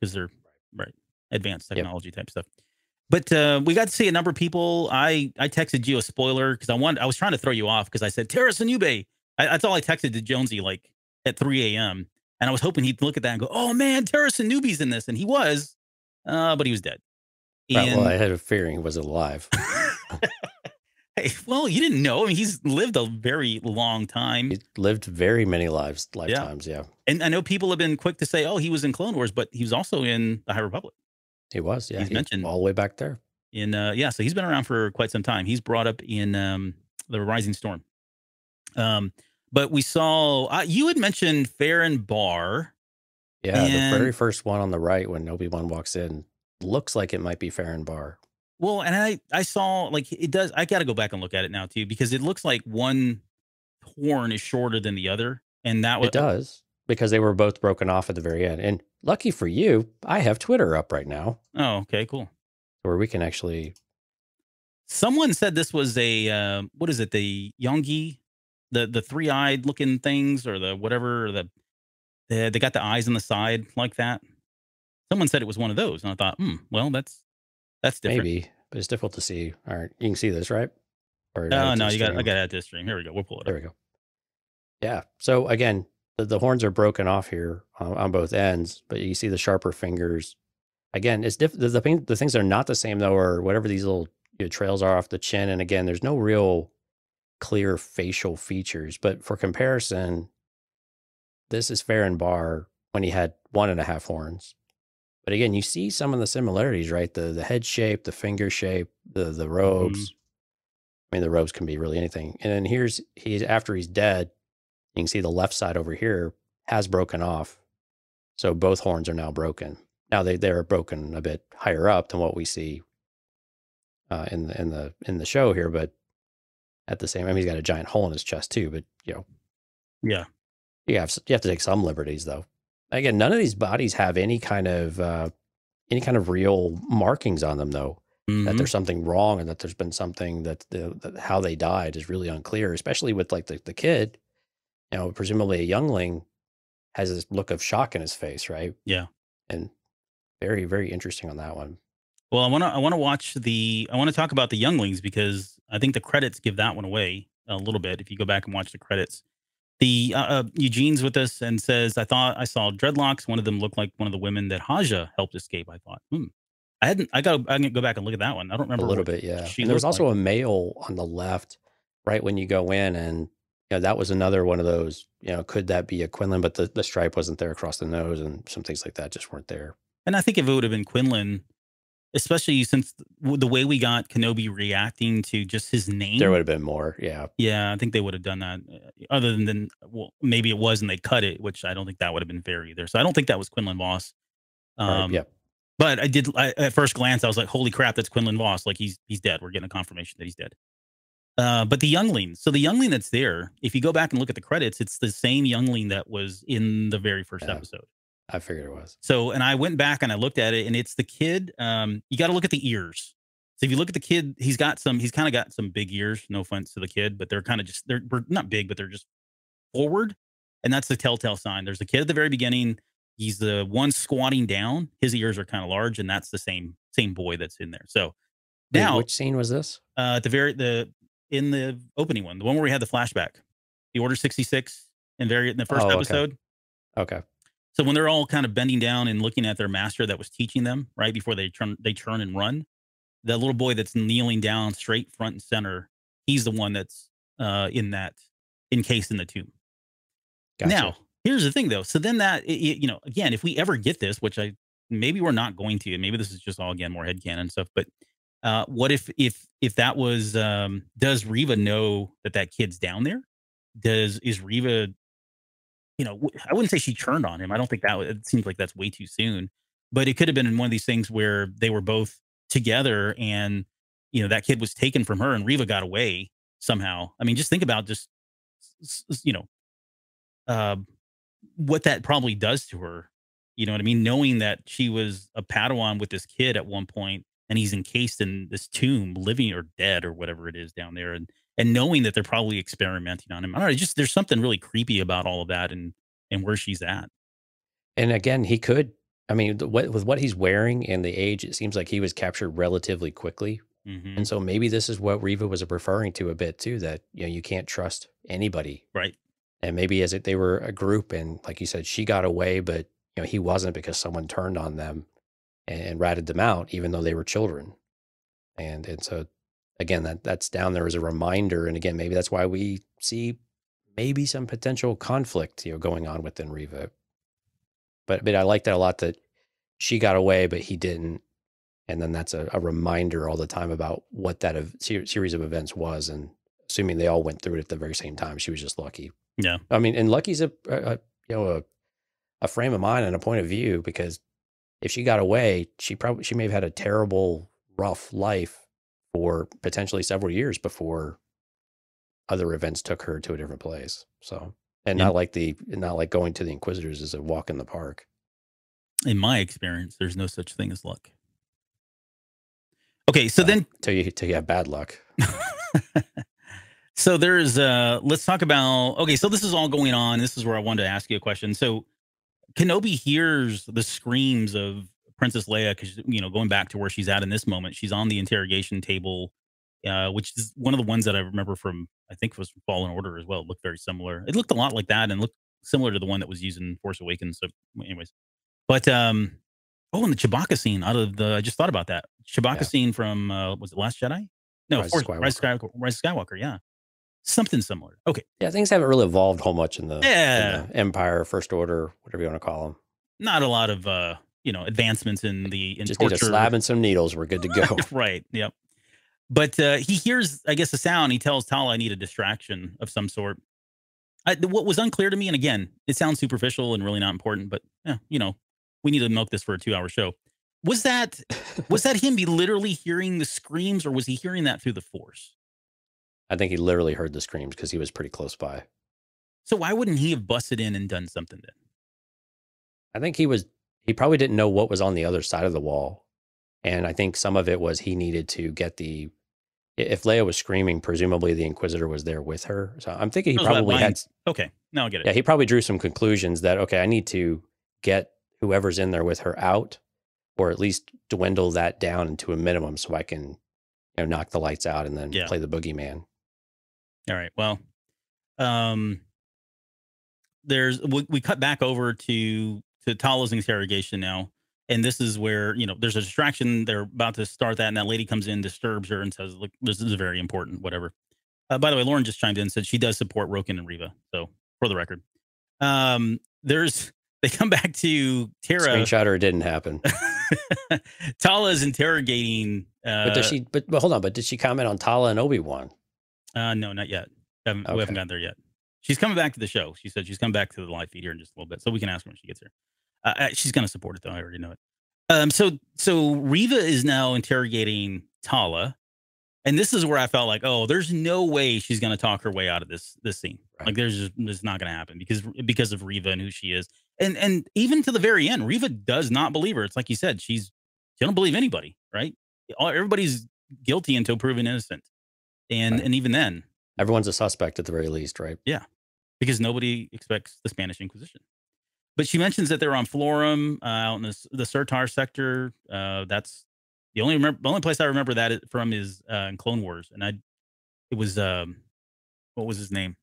because they're advanced technology type stuff. But we got to see a number of people. I texted you a spoiler because I was trying to throw you off because I said Terrace and Ube. That's all I texted to Jonesy like at 3 a.m. And I was hoping he'd look at that and go, "Oh man, Terrace and Newbie's in this," and he was, but he was dead. Right, well, I had a feeling he was alive. Hey, well, you didn't know. I mean, he's lived a very long time. He lived very many lifetimes. Yeah. And I know people have been quick to say, "Oh, he was in Clone Wars," but he was also in the High Republic. He was, yeah. He's mentioned all the way back there. So he's been around for quite some time. He's brought up in the Rising Storm. But we saw you had mentioned Farron Barr. Yeah, the very first one on the right when Obi-Wan walks in looks like it might be Farron Barr. Well, and I saw like it does. I got to go back and look at it now too because it looks like one horn is shorter than the other, and that was it does. Because they were both broken off at the very end. And lucky for you, I have Twitter up right now. Oh, okay, cool. Where we can actually... Someone said this was a, what is it, the Yongi? The three-eyed looking things or the whatever, they got the eyes on the side like that. Someone said it was one of those. And I thought, well, that's different. Maybe, but it's difficult to see. All right, you can see this, right? No, I got to add to the stream. Here we go. We'll pull it up. There we go. Yeah. So again... The horns are broken off here on both ends, but you see the sharper fingers. Again, it's different. The things that are not the same though, or whatever these little trails are off the chin. And again, there's no real clear facial features. But for comparison, this is Farron Barr when he had 1.5 horns. But again, you see some of the similarities, right? The head shape, the finger shape, the robes. I mean, the robes can be really anything. And then after he's dead. You can see the left side over here has broken off. So both horns are now broken. Now they're broken a bit higher up than what we see in the show here, but at the same time, he's got a giant hole in his chest too, but yeah. You have to take some liberties though. Again, none of these bodies have any kind of real markings on them though. That there's something wrong and that there's been something that how they died is really unclear, especially with like the kid. Presumably a youngling has this look of shock in his face, right? Yeah. And very, very interesting on that one. Well, I want to talk about the younglings because I think the credits give that one away a little bit. If you go back and watch the credits, the Eugene's with us and says, I thought I saw dreadlocks. One of them looked like one of the women that Haja helped escape. I thought, I can go back and look at that one. I don't remember a little bit. Yeah. And there was also a male on the left, right when you go in and, that was another one of those, could that be a Quinlan? But the stripe wasn't there across the nose and some things like that just weren't there. And I think if it would have been Quinlan, especially since the way we got Kenobi reacting to just his name. There would have been more, yeah. Yeah, I think they would have done that. Other than, well, maybe it was and they cut it, which I don't think that would have been fair either. So I don't think that was Quinlan Voss. Right, yeah. But at first glance, I was like, holy crap, that's Quinlan Voss. Like he's dead. We're getting a confirmation that he's dead. But the youngling, so the youngling that's there, if you go back and look at the credits, it's the same youngling that was in the very first episode. I figured it was. So, and I went back and I looked at it, and it's the kid. You got to look at the ears. So if you look at the kid, he's kind of got some big ears. No offense to the kid, but they're kind of they're not big, but they're just forward. And that's the telltale sign. There's a kid at the very beginning. He's the one squatting down. His ears are kind of large, and that's the same boy that's in there. So now, which scene was this? At in the opening one, the one where we had the flashback, the Order 66, in the first episode. Okay. So when they're all kind of bending down and looking at their master that was teaching them right before they turn and run, that little boy that's kneeling down straight front and center, he's the one that's encased in the tomb. Gotcha. Now, here's the thing though. So then again, if we ever get this, which maybe we're not going to, and maybe this is just all again more headcanon stuff, but what if that was, does Reva know that kid's down there? Is Reva, I wouldn't say she turned on him. I don't think it seems like that's way too soon, but it could have been in one of these things where they were both together and, that kid was taken from her and Reva got away somehow. I mean, just think about what that probably does to her. You know what I mean? Knowing that she was a Padawan with this kid at one point and he's encased in this tomb, living or dead or whatever it is down there. And knowing that they're probably experimenting on him. I don't know. There's something really creepy about all of that and where she's at. And again, he could, with what he's wearing and the age, it seems like he was captured relatively quickly. Mm-hmm. And so maybe this is what Reva was referring to a bit too, that, you can't trust anybody. Right. And maybe they were a group and like you said, she got away, but he wasn't because someone turned on them and ratted them out, even though they were children. And so again, that's down there as a reminder. And again, maybe that's why we see maybe some potential conflict, going on within Reva. But I like that a lot, that she got away, but he didn't. And then that's a reminder all the time about what that series of events was. And assuming they all went through it at the very same time, she was just lucky. Yeah. And lucky's a frame of mind and a point of view, because if she got away, she may have had a terrible, rough life for potentially several years before other events took her to a different place. So, and not like going to the Inquisitors is a walk in the park. In my experience, there's no such thing as luck. Okay, so then till you have bad luck. So there's let's talk about, okay, so this is all going on. This is where I wanted to ask you a question. So Kenobi hears the screams of Princess Leia, because, going back to where she's at in this moment, she's on the interrogation table, which is one of the ones that I remember from, I think it was from Fallen Order as well. It looked very similar. It looked a lot like that and looked similar to the one that was used in Force Awakens. So anyways, but, and the Chewbacca scene I just thought about that. Chewbacca scene from, was it Last Jedi? No, Rise of Skywalker. Yeah. Something similar. Okay. Yeah, things haven't really evolved whole much in the Empire, First Order, whatever you want to call them. Not a lot of advancements in just torture. Need a slab and some needles. We're good to go. Right. Yep. But he hears, I guess, a sound. He tells Tala, I need a distraction of some sort. What was unclear to me, and again, it sounds superficial and really not important, but we need to milk this for a 2-hour show. Was that him be literally hearing the screams, or was he hearing that through the Force? I think he literally heard the screams because he was pretty close by. So why wouldn't he have busted in and done something then? I think he probably didn't know what was on the other side of the wall. And I think some of it was he needed to get if Leia was screaming, presumably the Inquisitor was there with her. So I'm thinking he probably had. Okay, now I get it. Yeah, he probably drew some conclusions that, okay, I need to get whoever's in there with her out, or at least dwindle that down into a minimum so I can, knock the lights out and then play the boogeyman. All right. Well, we cut back over to Tala's interrogation now, and this is where there's a distraction. They're about to start that, and that lady comes in, disturbs her, and says, "Look, this is very important." Whatever. By the way, Lauren just chimed in and said she does support Roken and Reva. So for the record, they come back to Tara. Screenshot, or it didn't happen. Tala's interrogating. But hold on. But did she comment on Tala and Obi-Wan? No, not yet. We haven't gotten there yet. She's coming back to the show. She said she's coming back to the live feed here in just a little bit, so we can ask her when she gets here. She's going to support it, though. I already know it. So Riva is now interrogating Tala, and this is where I felt like, oh, there's no way she's going to talk her way out of this scene. Right. Like, there's not going to happen because of Riva and who she is, and even to the very end, Riva does not believe her. It's like you said, she don't believe anybody, right? Everybody's guilty until proven innocent, and Right. and even then, Everyone's a suspect at the very least, right? yeah, because nobody expects the Spanish Inquisition. But she mentions that they're on Florum, out in the Surtar sector. That's the only place I remember that from is in Clone Wars, and it was what was his name?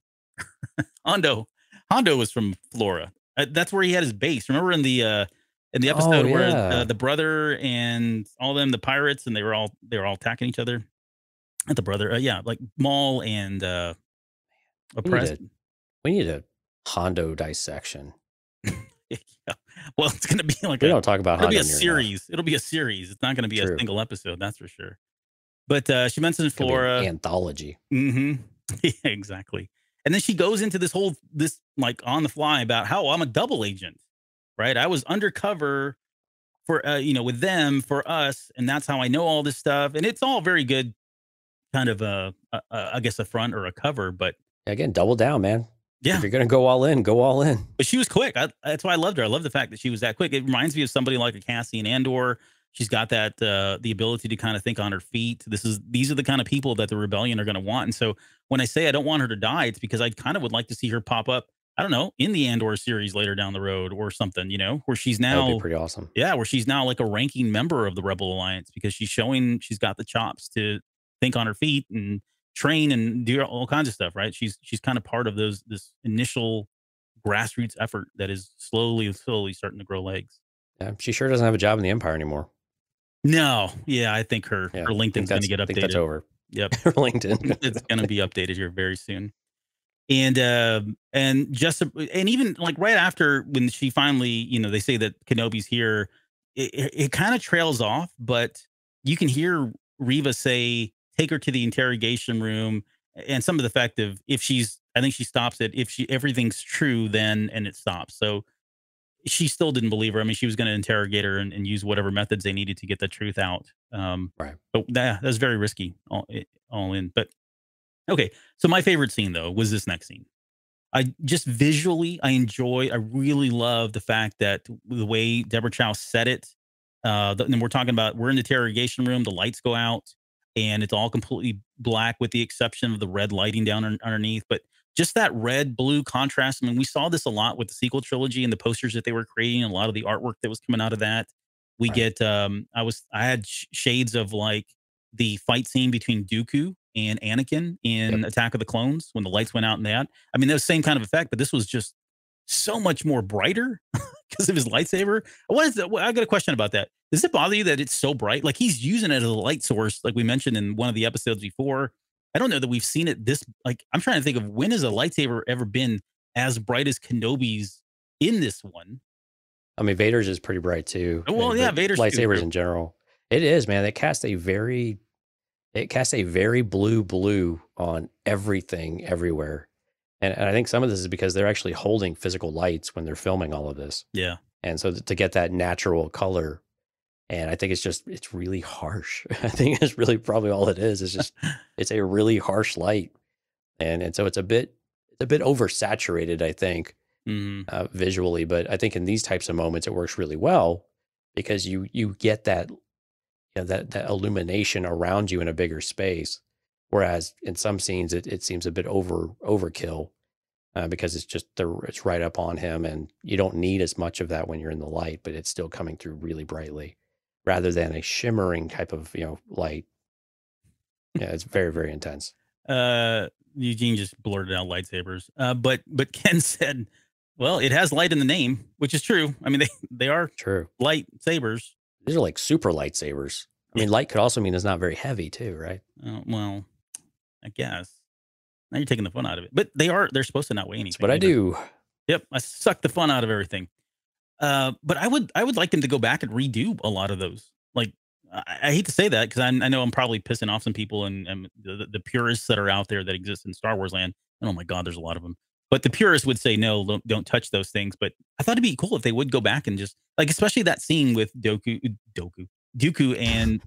Hondo. Hondo was from Flora. That's where he had his base. Remember in the Oh episode where yeah. the brother and all them, the pirates, and they were all attacking each other. Not the brother, yeah, like Maul and We need oppressed. a we need a Hondo dissection. Yeah. Well, it's gonna be like We don't talk about it'll be Hondo a near enough. series. It'll be a series. It's not gonna be a True. single episode, that's for sure. But she mentions Could be an Flora. anthology. Mm-hmm. Yeah, exactly. And then she goes into this like on the fly about how I'm a double agent, right? I was undercover for with them for us, and that's how I know all this stuff. And it's all very good, kind of I guess a front or a cover, but Again, double down, man. yeah. If you're gonna go all in, go all in. But she was quick. That's why I loved her. I love the fact that she was that quick. It reminds me of somebody like a Cassian Andor. She's got that the ability to kind of think on her feet. These are the kind of people that the rebellion are going to want. And so when I say I don't want her to die, it's because I kind of would like to see her pop up. I don't know, in the Andor series later down the road or something. Where she's That would be now, pretty awesome. yeah, where she's now like a ranking member of the Rebel Alliance because she's showing she's got the chops to think on her feet and train and do all kinds of stuff. Right? She's kind of part of this initial grassroots effort that is slowly starting to grow legs. Yeah, she sure doesn't have a job in the Empire anymore. No, yeah, I think her Yeah, LinkedIn's going to get I think that's updated. over. Yep, LinkedIn. it's going to be updated here very soon. And and even like right after when she finally, they say that Kenobi's here, it kind of trails off, but you can hear Riva say, "Take her to the interrogation room," and some of the fact of I think she stops it if everything's true, then and it stops. So she still didn't believe her. I mean, she was going to interrogate her and use whatever methods they needed to get the truth out. Right. But that was very risky, all in. But okay, so my favorite scene though was this next scene. I just visually, I really love the fact that the way Deborah Chow said it. And we're talking about we're in the interrogation room, the lights go out, and it's all completely black with the exception of the red lighting down underneath. But just that red blue contrast. I mean, we saw this a lot with the sequel trilogy and the posters that they were creating, a lot of the artwork that was coming out of that. We Right. get I had shades of like the fight scene between Dooku and Anakin in Yep. Attack of the Clones when the lights went out in that. I mean, that was the same kind of effect, but this was just so much more brighter because of his lightsaber. What is that? I got a question about that. Does it bother you that it's so bright? Like he's using it as a light source, like we mentioned in one of the episodes before. I don't know that we've seen it this. Like I'm trying to think of when has a lightsaber ever been as bright as Kenobi's in this one. I mean, Vader's is pretty bright too. Well, yeah, but Vader's too, lightsabers true. in general. It is, man. It casts a very blue on everything everywhere. And I think some of this is because they're actually holding physical lights when they're filming all of this. Yeah. And so to get that natural color, and I think it's really harsh. I think it's really probably all it is. It's a really harsh light. And so it's a bit oversaturated, I think, visually. But I think in these types of moments, it works really well because you get that, that illumination around you in a bigger space. Whereas in some scenes, it seems a bit overkill because it's right up on him, and you don't need as much of that when you're in the light, but it's still coming through really brightly, rather than a shimmering type of light. Yeah, it's very, very intense. Eugene just blurted out lightsabers. But Ken said, "Well, it has light in the name," which is true. I mean, they are True. lightsabers. These are like super lightsabers. I mean, light could also mean it's not very heavy too, right? Well, I guess. Now you're taking the fun out of it. But they're supposed to not weigh anything. That's what I do. Yep. I suck the fun out of everything. But I would like them to go back and redo a lot of those. Like, I hate to say that because I know I'm probably pissing off some people and the purists that are out there that exist in Star Wars land. And oh my God, there's a lot of them. But the purists would say, no, don't touch those things. But I thought it'd be cool if they would go back and just like, especially that scene with Dooku and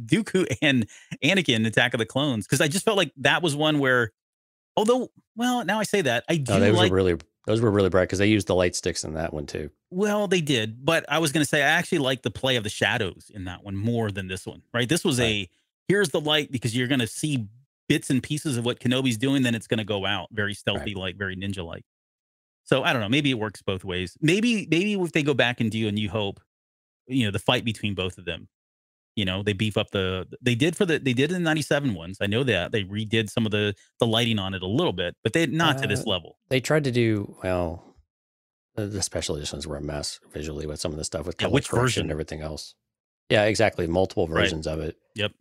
Dooku and Anakin, Attack of the Clones. Cause I just felt like that was one where, although, well, now I say that I do those were really bright because they used the light sticks in that one too. Well, they did, but I was going to say I actually like the play of the shadows in that one more than this one, right? This was here's the light because you're going to see bits and pieces of what Kenobi's doing, then it's going to go out very stealthy, like very ninja-like. So I don't know. Maybe it works both ways. Maybe if they go back and do a New Hope, the fight between both of them, they beef up they did in the 97 ones. I know that they redid some of the lighting on it a little bit, but they not to this level. They tried to do, well, the special editions were a mess visually with some of the stuff with color which correction version and everything else. Yeah, exactly. Multiple versions of it. Yep.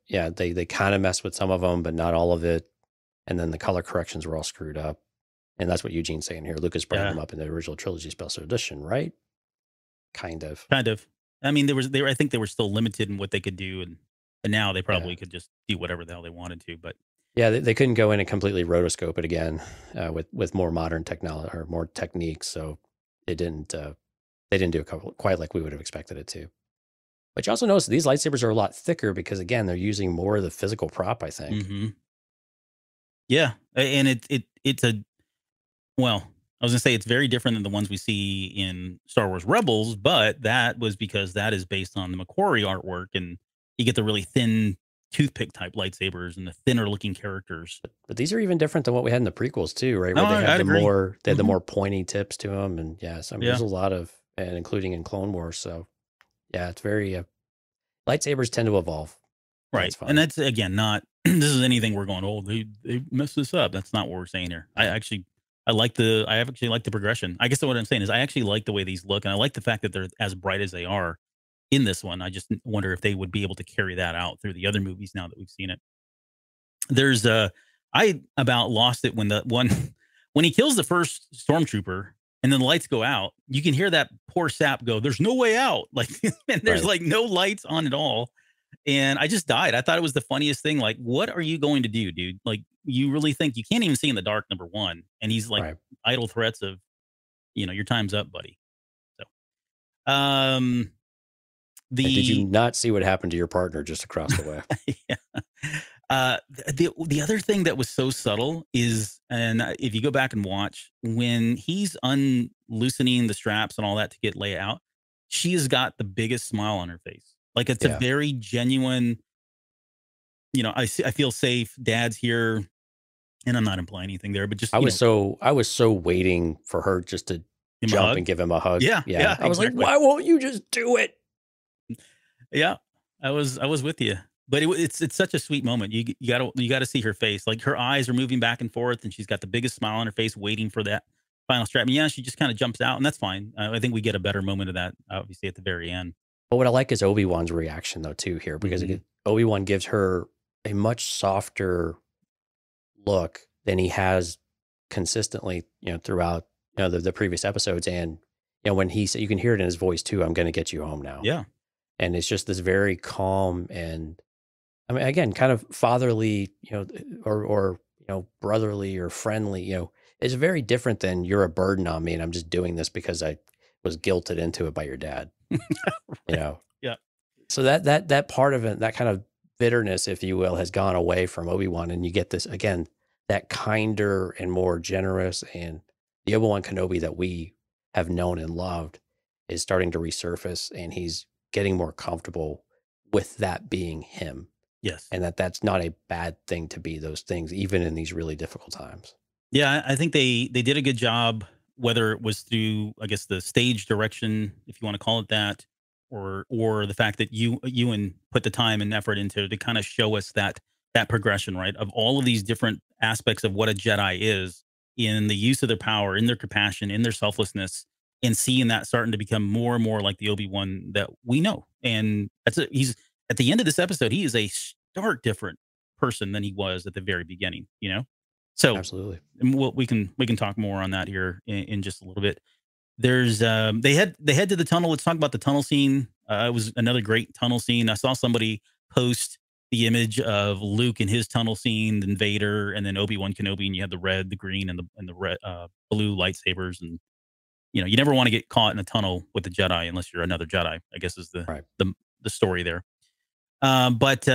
Yeah, they kind of messed with some of them, but not all of it. And then the color corrections were all screwed up. And that's what Eugene's saying here. Lucas brought them up in the original trilogy special edition, right? Kind of. I mean, I think they were still limited in what they could do, and now they probably could just do whatever the hell they wanted to. But yeah, they couldn't go in and completely rotoscope it again with more modern technology or more techniques. So they didn't do it quite like we would have expected it to. But you also notice these lightsabers are a lot thicker because, again, they're using more of the physical prop, I think. Mm-hmm. Yeah, and it's well, I was going to say it's very different than the ones we see in Star Wars Rebels, but that was because that is based on the McQuarrie artwork, and you get the really thin toothpick type lightsabers and the thinner looking characters. But these are even different than what we had in the prequels too, right? Where they had the more pointy tips to them, and there's a lot of, and including in Clone Wars. So yeah, it's very lightsabers tend to evolve, right? And that's again not this is anything we're going, oh, they messed this up. That's not what we're saying here. I actually like the progression. I guess what I'm saying is I actually like the way these look, and I like the fact that they're as bright as they are in this one. I just wonder if they would be able to carry that out through the other movies now that we've seen it. There's I about lost it when when he kills the first stormtrooper and then the lights go out. You can hear that poor sap go, "There's no way out!" Like, and there's like no lights on at all. And I just died. I thought it was the funniest thing. Like, what are you going to do, dude? Like, you really think you can't even see in the dark, number one. And he's like idle threats of, your time's up, buddy. So, did you not see what happened to your partner just across the way? Yeah. The other thing that was so subtle is, and if you go back and watch, when he's unloosening the straps and all that to get Leia out, she has got the biggest smile on her face. Like, it's a very genuine, I feel safe. Dad's here. And I'm not implying anything there, but just, I was so waiting for her just to jump and give him a hug. Yeah. I was like, why won't you just do it? Yeah, I was with you, but it's such a sweet moment. You gotta see her face. Like, her eyes are moving back and forth, and she's got the biggest smile on her face, waiting for that final strap. And she just kind of jumps out, and that's fine. I think we get a better moment of that, obviously, at the very end. But what I like is Obi-Wan's reaction, though, too, here, because Obi-Wan gives her a much softer look than he has consistently, throughout the previous episodes. And when he said, you can hear it in his voice too, "I'm going to get you home now." Yeah. And it's just this very calm and, I mean, again, kind of fatherly, or brotherly or friendly. It's very different than, "You're a burden on me, and I'm just doing this because I was guilted into it by your dad." Yeah. So that part of it, that kind of bitterness, if you will, has gone away from Obi-Wan, and you get this again, that kinder and more generous, and the Obi-Wan Kenobi that we have known and loved is starting to resurface, and he's getting more comfortable with that being him. Yes. And that's not a bad thing to be those things, even in these really difficult times. Yeah, I think they did a good job, whether it was through, I guess, the stage direction, if you want to call it that, or the fact that Ewan put the time and effort into to kind of show us that progression, right, of all of these different aspects of what a Jedi is in the use of their power, in their compassion, in their selflessness, and seeing that starting to become more and more like the Obi-Wan that we know. And he's at the end of this episode, he is a stark different person than he was at the very beginning, So absolutely, we can talk more on that here in just a little bit. There's they head to the tunnel. Let's talk about the tunnel scene. It was another great tunnel scene. I saw somebody post the image of Luke in his tunnel scene, then Vader, and then Obi-Wan Kenobi, and you had the red, the green, and the red, blue lightsabers, and you never want to get caught in a tunnel with the Jedi unless you're another Jedi, I guess is Right. the story there. But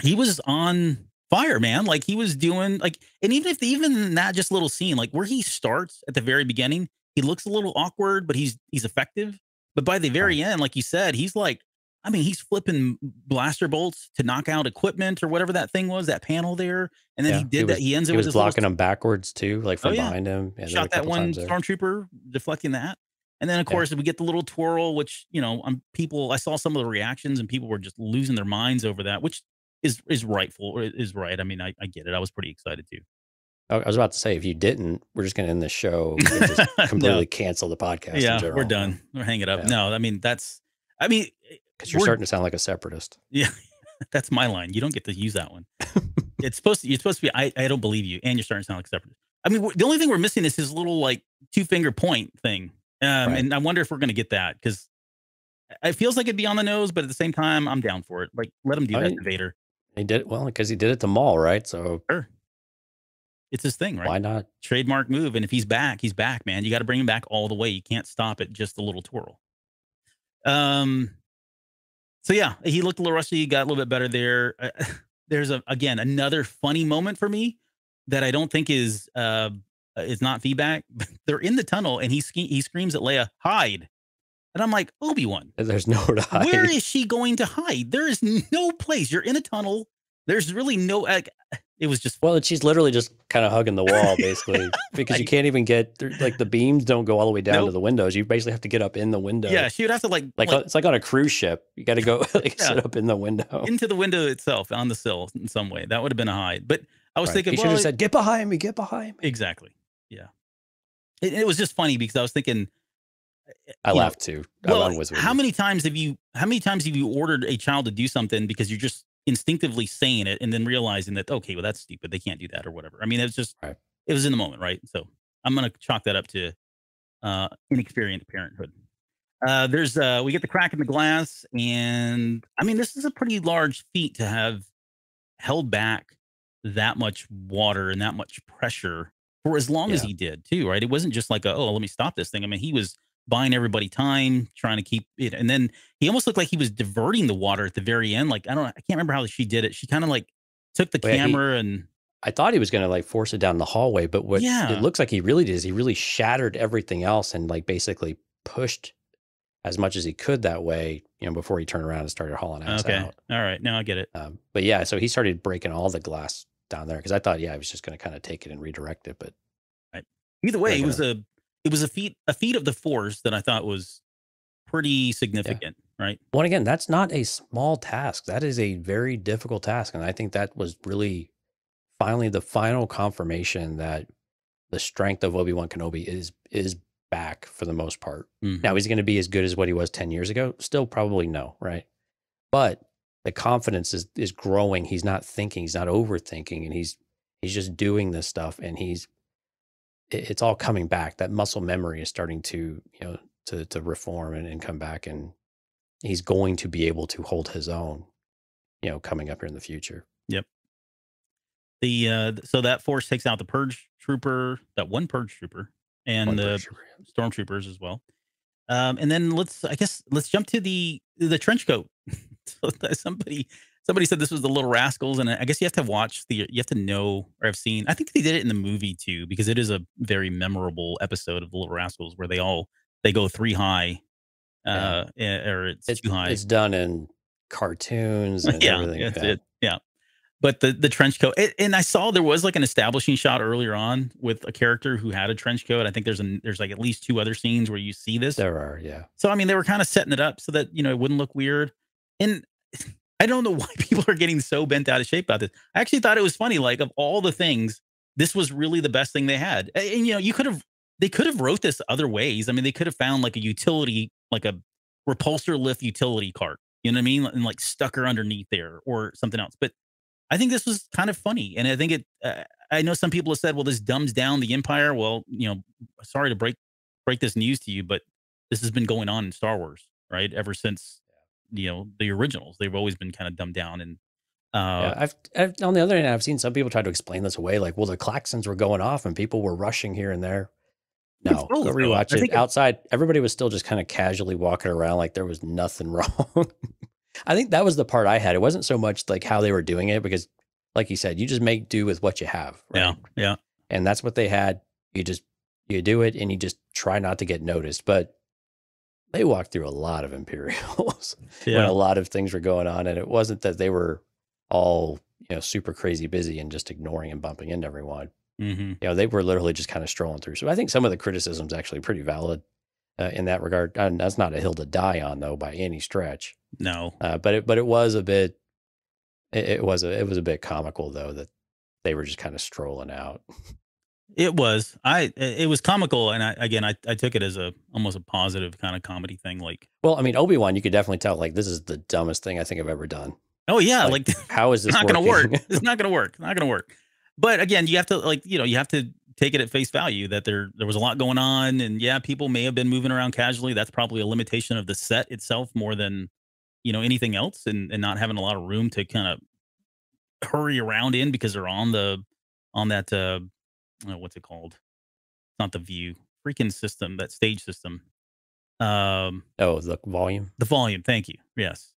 he was on fire, man. Like he was doing and even in that just little scene, like where he starts at the very beginning, he looks a little awkward, but he's effective. But by the very end, like you said, he's like, I mean, he's flipping blaster bolts to knock out equipment or whatever that thing was, that panel there. And then he ends it with his blocking them backwards too, like from behind him. Yeah, shot that one stormtrooper, deflecting that. And then of course we get the little twirl, which I saw some of the reactions and people were just losing their minds over that, which is rightful or is right. I mean, I get it. I was pretty excited too. I was about to say, if you didn't, we're just going to end the show and just completely cancel the podcast. Yeah, we're done. We're hanging it up. Yeah. No, I mean, because you're starting to sound like a separatist. Yeah, that's my line. You don't get to use that one. You're supposed to be, I don't believe you. And you're starting to sound like a separatist. I mean, the only thing we're missing is his little like 2-finger point thing. And I wonder if we're going to get that because it feels like it'd be on the nose, but at the same time, I'm down for it. Like, let him do that to Vader. He did it well because he did it to Maul, right? So sure. It's his thing, right? Why not? Trademark move. And if he's back, man. You got to bring him back all the way. You can't stop at just a little twirl. So yeah, he looked a little rusty, got a little bit better there. There's another funny moment for me that I don't think is not feedback. They're in the tunnel and he screams at Leia, "Hide." And I'm like, Obi-Wan, there's nowhere to hide. Where is she going to hide? There is no place. You're in a tunnel. There's really no. It was just and she's literally just kind of hugging the wall, basically, because you can't even get like the beams don't go all the way down to the windows. You basically have to get up in the window. Yeah, she would have to like it's like on a cruise ship. You got to go sit up in the window, into the window itself, on the sill in some way. That would have been a hide. But I was thinking, he should have said, "Get behind me, get behind me." Exactly. Yeah. It was just funny because I was thinking. I laughed too. Well, how many times have you ordered a child to do something because you're just instinctively saying it and then realizing that, okay, well, that's stupid. They can't do that or whatever. I mean, it was just, it was in the moment. Right. So I'm going to chalk that up to inexperienced parenthood. We get the crack in the glass and I mean, this is a pretty large feat to have held back that much water and that much pressure for as long as he did too. Right. It wasn't just like, let me stop this thing. I mean, he was buying everybody time, trying to keep it. And then he almost looked like he was diverting the water at the very end. Like, I can't remember how she did it. She kind of like took the camera and I thought he was going to like force it down the hallway, but what it looks like he really did is he really shattered everything else and like basically pushed as much as he could that way, before he turned around and started hauling ass out. All right. Now I get it. But yeah, so he started breaking all the glass down there because I thought, I was just going to kind of take it and redirect it. But either way, it was a feat of the Force that I thought was pretty significant, right? Well, again, that's not a small task. That is a very difficult task. And I think that was really finally the final confirmation that the strength of Obi-Wan Kenobi is back for the most part. Mm-hmm. Now, is he going to be as good as what he was 10 years ago? Still probably no, right? But the confidence is growing. He's not thinking, he's not overthinking, and he's just doing this stuff and it's all coming back. That muscle memory is starting to, to reform and come back, and he's going to be able to hold his own, coming up here in the future. Yep. So that Force takes out the Purge Trooper, that one Purge Trooper, and the Stormtroopers as well. And then let's jump to the trench coat. So somebody said this was the Little Rascals, and I guess you have to know or have seen. I think they did it in the movie too, because it is a very memorable episode of the Little Rascals where they go 3 high, or it's 2 high. It's done in cartoons and everything. That's it. Yeah. But the trench coat, and I saw there was like an establishing shot earlier on with a character who had a trench coat. I think there's like at least 2 other scenes where you see this. There are, yeah. So I mean, they were kind of setting it up so that it wouldn't look weird. And I don't know why people are getting so bent out of shape about this. I actually thought it was funny. Like, of all the things, this was really the best thing they had. And they could have wrote this other ways. I mean, they could have found like a utility, like a repulsor lift utility cart. You know what I mean? And like stuck her underneath there or something else. But I think this was kind of funny. And I think I know some people have said, well, this dumbs down the Empire. Well, sorry to break this news to you, but this has been going on in Star Wars, right? Ever since the originals. They've always been kind of dumbed down. And I've on the other hand, I've seen some people try to explain this away, like, well, the klaxons were going off and people were rushing here and there. No, go rewatch it. Outside, everybody was still just kind of casually walking around like there was nothing wrong. I think that was the part I had. It wasn't so much like how they were doing it, because like you said, you just make do with what you have. Right? Yeah. And that's what they had. You do it and you just try not to get noticed. But they walked through a lot of Imperials when a lot of things were going on. And it wasn't that they were all, super crazy busy and just ignoring and bumping into everyone. Mm-hmm. They were literally just kind of strolling through. So I think some of the criticism's actually pretty valid in that regard. And that's not a hill to die on, though, by any stretch. No. But it was a bit. It was a bit comical, though, that they were just kind of strolling out. It was. It was comical, and I took it as almost a positive kind of comedy thing. Like, well, I mean, Obi-Wan, you could definitely tell, like, this is the dumbest thing I think I've ever done. Oh yeah, like how is this not going to work? It's not going to work. Not going to work. But again, you have to you have to take it at face value that there was a lot going on, and people may have been moving around casually. That's probably a limitation of the set itself more than anything else, and not having a lot of room to kind of hurry around in because they're on that what's it called? It's not the view freaking system, that stage system. The volume. The volume. Thank you. Yes.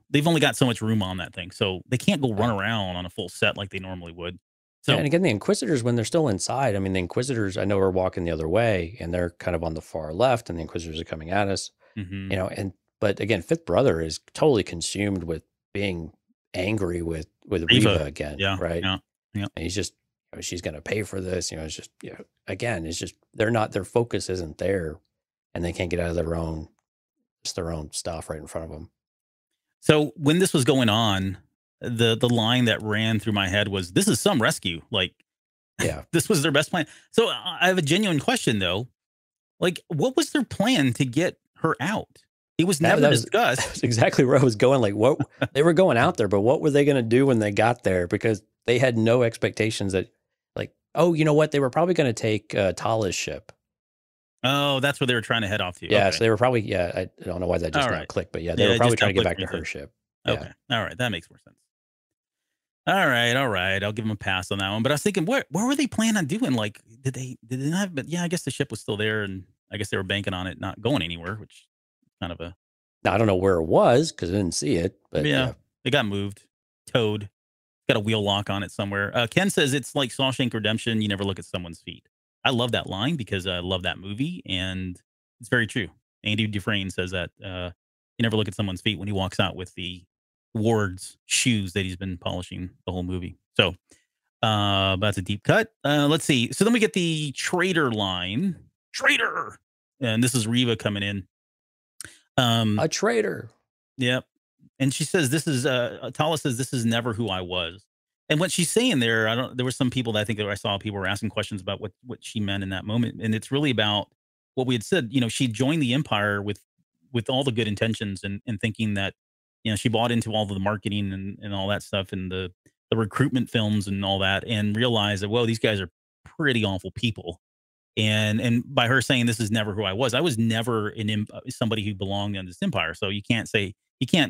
They've only got so much room on that thing, so they can't go run around on a full set like they normally would. So, and again, the Inquisitors, when they're still inside, I mean, the Inquisitors, I know, are walking the other way, and they're kind of on the far left, and the Inquisitors are coming at us. But again, Fifth Brother is totally consumed with being angry with Reva again, right? Yeah. And he's just, she's going to pay for this. It's just, again, it's just their focus isn't there, and they can't get out of their own stuff right in front of them. So when this was going on, the line that ran through my head was, "This is some rescue." Like, this was their best plan. So I have a genuine question, though. Like, what was their plan to get her out? It was never discussed. That's exactly where I was going. Like, what they were going out there, but what were they going to do when they got there? Because they had no expectations that, like, oh, you know what? They were probably going to take Tala's ship. Oh, that's where they were trying to head off to. Yeah, okay. So they were probably, I don't know why that just not clicked, but they were probably trying to get back to her ship. Okay, all right, that makes more sense. All right, I'll give them a pass on that one. But I was thinking, what were they planning on doing? Like, did they not? But I guess the ship was still there, and I guess they were banking on it not going anywhere, which kind of a. Now, I don't know where it was because I didn't see it, but it got moved, towed, got a wheel lock on it somewhere. Ken says it's like Shawshank Redemption. You never look at someone's feet. I love that line because I love that movie, and it's very true. Andy Dufresne says that you never look at someone's feet when he walks out with the Ward's shoes that he's been polishing the whole movie. So that's a deep cut. Let's see. So then we get the traitor line. Traitor! And this is Reva coming in. A traitor. Yep. And she says, Tala says, "This is never who I was." And what she's saying there, there were some people that I think that I saw people were asking questions about what she meant in that moment. And it's really about what we had said. She joined the Empire with all the good intentions and thinking that, she bought into all the marketing and all that stuff and the recruitment films and all that, and realized that, well, these guys are pretty awful people. And by her saying, "This is never who I was never somebody who belonged in this empire. So you can't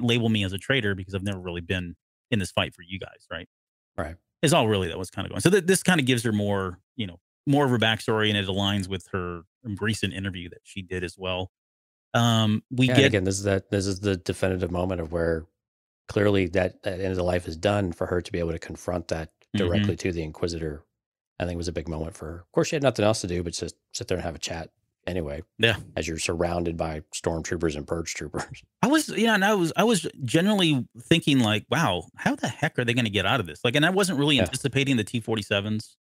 label me as a traitor because I've never really been in this fight for you guys." Right. Right. Is all really that was kind of going. So this kind of gives her more of her backstory, and it aligns with her recent interview that she did as well. Again, this is the definitive moment of where clearly that end of the life is done for her to be able to confront that directly to the Inquisitor. I think it was a big moment for her. Of course, she had nothing else to do but just sit there and have a chat anyway. Yeah. As you're surrounded by stormtroopers and purge troopers. I was generally thinking like, wow, how the heck are they going to get out of this? Like, and I wasn't really anticipating the T-47s.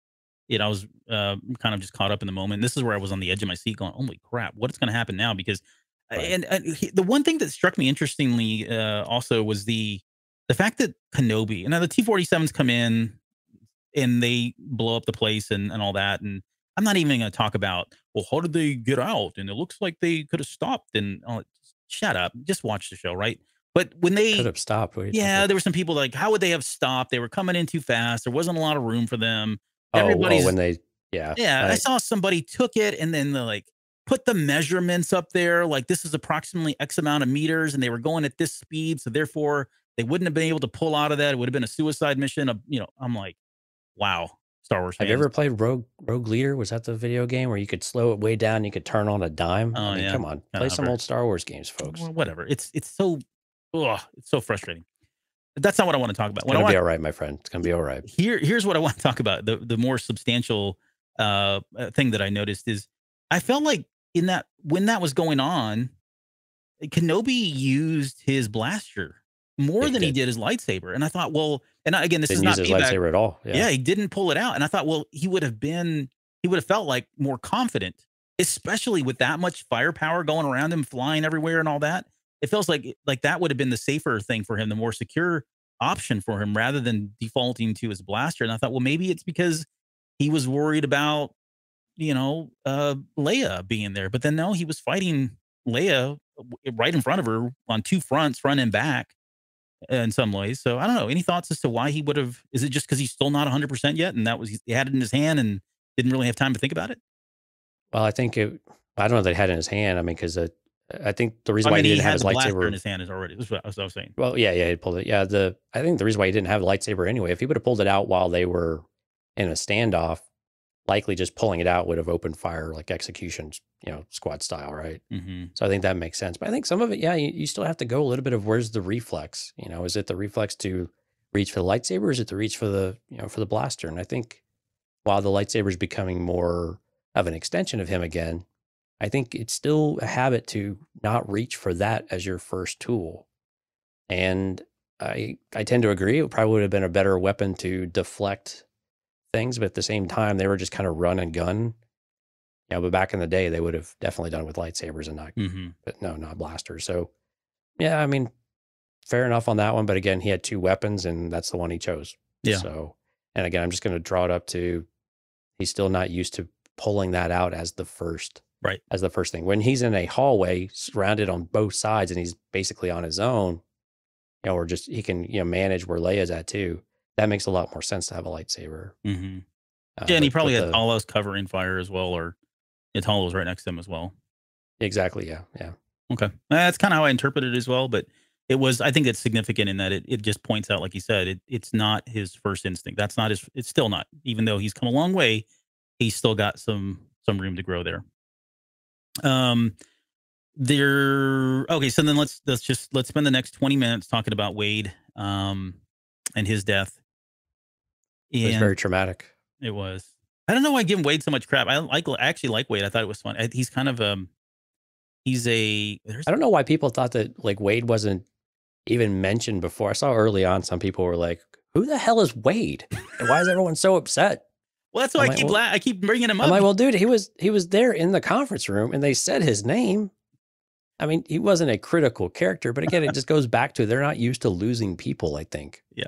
I was kind of just caught up in the moment. This is where I was on the edge of my seat going, holy crap, what's going to happen now? Because the one thing that struck me interestingly also was the fact that Kenobi, and now the T-47s come in and they blow up the place and all that. And I'm not even going to talk about, well, how did they get out? And it looks like they could have stopped. And shut up, just watch the show, right? But when they could have stopped, there were some people like, how would they have stopped? They were coming in too fast. There wasn't a lot of room for them. I saw somebody took it, and then put the measurements up there, like this is approximately X amount of meters, and they were going at this speed, so therefore they wouldn't have been able to pull out of that. It would have been a suicide mission. I'm like, wow, Star Wars fans. Have you ever played Rogue Leader? Was that the video game where you could slow it way down, you could turn on a dime? Oh, I mean, yeah. come on, play some old Star Wars games, folks. Well, whatever. It's so frustrating. But that's not what I want to talk about. It's gonna be all right, my friend. It's gonna be all right. Here's what I want to talk about. The more substantial thing that I noticed is I felt like when that was going on, Kenobi used his blaster more than he did his lightsaber. And I thought, well, and again, this Didn't is not use his lightsaber at all. Yeah, he didn't pull it out. And I thought, well, he would have felt like more confident, especially with that much firepower going around him, flying everywhere and all that. It feels like that would have been the safer thing for him, the more secure option for him, rather than defaulting to his blaster. And I thought, well, maybe it's because he was worried about, Leia being there. But then no, he was fighting Leia right in front of her on two fronts, front and back, in some ways. So I don't know. Any thoughts as to why he would have? Is it just because he's still not 100% yet, and he had it in his hand and didn't really have time to think about it? Well, I think I don't know that he had it in his hand. I mean, because I think the reason why he didn't have his lightsaber in his hand is already. That's what I was saying. Well, yeah, he pulled it. Yeah, I think the reason why he didn't have the lightsaber anyway, if he would have pulled it out while they were in a standoff, likely just pulling it out would have opened fire like execution, squad style, right? Mm-hmm. So I think that makes sense. But I think some of it, yeah, you still have to go a little bit of where's the reflex? Is it the reflex to reach for the lightsaber, or is it to reach for the for the blaster? And I think while the lightsaber is becoming more of an extension of him again, I think it's still a habit to not reach for that as your first tool. And I tend to agree. It probably would have been a better weapon to deflect things, but at the same time, they were just kind of run and gun. But back in the day, they would have definitely done it with lightsabers and not blasters. So, yeah, I mean, fair enough on that one. But again, he had two weapons, and that's the one he chose. Yeah. So, and again, I'm just going to draw it up to he's still not used to pulling that out as the first. Right. As the first thing. When he's in a hallway surrounded on both sides and he's basically on his own, or just he can, manage where Leia's at too. That makes a lot more sense to have a lightsaber. Mm-hmm. And he probably had Talos covering fire as well, or Talos right next to him as well. Exactly. Yeah. Yeah. Okay. That's kind of how I interpret it as well. But I think it's significant in that it just points out, like you said, it's not his first instinct. It's still not, even though he's come a long way, he's still got some room to grow there. Okay, so then let's spend the next 20 minutes talking about Wade and his death. It was very traumatic. It was. I don't know why I give Wade so much crap. I actually like Wade. I thought it was fun. He's kind of I don't know why people thought that like Wade wasn't even mentioned before. I saw early on some people were like, "Who the hell is Wade? And why is everyone so upset?" Well, that's why I keep bringing him up. I'm like, well, dude, he was there in the conference room and they said his name. I mean, he wasn't a critical character, but again, it just goes back to they're not used to losing people, I think. Yeah.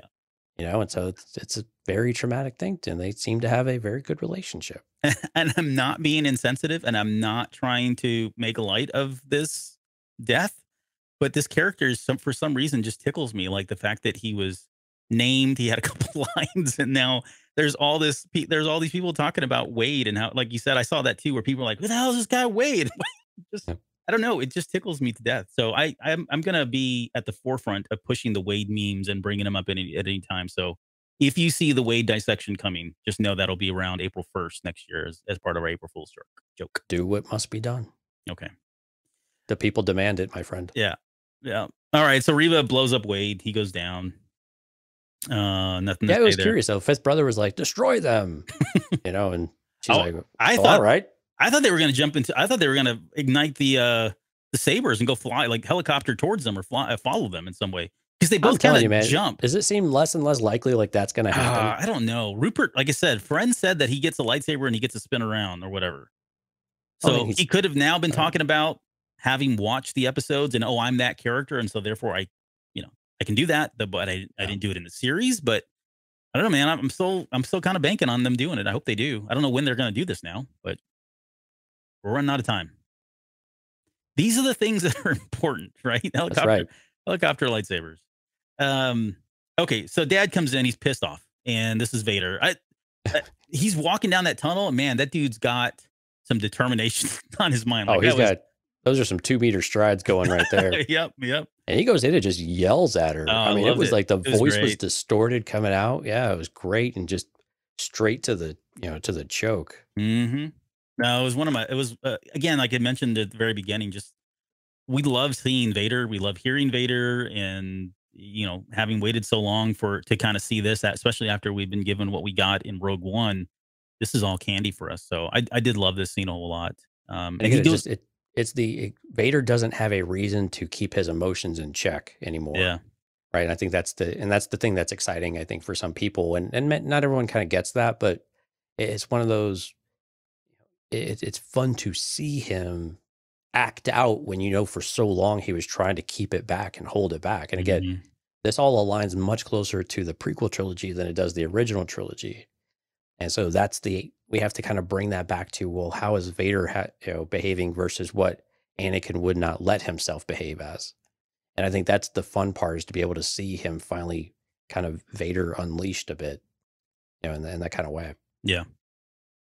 And so it's a very traumatic thing, and they seem to have a very good relationship. And I'm not being insensitive, and I'm not trying to make light of this death, but this character for some reason just tickles me, like the fact that he was named, he had a couple lines, and now there's all these people talking about Wade and how, like you said, I saw that too, where people are like, "Who the hell is this guy Wade?" I don't know. It just tickles me to death. So I'm gonna be at the forefront of pushing the Wade memes and bringing them up at any time. So if you see the Wade dissection coming, just know that'll be around April 1st next year as part of our April Fool's joke. Do what must be done. Okay. The people demand it, my friend. Yeah. Yeah. All right. So Reva blows up Wade. He goes down. Nothing. Yeah, it was curious though. Fifth brother was like, "Destroy them," and she's like, I thought, all right. I thought they were going to I thought they were going to ignite the sabers and go fly, like helicopter towards them or follow them in some way, because they both kind of jump. Does it seem less and less likely like that's going to happen? I don't know. Rupert, like I said, Friend said that he gets a lightsaber and he gets to spin around or whatever. So he could have now been talking about having watched the episodes and, I'm that character, and so therefore I can do that. But I didn't do it in the series. But I don't know, man. I'm still kind of banking on them doing it. I hope they do. I don't know when they're going to do this now, but we're running out of time. These are the things that are important, right? Helicopter lightsabers. Okay, so Dad comes in. He's pissed off, and this is Vader. He's walking down that tunnel, and man, that dude's got some determination on his mind. Oh, those are some 2-meter strides going right there. Yep. And he goes in and just yells at her. Oh, I mean, it loved was it. like the It was voice was great. distorted coming out. Yeah, it was great and just straight to the to the choke. Mm-hmm. No, it was it was again, like I mentioned at the very beginning, just we love seeing Vader. We love hearing Vader, and having waited so long to kind of see this, especially after we've been given what we got in Rogue One, this is all candy for us. So I did love this scene a whole lot. And again, Vader doesn't have a reason to keep his emotions in check anymore. Yeah. Right. And I think that's the thing that's exciting, I think, for some people, and not everyone kind of gets that, but it's one of those, it's fun to see him act out when for so long he was trying to keep it back and hold it back. And again, this all aligns much closer to the prequel trilogy than it does the original trilogy. And so we have to kind of bring that back to, well, how is Vader behaving versus what Anakin would not let himself behave as. And I think that's the fun part, is to be able to see him finally kind of Vader unleashed a bit, in that kind of way. Yeah.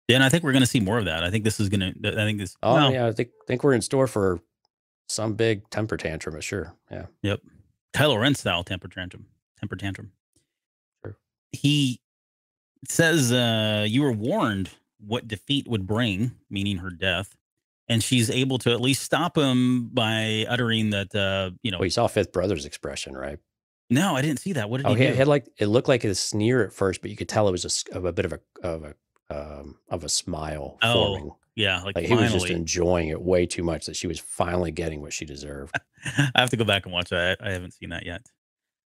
Yeah, and I think we're going to see more of that. I think this is going to. I think this. Oh yeah, I think we're in store for some big temper tantrum. Sure. Yeah. Yep. Kylo Ren style temper tantrum. Sure. He says, "You were warned what defeat would bring," meaning her death, and she's able to at least stop him by uttering that. Well, you saw Fifth Brother's expression, right? No, I didn't see that. What did he do? He had it looked like a sneer at first, but you could tell it was a bit of a smile forming. Yeah, like he was just enjoying it way too much that she was finally getting what she deserved. I have to go back and watch that. I haven't seen that yet.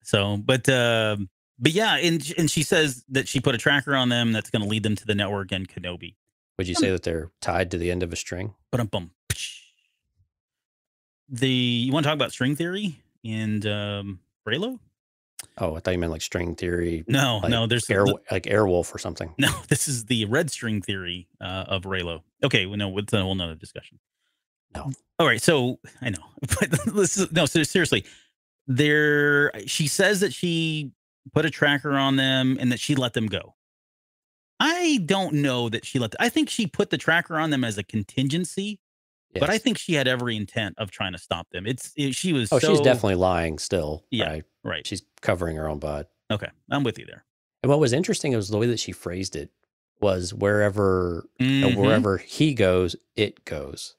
So, but yeah, and she says that she put a tracker on them that's going to lead them to the network and Kenobi. Would you say that they're tied to the end of a string? You want to talk about string theory and Reylo? Oh, I thought you meant like string theory. No, there's like Airwolf or something. No, this is the red string theory of Reylo. Okay, well, no, it's a whole nother discussion. No. All right, so I know, but seriously, she says that she put a tracker on them and that she let them go. I don't know that I think she put the tracker on them as a contingency. Yes. But I think she had every intent of trying to stop them. She was. Oh, she's definitely lying still. Yeah, right. She's covering her own butt. Okay, I'm with you there. And what was interesting was the way that she phrased it was wherever he goes, it goes.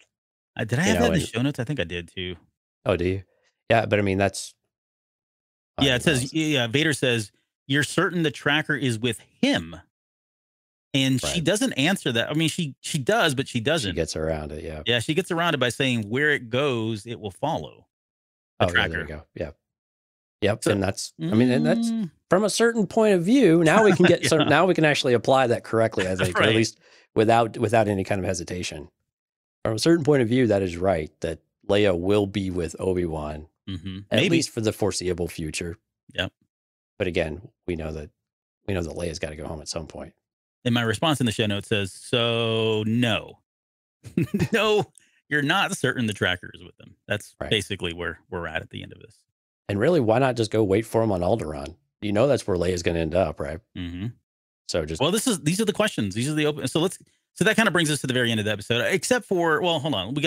Did I have that in the show notes? I think I did too. Oh, do you? Yeah, but I mean that's. Yeah, it says. Yeah, Vader says, "You're certain the tracker is with him." And she doesn't answer that. I mean, she does, but she doesn't. She gets around it, yeah. Yeah, she gets around it by saying, where it goes, it will follow. The tracker. Yeah, there you go. Yeah. Yep. So, and that's, I mean, and that's from a certain point of view. Now we can get, now we can actually apply that correctly, I think, at least without any kind of hesitation. From a certain point of view, that is right, that Leia will be with Obi-Wan, at least for the foreseeable future. Yep. But again, we know that Leia's got to go home at some point. And my response in the show note says, so no, no, you're not certain the tracker is with them. That's basically where we're at the end of this. And really, why not just go wait for him on Alderaan? That's where Leia's going to end up, right? Mm-hmm. So just these are the questions. These are the open. So that kind of brings us to the very end of the episode, except for, well, hold on. We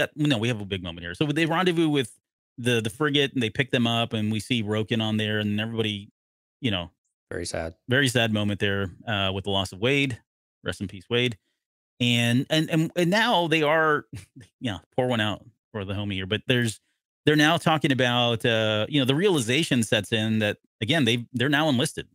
have a big moment here. So they rendezvous with the frigate and they pick them up and we see Roken on there and everybody, very sad moment there with the loss of Wade. Rest in peace, Wade. And now they are, pour one out for the homie here. But they're now talking about, the realization sets in that, again, they're now enlisted.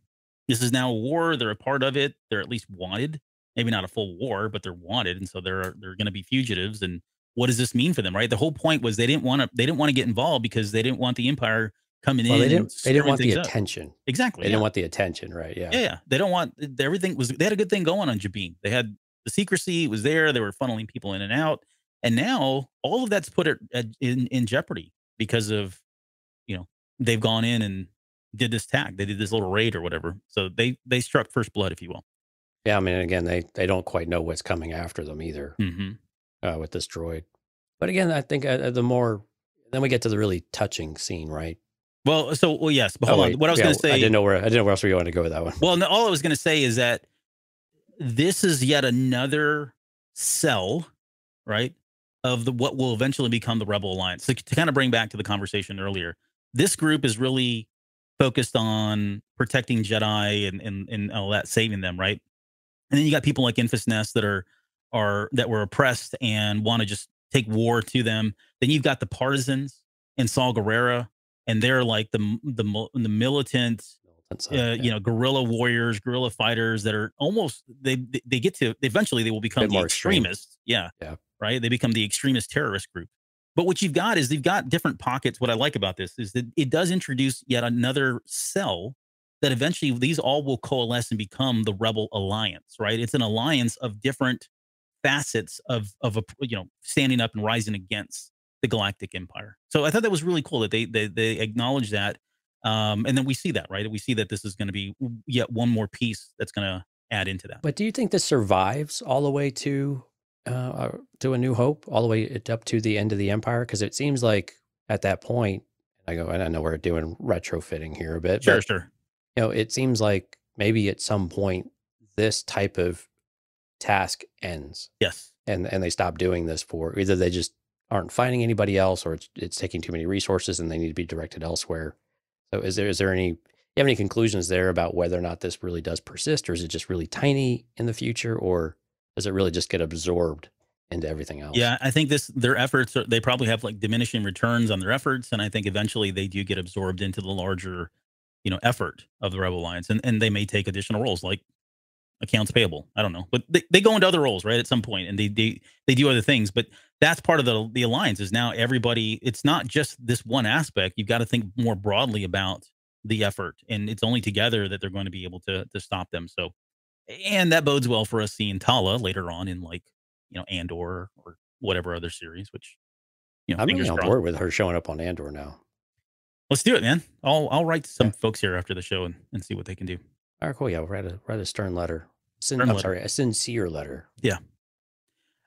This is now a war. They're a part of it. They're at least wanted. Maybe not a full war, but they're wanted. And so they're going to be fugitives. And what does this mean for them, right? The whole point was they didn't want to get involved because they didn't want the Empire coming in. They didn't want the attention. Exactly. They didn't want the attention, right? Yeah. Yeah. They don't want everything. They had a good thing going on Jabin. They had the secrecy was there. They were funneling people in and out. And now all of that's put in jeopardy because of, they've gone in and did this tag. They did this little raid or whatever. So they struck first blood, if you will. Yeah. I mean, again, they don't quite know what's coming after them either with this droid. But again, I think then we get to the really touching scene, right? Well, yes, but hold on. What I was going to say, I didn't know where else we wanted to go with that one. Well, no, all I was going to say is that this is yet another cell right? Of the what will eventually become the Rebel Alliance. So to kind of bring back to the conversation earlier, this group is really focused on protecting Jedi and all that, saving them, right? And then you got people like Infus Nest that are that were oppressed and want to just take war to them. Then you've got the partisans in Saul Guerrera, and they're like the militant, Militant side, yeah. guerrilla warriors, guerrilla fighters that are almost they get to eventually they will become Bit the more extreme. extremists. Yeah, Yeah. right. They become the extremist terrorist group. But what you've got is they've got different pockets. What I like about this is that it does introduce yet another cell that eventually these all will coalesce and become the Rebel Alliance, right? It's an alliance of different facets of a standing up and rising against the Galactic Empire. So I thought that was really cool that they acknowledge that, and then we see that, right? We see that this is going to be yet one more piece that's going to add into that. But do you think this survives all the way to A New Hope, all the way up to the end of the Empire? Because it seems like at that point, and I know we're doing retrofitting here a bit, Sure, but sure. it seems like maybe at some point this type of task ends, Yes. and they stop doing this for either they just aren't finding anybody else, or it's taking too many resources and they need to be directed elsewhere. So is there any, you have any conclusions there about whether or not this really does persist, or is it just really tiny in the future, or does it really just get absorbed into everything else? Yeah, I think their efforts they probably have like diminishing returns on their efforts, and I think eventually they do get absorbed into the larger, effort of the Rebel Alliance, and they may take additional roles like accounts payable. I don't know, but they go into other roles, right, at some point, and they do other things. But that's part of the alliance is now everybody. It's not just this one aspect. You've got to think more broadly about the effort, and it's only together that they're going to be able to stop them. So, and that bodes well for us seeing Tala later on in like Andor or whatever other series. Which I'm really fingers on crossed. board with her showing up on Andor now. Let's do it, man. I'll write to some folks here after the show and see what they can do. All right, cool. Yeah, we'll write a stern letter. Letter. A sincere letter. Yeah.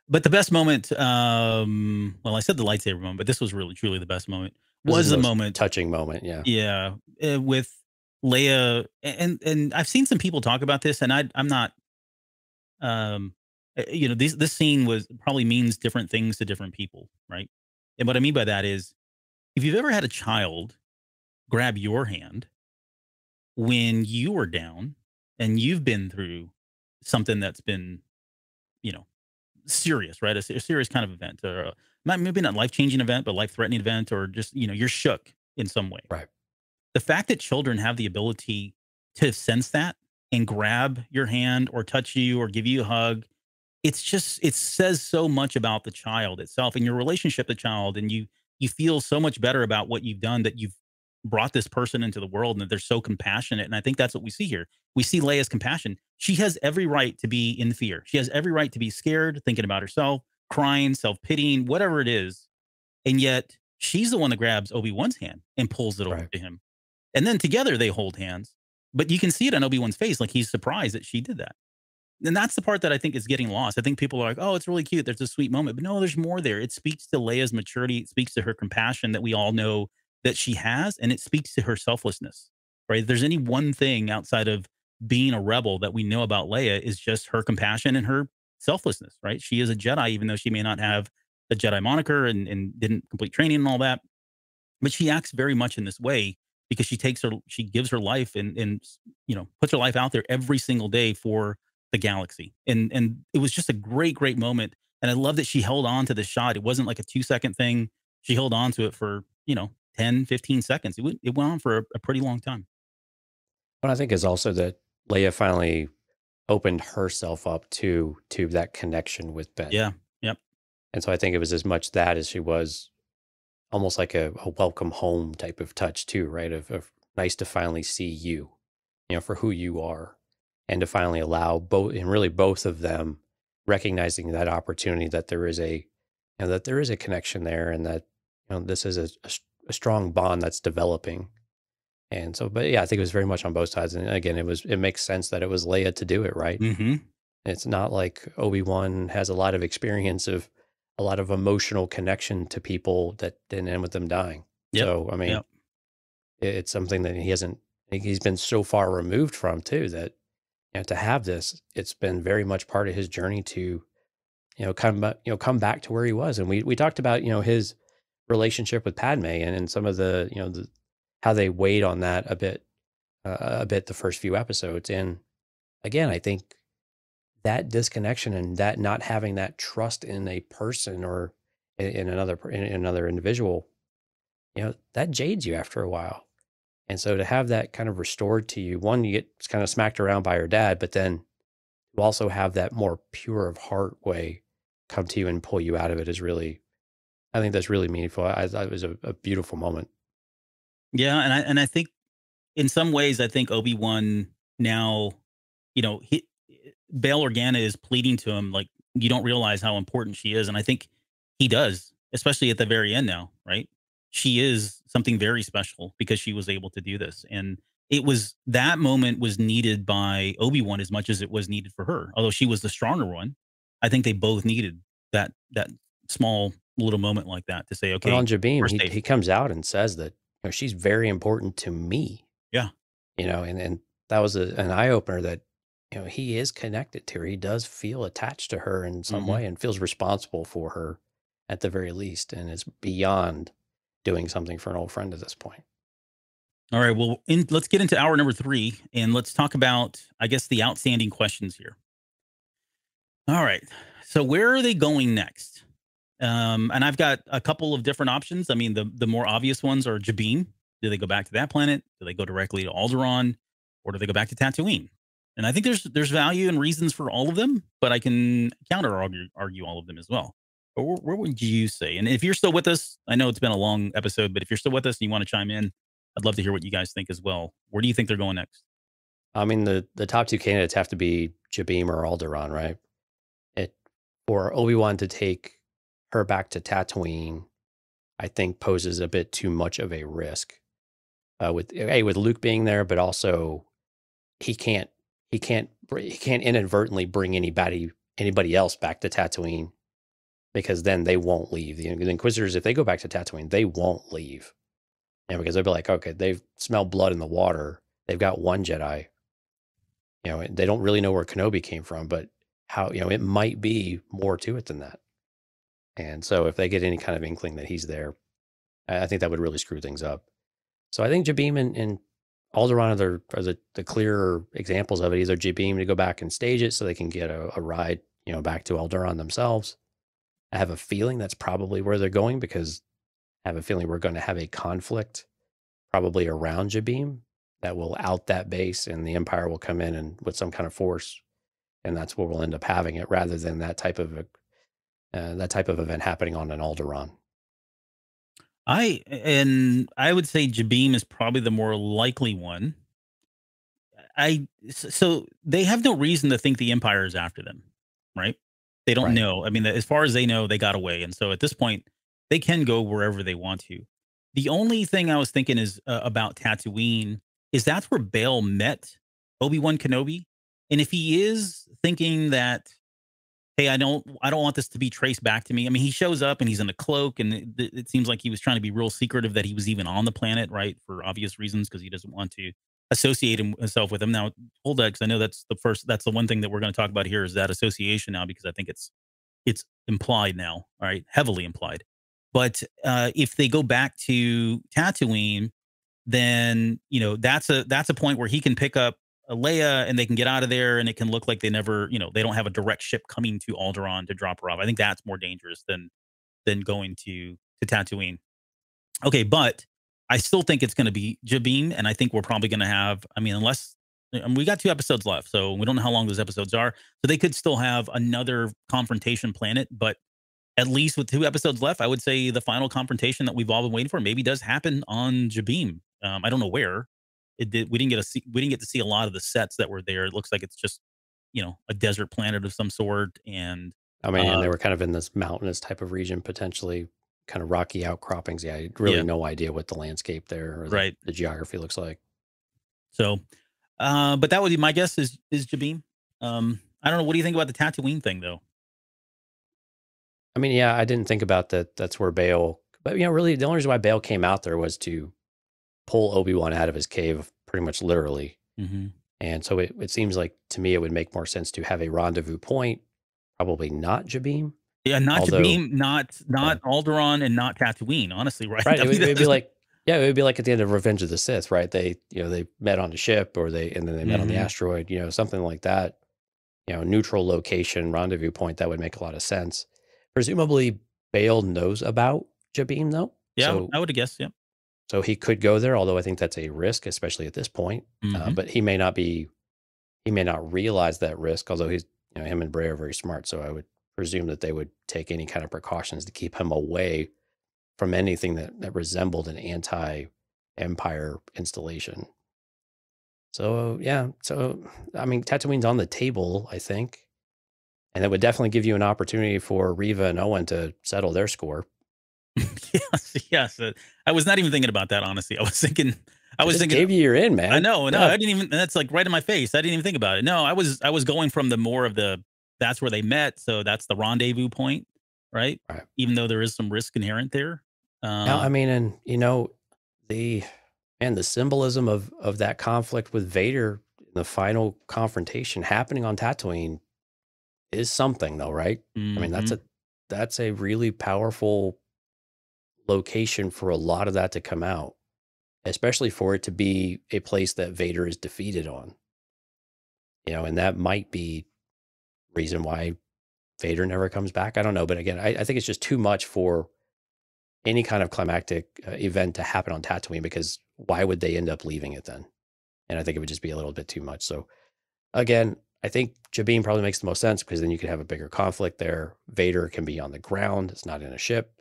But the best moment, well, I said the lightsaber moment, but this was really truly the best moment. Was the moment touching moment? Yeah, yeah, with Leia, and I've seen some people talk about this, and I'm not, this scene probably means different things to different people, right? And what I mean by that is, if you've ever had a child grab your hand when you were down and you've been through something that's been, serious, right? A serious kind of event, or maybe not life-changing event, but life-threatening event, or just, you're shook in some way. right. The fact that children have the ability to sense that and grab your hand or touch you or give you a hug, it says so much about the child itself and your relationship to the child. And you feel so much better about what you've done, that you've brought this person into the world and that they're so compassionate. And I think that's what we see here. We see Leia's compassion. She has every right to be in fear. She has every right to be scared, thinking about herself, crying, self-pitying, whatever it is. And yet she's the one that grabs Obi-Wan's hand and pulls it over to him. And then together they hold hands. But you can see it on Obi-Wan's face, like he's surprised that she did that. And that's the part that I think is getting lost. I think people are like, oh, it's really cute. There's a sweet moment. But no, there's more there. It speaks to Leia's maturity. It speaks to her compassion that we all know that she has. And it speaks to her selflessness, right? If there's any one thing outside of being a rebel that we know about Leia, is just her compassion and her selflessness, right? She is a Jedi, even though she may not have a Jedi moniker and didn't complete training and all that. But she acts very much in this way because she gives her life and puts her life out there every single day for the galaxy. And it was just a great moment. And I love that she held on to the shot. It wasn't like a 2-second thing. She held on to it for, 10, 15 seconds. It went on for a pretty long time. What I think is also that Leia finally opened herself up to that connection with Ben. Yeah. Yep. And so I think it was as much that as she was almost like a welcome home type of touch too, right? Of nice to finally see you, for who you are, and to finally allow both of them recognizing that opportunity, that there is a connection there, and that this is a strong bond that's developing. And so, but yeah, I think it was very much on both sides. And again, it makes sense that it was Leia to do it, right? Mm-hmm. It's not like Obi-Wan has a lot of experience of a lot of emotional connection to people that didn't end with them dying. Yep. So, I mean, it's something that he's been so far removed from too, that to have this, it's been very much part of his journey to come back to where he was. And we talked about, his relationship with Padme and some of the, how they weighed on that a bit the first few episodes. And again, I think that disconnection and that not having that trust in a person or in another individual, that jades you after a while. And so to have that kind of restored to you, one, you get kind of smacked around by your dad, but then you also have that more pure of heart way come to you and pull you out of it I think that's really meaningful. I thought it was a beautiful moment. Yeah, and I think in some ways, I think Obi-Wan now, Bail Organa is pleading to him like, you don't realize how important she is, and I think he does, especially at the very end now, right? She is something very special because she was able to do this, and that moment was needed by Obi-Wan as much as it was needed for her. Although she was the stronger one, I think they both needed that small little moment like that to say, But on okay, we're Jabim, safe. he comes out and says that she's very important to me. Yeah. And that was an eye opener that he is connected to her. He does feel attached to her in some Mhm. way and feels responsible for her at the very least, and is beyond doing something for an old friend at this point. All right. Well, let's get into hour number 3 and let's talk about, I guess, the outstanding questions here. All right. So where are they going next? And I've got a couple of different options. I mean, the more obvious ones are Jabim. Do they go back to that planet? Do they go directly to Alderaan, or do they go back to Tatooine? And I think there's value and reasons for all of them, but I can argue all of them as well. But where would you say? And if you're still with us, I know it's been a long episode, but if you're still with us and you want to chime in, I'd love to hear what you guys think as well. Where do you think they're going next? I mean, the top two candidates have to be Jabim or Alderaan, right? For Obi-Wan to take her back to Tatooine, I think poses a bit too much of a risk. With Luke being there, but also he can't inadvertently bring anybody else back to Tatooine, because then they won't leave. The Inquisitors, if they go back to Tatooine, they won't leave. Because they'll be like, okay, they've smelled blood in the water. They've got one Jedi. They don't really know where Kenobi came from, but how, it might be more to it than that. And so if they get any kind of inkling that he's there, I think that would really screw things up. So I think Jabim and Alderaan are the clearer examples of it. Either Jabim to go back and stage it so they can get a ride, back to Alderaan themselves. I have a feeling that's probably where they're going, because I have a feeling we're going to have a conflict probably around Jabim that will out that base, and the Empire will come in and with some kind of force, and that's where we'll end up having it, rather than that type of event happening on an Alderaan. I would say Jabim is probably the more likely one. So they have no reason to think the Empire is after them, right? They don't Right. know. I mean, as far as they know, they got away, and so at this point, they can go wherever they want to. The only thing I was thinking is about Tatooine is that's where Bail met Obi-Wan Kenobi, and if he is thinking that, hey, I don't want this to be traced back to me. I mean, he shows up and he's in a cloak, and it seems like he was trying to be real secretive that he was even on the planet, right? For obvious reasons, because he doesn't want to associate himself with him. Now, hold that, because I know that's the one thing that we're going to talk about here is that association now, because I think it's implied now, all right, heavily implied. But if they go back to Tatooine, then that's a point where he can pick up a Leia and they can get out of there, and it can look like they never, they don't have a direct ship coming to Alderaan to drop her off. I think that's more dangerous than going to Tatooine. Okay, but I still think it's going to be Jabim, and I think we're probably going to have, I mean, unless we got 2 episodes left, so we don't know how long those episodes are. So they could still have another confrontation planet, but at least with 2 episodes left, I would say the final confrontation that we've all been waiting for maybe does happen on Jabim. I don't know where it did. We didn't get to see a lot of the sets that were there. It looks like it's just, a desert planet of some sort. And I mean, and they were kind of in this mountainous type of region, potentially kind of rocky outcroppings. Yeah, really no idea what the landscape there or right. the geography looks like. So, but that would be my guess is Jabim. I don't know. What do you think about the Tatooine thing, though? I mean, yeah, I didn't think about that. That's where Bail, but really the only reason why Bail came out there was to pull Obi-Wan out of his cave, pretty much literally. Mm-hmm. And so it seems like to me it would make more sense to have a rendezvous point, probably not Jabim. Yeah, not Although, Jabim, not Alderaan, and not Tatooine. Honestly, right? right? I mean, It would be like, yeah, it would be like at the end of Revenge of the Sith, right? They met on the ship, and then they met on the asteroid, something like that. Neutral location, rendezvous point. That would make a lot of sense. Presumably, Bail knows about Jabim, though. yeah, So, I would have guessed. Yeah. so he could go there, although I think that's a risk, especially at this point. But he may not realize that risk, although him and Bray are very smart. So I would presume that they would take any kind of precautions to keep him away from anything that resembled an anti-Empire installation. So I mean, Tatooine's on the table, I think, and it would definitely give you an opportunity for Reva and Owen to settle their score. Yes. I was not even thinking about that, honestly. I was thinking, gave you your in, man. I know. No, I didn't even. That's like right in my face. I didn't even think about it. No, I was going from the more of the. That's where they met, so that's the rendezvous point, right? Right. Even though there is some risk inherent there. Now, I mean, and the symbolism of that conflict with Vader, the final confrontation happening on Tatooine, is something, though, right? I mean, that's a really powerful location for a lot of that to come out, especially for it to be a place that Vader is defeated on. And that might be reason why Vader never comes back. I don't know, but again, I think it's just too much for any kind of climactic event to happen on Tatooine, because why would they end up leaving it then? And I think it would just be a little bit too much. So again, I think Jabim probably makes the most sense, because then you could have a bigger conflict there. Vader can be on the ground. It's not in a ship.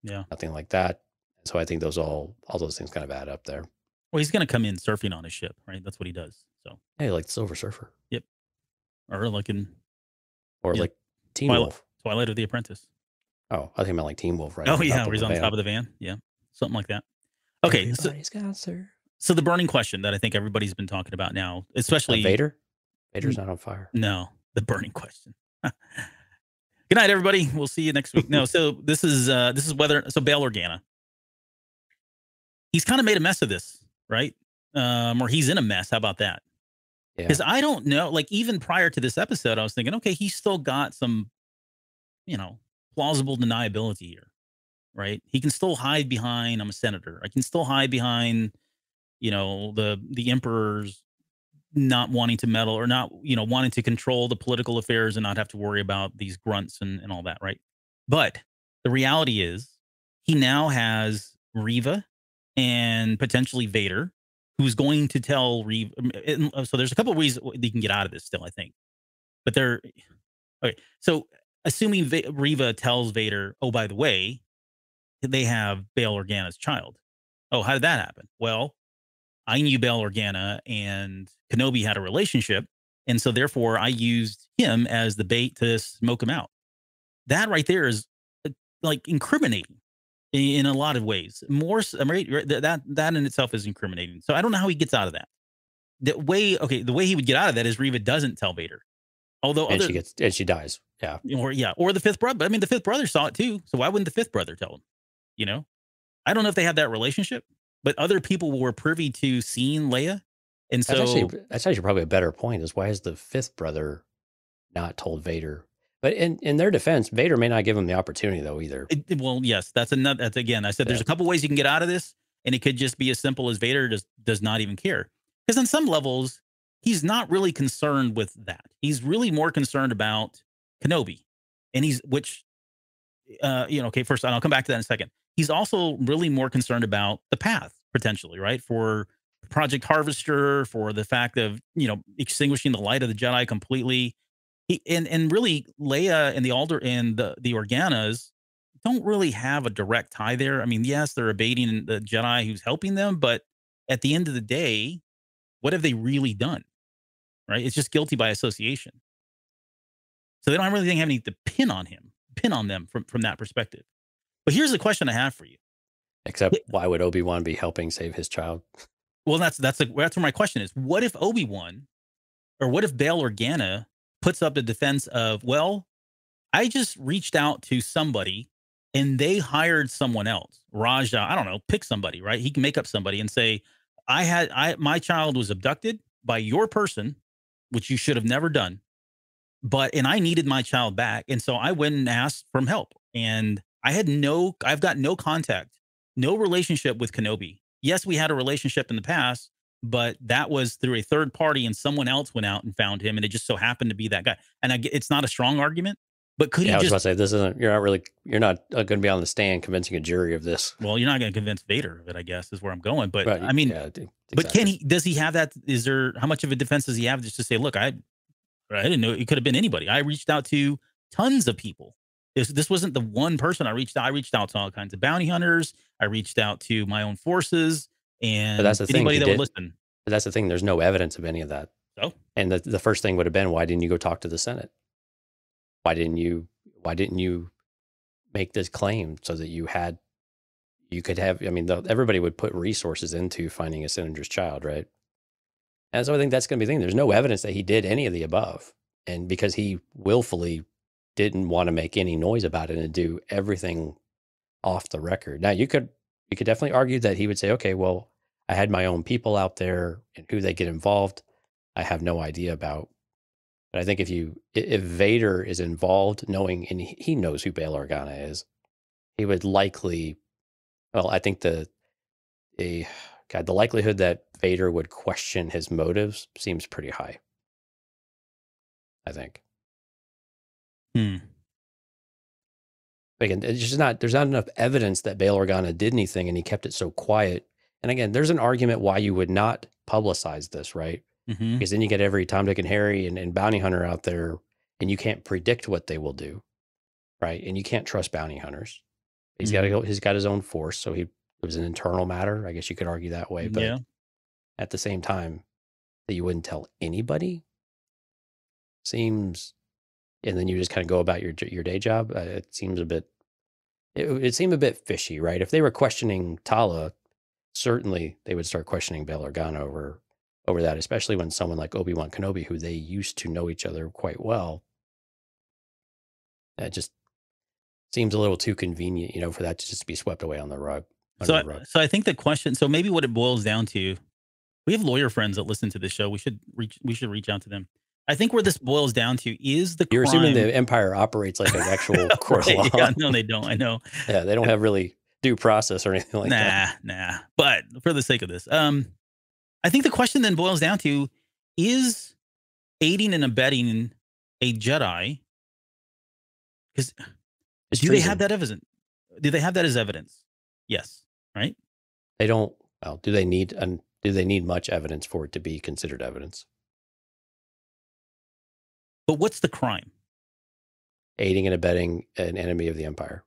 Yeah. Nothing like that. So I think all those things kind of add up there. Well, he's going to come in surfing on a ship, right? That's what he does. So hey, like the Silver Surfer. Yep. Or like like Teen Wolf. Twilight of the Apprentice. Oh, I think about like Teen Wolf, right? Oh yeah, where he's on top of the van. Yeah, something like that. Okay, so the burning question that I think everybody's been talking about now, especially Vader. Vader's not on fire. No, the burning question. Good night, everybody. We'll see you next week. No, so this is Bail Organa. He's kind of made a mess of this, right? Or he's in a mess. How about that? Because I don't know, like even prior to this episode, I was thinking, okay, he's still got some, plausible deniability here, right? He can still hide behind, I'm a senator. I can still hide behind, the emperor's not wanting to meddle, or not, wanting to control the political affairs and not have to worry about these grunts and all that, right? But the reality is he now has Reva and potentially Vader, who's going to tell Reva. So there's a couple of ways they can get out of this still, I think. But okay. So assuming Reva tells Vader, oh, by the way, they have Bail Organa's child. Oh, how did that happen? Well, I knew Bail Organa and Kenobi had a relationship, and so therefore I used him as the bait to smoke him out. That right there is like incriminating in a lot of ways. More that in itself is incriminating. So I don't know how he gets out of that. The way he would get out of that is Reva doesn't tell Vader. Although she dies. Yeah. Or the fifth brother. I mean, the fifth brother saw it too. So why wouldn't the fifth brother tell him? I don't know if they have that relationship, but other people were privy to seeing Leia. And so that's actually probably a better point, is why is the fifth brother not told Vader? But in their defense, Vader may not give him the opportunity though either. Well, yes, that's again, I said there's a couple ways you can get out of this, and it could just be as simple as Vader just does not even care. Because on some levels, he's not really concerned with that. He's really more concerned about Kenobi. And okay, first, and I'll come back to that in a second. He's also really more concerned about the path, potentially, right? For Project Harvester, for the fact of, extinguishing the light of the Jedi completely. And really, Leia and the Organas don't really have a direct tie there. I mean, yes, they're abating the Jedi who's helping them, but at the end of the day, what have they really done? Right? It's just guilty by association. So they don't really have any to pin on them from that perspective. But here's the question I have for you. Except, why would Obi-Wan be helping save his child? Well, that's where my question is. What if Obi-Wan, or what if Bail Organa puts up the defense of, well, I just reached out to somebody and they hired someone else. Raja, I don't know, pick somebody, right? He can make up somebody and say, my child was abducted by your person, which you should have never done. and I needed my child back. And so I went and asked for help. And I've got no contact, no relationship with Kenobi. Yes, we had a relationship in the past, but that was through a third party and someone else went out and found him. And it just so happened to be that guy. And it's not a strong argument, but could Yeah, he I was just, about to say this isn't. You're not going to be on the stand convincing a jury of this. well, you're not going to convince Vader of it, I guess, is where I'm going. But Right? I mean, Yeah, but exactly. does he have that? How much of a defense does he have just to say, look, I didn't know it could have been anybody. I reached out to tons of people. This wasn't the one person I reached out. I reached out to all kinds of bounty hunters. I reached out to my own forces But that's and the thing. anybody He that would did. listen. But that's the thing. There's no evidence of any of that. So, And the first thing would have been, why didn't you go talk to the Senate? Why didn't you make this claim so that you could have? I mean, everybody would put resources into finding a senator's child, right? And so I think that's going to be the thing. There's no evidence that he did any of the above, and because he willfully didn't want to make any noise about it and do everything off the record. Now you could definitely argue that he would say, okay, well, I had my own people out there, and who they get involved, I have no idea about. But I think if Vader is involved, knowing, and he knows who Bail Organa is, he would likely. Well, I think the likelihood that Vader would question his motives seems pretty high. I think. Again, it's just there's not enough evidence that Bail Organa did anything, and he kept it so quiet. And again, there's an argument why you would not publicize this, right? Mm-hmm. Because then you get every Tom, Dick, and Harry and bounty hunter out there, and you can't predict what they will do, right? And you can't trust bounty hunters. He's got to go. He's got his own force, so it was an internal matter. I guess you could argue that way, but at the same time, that you wouldn't tell anybody seems, and then you just kind of go about your day job. It seems a bit. It seemed a bit fishy, right? If they were questioning Tala, certainly they would start questioning Bail Organa over that, especially when someone like Obi-Wan Kenobi, who they used to know each other quite well, it just seems a little too convenient, for that to just be swept away on the rug. So I think the question, so maybe what it boils down to, we have lawyer friends that listen to this show. We should reach out to them. I think where this boils down to is the You're crime. assuming the Empire operates like an actual court of law. Yeah, no, they don't. I know. Yeah, they don't have really due process or anything like that. Nah. But for the sake of this, I think the question then boils down to, is aiding and abetting a Jedi? Because they have that evidence? Do they have that as evidence? Yes. Right. They don't. Well, do they need much evidence for it to be considered evidence? But what's the crime? Aiding and abetting an enemy of the Empire.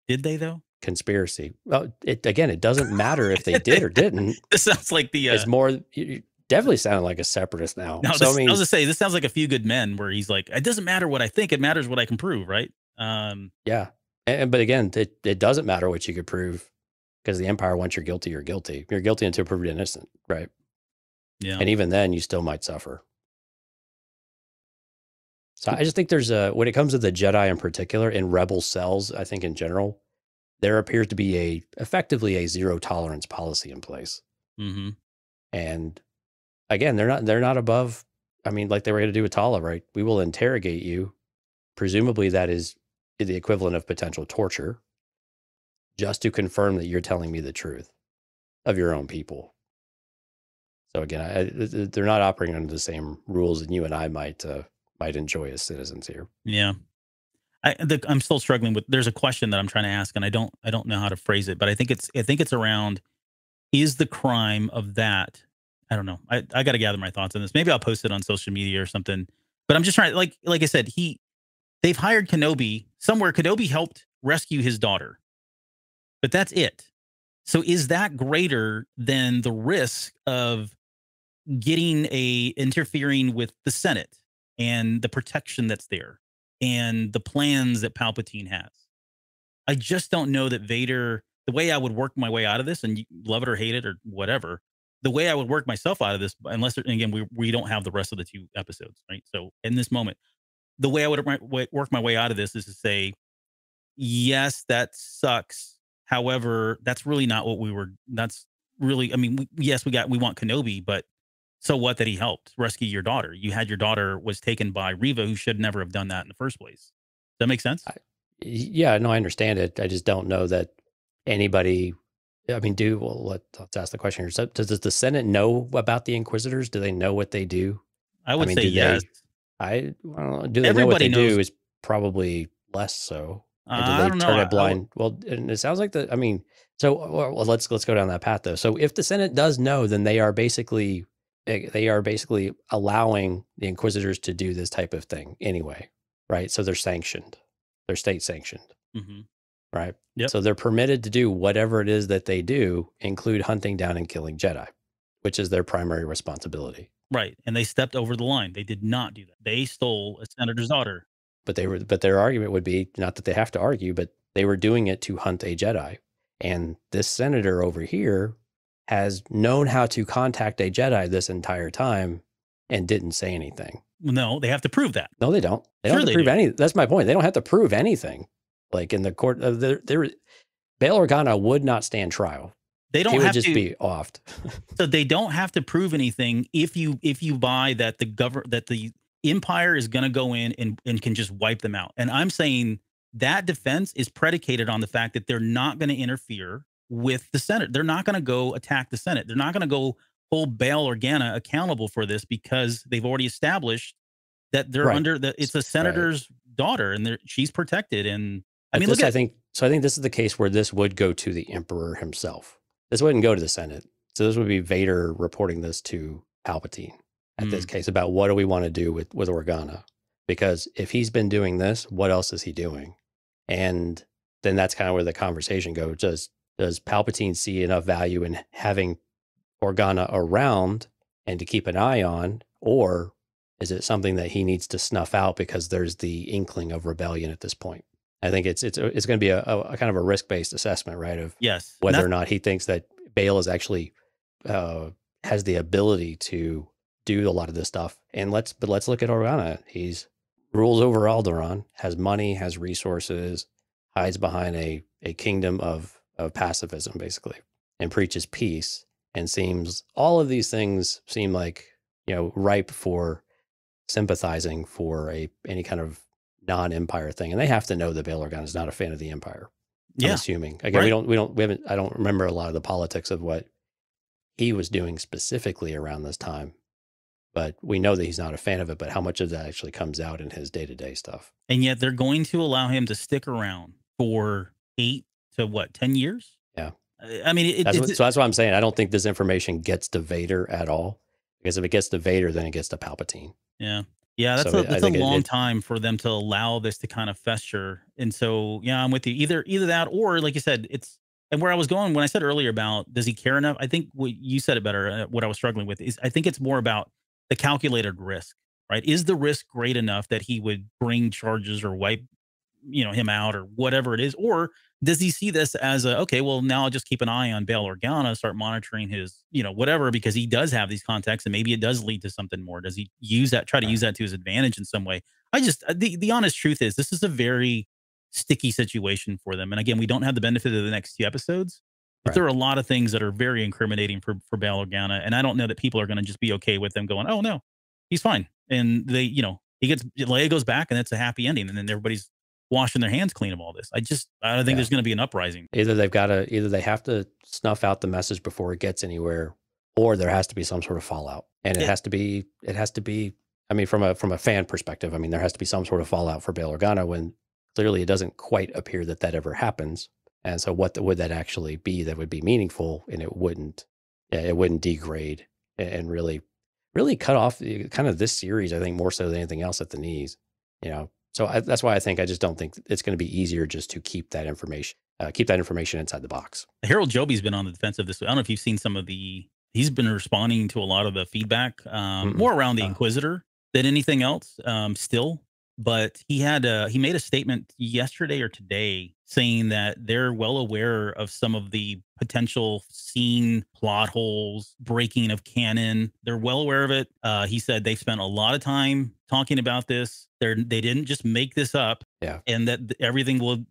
Did they, though? Conspiracy. Well, it doesn't matter if they did or didn't. This sounds like it's more. You definitely sound like a separatist now. No, I was going to say, this sounds like A Few Good Men, where he's like, it doesn't matter what I think, it matters what I can prove, right? Yeah. But again, it doesn't matter what you could prove, because the Empire, once you're guilty, you're guilty. You're guilty until proven innocent, right? Yeah. And even then, you still might suffer. So I just think there's when it comes to the Jedi in particular, in rebel cells, I think in general, there appears to be effectively a zero tolerance policy in place. Mm-hmm. And again, they're not above. I mean, like they were going to do with Tala, right? We will interrogate you. Presumably, that is the equivalent of potential torture, just to confirm that you're telling me the truth of your own people. So again, they're not operating under the same rules that you and I might enjoy as citizens here. Yeah. I'm still struggling with, there's a question that I'm trying to ask, and I don't know how to phrase it, but I think it's around, is the crime of that, I don't know. I got to gather my thoughts on this. Maybe I'll post it on social media or something, but I'm just trying, like I said, they've hired Kenobi somewhere. Kenobi helped rescue his daughter, but that's it. So is that greater than the risk of interfering with the Senate and the protection that's there and the plans that Palpatine has? I just don't know that Vader, the way I would work my way out of this, and you love it or hate it or whatever, the way I would work myself out of this, unless, again, we don't have the rest of the 2 episodes, right? So in this moment, the way I would work my way out of this is to say, yes, that sucks. However, that's really not what that's really, I mean, yes, we want Kenobi, but So what that he helped rescue your daughter? You had your daughter was taken by Reva, who should never have done that in the first place. Does that make sense? Yeah, no, I understand it. I just don't know that anybody. I mean, let's ask the question here. So, does the Senate know about the Inquisitors? Do they know what they do? I would mean, say do yes. I don't know. Do they know what they do? Is probably less so. And do I they don't turn know. a blind? Well, and it sounds like I mean, so well, let's go down that path though. So if the Senate does know, then they are basically allowing the Inquisitors to do this type of thing anyway, right? So they're sanctioned. They're state sanctioned, right? Yep. So they're permitted to do whatever it is that they do, include hunting down and killing Jedi, which is their primary responsibility. Right. And they stepped over the line. They did not do that. They stole a senator's daughter. But their argument would be, not that they have to argue, but they were doing it to hunt a Jedi. And this senator over here has known how to contact a Jedi this entire time and didn't say anything. No, they have to prove that. No, they don't. They don't have to prove anything. That's my point. They don't have to prove anything. Like in the court, Bail Organa would not stand trial. They don't he would have just to be offed. So they don't have to prove anything if you buy that the Empire is going to go in and can just wipe them out. And I'm saying that defense is predicated on the fact that they're not going to interfere with the Senate. They're not going to go attack the Senate. They're not going to go hold Bail Organa accountable for this because they've already established that they're it's a senator's daughter and she's protected. And I mean, I think this is the case where this would go to the Emperor himself. This wouldn't go to the Senate. So this would be Vader reporting this to Palpatine at this case about what do we want to do with Organa? Because if he's been doing this, what else is he doing? And then that's kind of where the conversation goes. Does Palpatine see enough value in having Organa around and to keep an eye on, or is it something that he needs to snuff out because there's the inkling of rebellion at this point? I think it's going to be a kind of a risk-based assessment, right? Of whether or not he thinks that Bail is actually has the ability to do a lot of this stuff. And let's look at Organa. He's rules over Alderaan, has money, has resources, hides behind a kingdom of pacifism, basically, and preaches peace. And all of these things seem like, ripe for sympathizing for any kind of non-Empire thing. And they have to know that Bail Organa is not a fan of the Empire. I'm assuming. Again, I don't remember a lot of the politics of what he was doing specifically around this time, but we know that he's not a fan of it. But how much of that actually comes out in his day-to-day stuff? And yet they're going to allow him to stick around for 8 to 10 years? Yeah. I mean, so that's what I'm saying. I don't think this information gets to Vader at all, because if it gets to Vader, then it gets to Palpatine. Yeah. Yeah, that's a long time for them to allow this to kind of fester. And so, yeah, I'm with you. Either that, or like you said, and where I was going when I said earlier about, does he care enough? I think you said it better. What I was struggling with is, I think it's more about the calculated risk, right? Is the risk great enough that he would bring charges or wipe, him out or whatever it is? Or does he see this as okay, well, now I'll just keep an eye on Bail Organa, start monitoring his, whatever, because he does have these contacts and maybe it does lead to something more. Does he try to use that to his advantage in some way? The honest truth is this is a very sticky situation for them. And again, we don't have the benefit of the next 2 episodes, but there are a lot of things that are very incriminating for Bail Organa. And I don't know that people are going to just be okay with them going, oh no, he's fine. And Leia goes back and it's a happy ending. And then everybody's washing their hands clean of all this. I don't think there's going to be an uprising. Either they have to snuff out the message before it gets anywhere, or there has to be some sort of fallout. And it has to be, I mean, from a fan perspective, I mean, there has to be some sort of fallout for Bail Organa when clearly it doesn't quite appear that ever happens. And so what would that actually be that would be meaningful? And it wouldn't degrade and really cut off kind of this series, I think, more so than anything else at the knees, So that's why I just don't think it's going to be easier just to keep that information inside the box. Harold Joby's been on the defense of this. I don't know if you've seen he's been responding to a lot of the feedback, more around the Inquisitor than anything else, still. But he made a statement yesterday or today saying that they're well aware of some of the potential scene plot holes, breaking of canon. They're well aware of it. He said they spent a lot of time talking about this. They didn't just make this up. Yeah. And that everything will,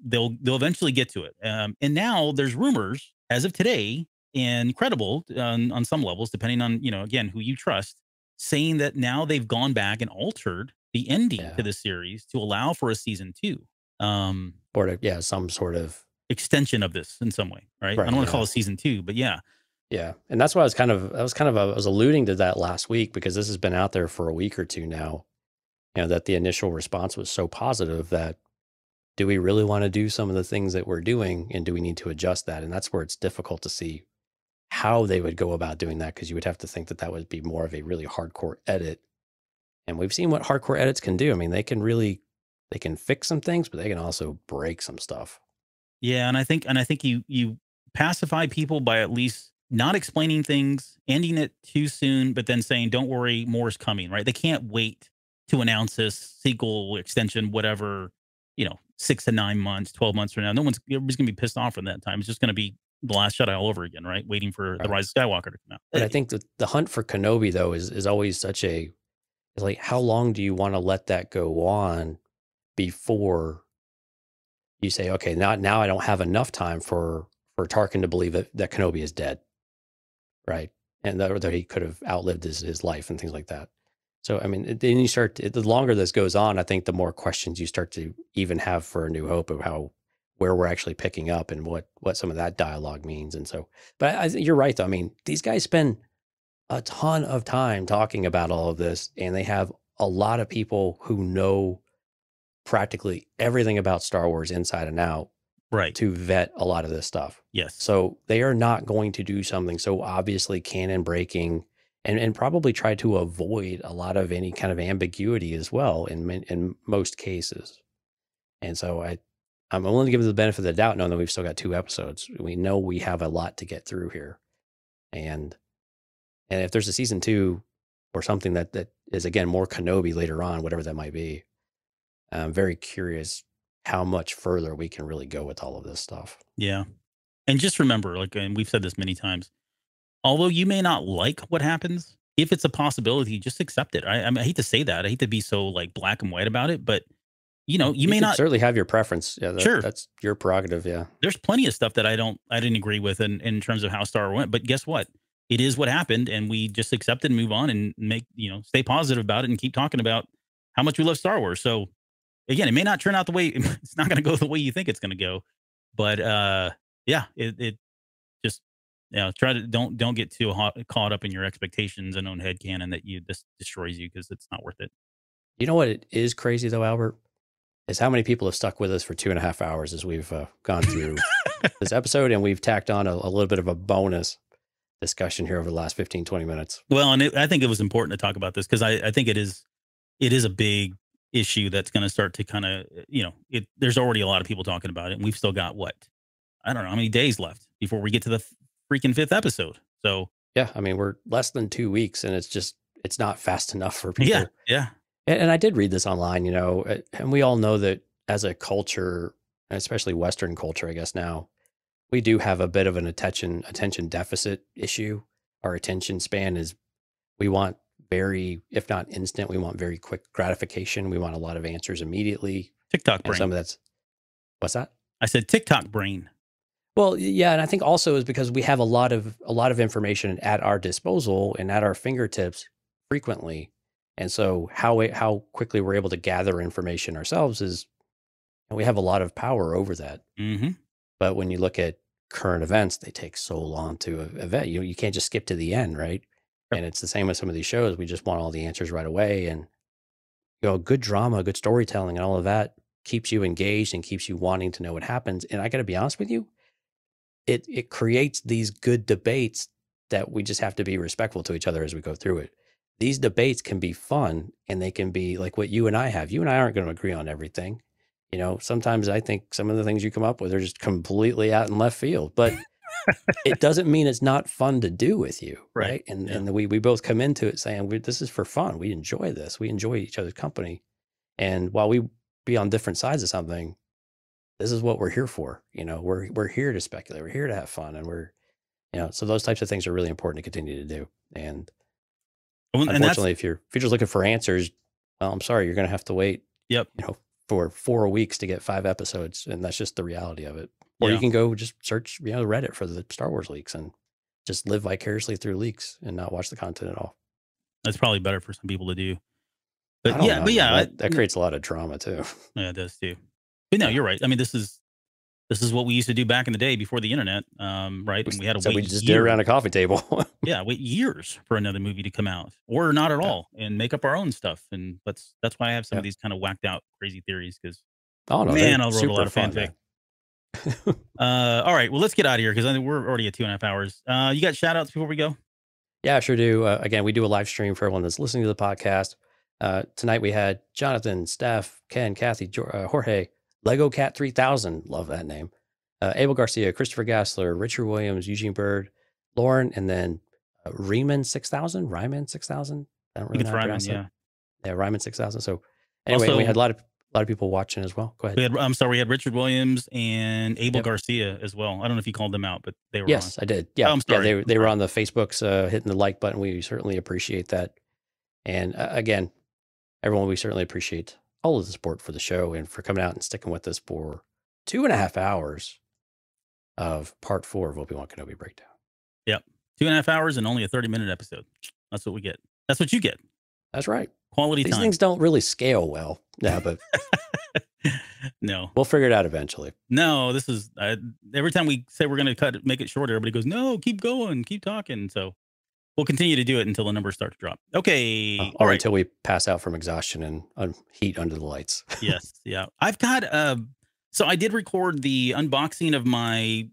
they'll eventually get to it. And now there's rumors as of today and credible on some levels, depending on, again, who you trust, saying that now they've gone back and altered the ending to the series to allow for a season 2. Or some sort of extension of this in some way, right? I don't want to call it season 2, but yeah. Yeah. And that's why I was alluding to that last week, because this has been out there for a week or two now, that the initial response was so positive that do we really want to do some of the things that we're doing, and do we need to adjust that? And that's where it's difficult to see how they would go about doing that, because you would have to think that that would be more of a really hardcore edit. And we've seen what hardcore edits can do. I mean, they can fix some things, but they can also break some stuff. Yeah, and I think you pacify people by at least not explaining things, ending it too soon, but then saying, "Don't worry, more is coming." Right? They can't wait to announce this sequel, extension, whatever. 6 to 9 months, 12 months from now, everybody's gonna be pissed off from that time. It's just gonna be The Last Jedi all over again, right? Waiting for The Rise of Skywalker to come out. But I think the hunt for Kenobi, though, is always such it's like, how long do you want to let that go on before you say, okay, now I don't have enough time for Tarkin to believe that Kenobi is dead, right? And that he could have outlived his life and things like that. So, I mean, then you start, the longer this goes on, I think the more questions you start to even have for A New Hope of where we're actually picking up and what some of that dialogue means. And so, but you're right, though. I mean, these guys spend a ton of time talking about all of this, and they have a lot of people who know practically everything about Star Wars inside and out, right, to vet a lot of this stuff. Yes. So they are not going to do something so obviously canon breaking and probably try to avoid a lot of any kind of ambiguity as well in most cases. And so I'm willing to give them the benefit of the doubt, knowing that we've still got 2 episodes. We know we have a lot to get through here. And if there's a season 2 or something that is, again, more Kenobi later on, whatever that might be, I'm very curious how much further we can really go with all of this stuff. Yeah. And just remember, and we've said this many times, although you may not like what happens, if it's a possibility, just accept it. I hate to say that. I hate to be so black and white about it, but you may not certainly have your preference. Yeah, sure, that's your prerogative. Yeah, there's plenty of stuff that I didn't agree with in terms of how Star Wars went. But guess what? It is what happened, and we just accept it and move on and make stay positive about it and keep talking about how much we love Star Wars. So again, it may not turn out the way it's not going to go the way you think it's going to go, but yeah, it just try to don't get too caught up in your expectations and own headcanon that this destroys you, because it's not worth it. You know what it is crazy though, Albert, is how many people have stuck with us for 2.5 hours as we've gone through this episode, and we've tacked on a little bit of a bonus discussion here over the last 15-20 minutes. Well, and I think it was important to talk about this because I think it is a big issue that's going to start to kind of, there's already a lot of people talking about it, and we've still got I don't know how many days left before we get to the freaking 5th episode. So yeah, I mean, we're less than 2 weeks, and it's not fast enough for people. Yeah. And I did read this online, and we all know that as a culture, especially Western culture, I guess now, we do have a bit of an attention deficit issue. Our attention span we want if not instant, we want very quick gratification. We want a lot of answers immediately. TikTok brain. And some of that's, what's that? I said TikTok brain. Well, yeah, and I think also is because we have a lot of information at our disposal and at our fingertips frequently. And so how quickly we're able to gather information ourselves and we have a lot of power over that. Mm-hmm. But when you look at current events, they take so long to event. You can't just skip to the end, right? And it's the same with some of these shows. We just want all the answers right away. And good drama, good storytelling, and all of that keeps you engaged and keeps you wanting to know what happens. And I got to be honest with you, it creates these good debates that we just have to be respectful to each other as we go through it. These debates can be fun, and they can be like what you and I have. You and I aren't going to agree on everything. Sometimes I think some of the things you come up with are just completely out in left field, but it doesn't mean it's not fun to do with you. Right. And we both come into it saying, this is for fun. We enjoy this. We enjoy each other's company. And while we be on different sides of something, this is what we're here for. We're here to speculate. We're here to have fun. And so those types of things are really important to continue to do. And unfortunately, if you're just looking for answers, well, I'm sorry, you're going to have to wait. Yep. For 4 weeks to get 5 episodes, and that's just the reality of it. Or you can go just search, Reddit for the Star Wars leaks, and just live vicariously through leaks and not watch the content at all. That's probably better for some people to do. I But don't yeah, know, but yeah, man. That creates a lot of drama too. yeah, it does too. But no, you're right. I mean, this is what we used to do back in the day before the internet, right? And we had to So wait we just did it years. around a coffee table. Yeah, wait years for another movie to come out, or not at all, and make up our own stuff. And that's why I have some of these kind of whacked out, crazy theories. Because Oh no, man, they're I'll wrote a super lot of fun, fanfic. man. All right, well, let's get out of here because I think we're already at 2.5 hours. You got shout outs before we go? Yeah, I sure do. Again, we do a live stream for everyone that's listening to the podcast. Tonight we had Jonathan, Steph, Ken, Kathy, Jorge, Lego Cat 3000. Love that name. Abel Garcia, Christopher Gassler, Richard Williams, Eugene Bird, Lauren, and then Ryman 6000. Ryman 6000. I don't really know how to pronounce it. Yeah, Ryman 6000. So anyway, Also, we had a lot of people watching as well. Go ahead. We had Richard Williams and Abel Garcia as well. I don't know if you called them out, but they were Yes, on. I did. Yeah, I'm sorry. Yeah, they were on the Facebooks, hitting the like button. We certainly appreciate that. And again, everyone, we certainly appreciate all of the support for the show and for coming out and sticking with us for 2.5 hours of part 4 of Obi-Wan Kenobi Breakdown. Yep. 2.5 hours and only a 30-minute episode. That's what we get. That's what you get. That's right. Quality These time. things don't really scale well. Yeah, but no, we'll figure it out eventually. No, this is every time we say we're going to make it shorter, everybody goes, no, keep going, keep talking. So we'll continue to do it until the numbers start to drop. Okay. Or until we pass out from exhaustion and heat under the lights. Yes. Yeah. I've got, so I did record the unboxing of my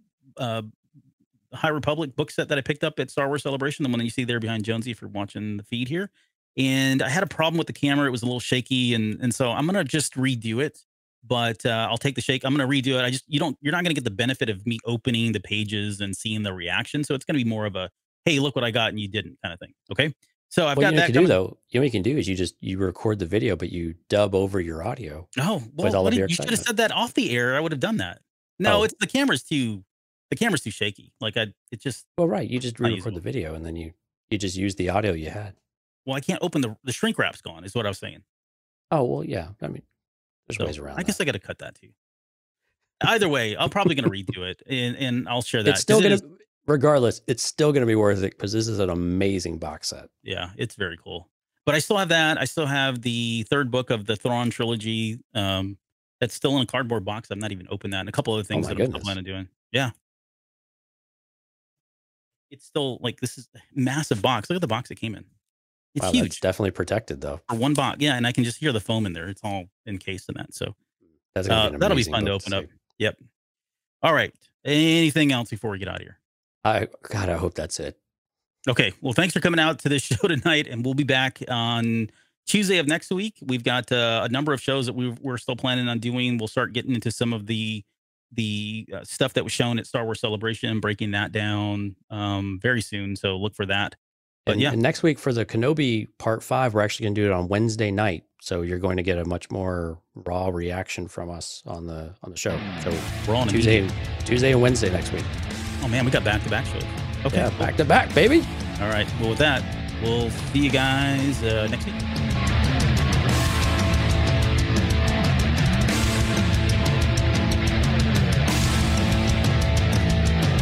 High Republic book set that I picked up at Star Wars Celebration, the one that you see there behind Jonesy for watching the feed here. And I had a problem with the camera. It was a little shaky. And so I'm going to just redo it, but I'll take the shake. I'm going to redo it. You're not going to get the benefit of me opening the pages and seeing the reaction. So it's going to be more of a, hey, look what I got and you didn't kind of thing. Okay. So I've got that. You know what you can do is you record the video, but you dub over your audio. Oh, well, you should have said that off the air. I would have done that. No, it's the camera's too shaky. Like well, right. You just re-record the video and then you just use the audio you had. Well, I can't open the shrink wrap's gone is what I was saying. Oh, well, yeah. I mean, there's ways around I guess I got to cut that too. Either way, I'm probably going to redo it and I'll share that. It's still going to, regardless, it's still going to be worth it because this is an amazing box set. Yeah, it's very cool. But I still have that. I still have the 3rd book of the Thrawn trilogy. That's still in a cardboard box. I've not even opened that. And a couple other things that I'm still planning on doing. Yeah. It's still like, this is a massive box. Look at the box it came in. It's huge. That's definitely protected though. For one box. Yeah. And I can just hear the foam in there. It's all encased in that. So that'll be fun to open up. Yep. All right. Anything else before we get out of here? I hope that's it. Okay. Well, thanks for coming out to this show tonight. And we'll be back on Tuesday of next week. We've got a number of shows that we're still planning on doing. We'll start getting into some of the stuff that was shown at Star Wars Celebration, breaking that down very soon. So look for that. But and next week for the Kenobi Part 5, we're actually going to do it on Wednesday night. So you're going to get a much more raw reaction from us on the show. So we're on Tuesday and Wednesday next week. Oh man, we got back-to-back shows. Okay, yeah, back-to-back, baby. All right. Well, with that, we'll see you guys next week.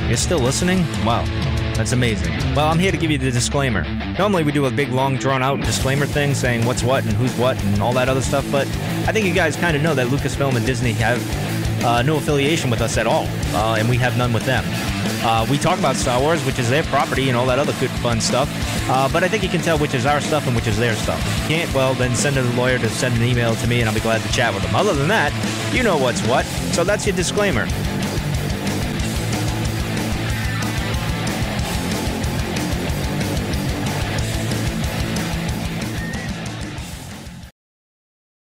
You're still listening? Wow, that's amazing. Well, I'm here to give you the disclaimer. Normally we do a big, long, drawn-out disclaimer thing saying what's what and who's what and all that other stuff, but I think you guys kind of know that Lucasfilm and Disney have no affiliation with us at all, and we have none with them. We talk about Star Wars, which is their property and all that other good, fun stuff, but I think you can tell which is our stuff and which is their stuff. If you can't, well, then send a lawyer to send an email to me and I'll be glad to chat with them. Other than that, you know what's what, so that's your disclaimer.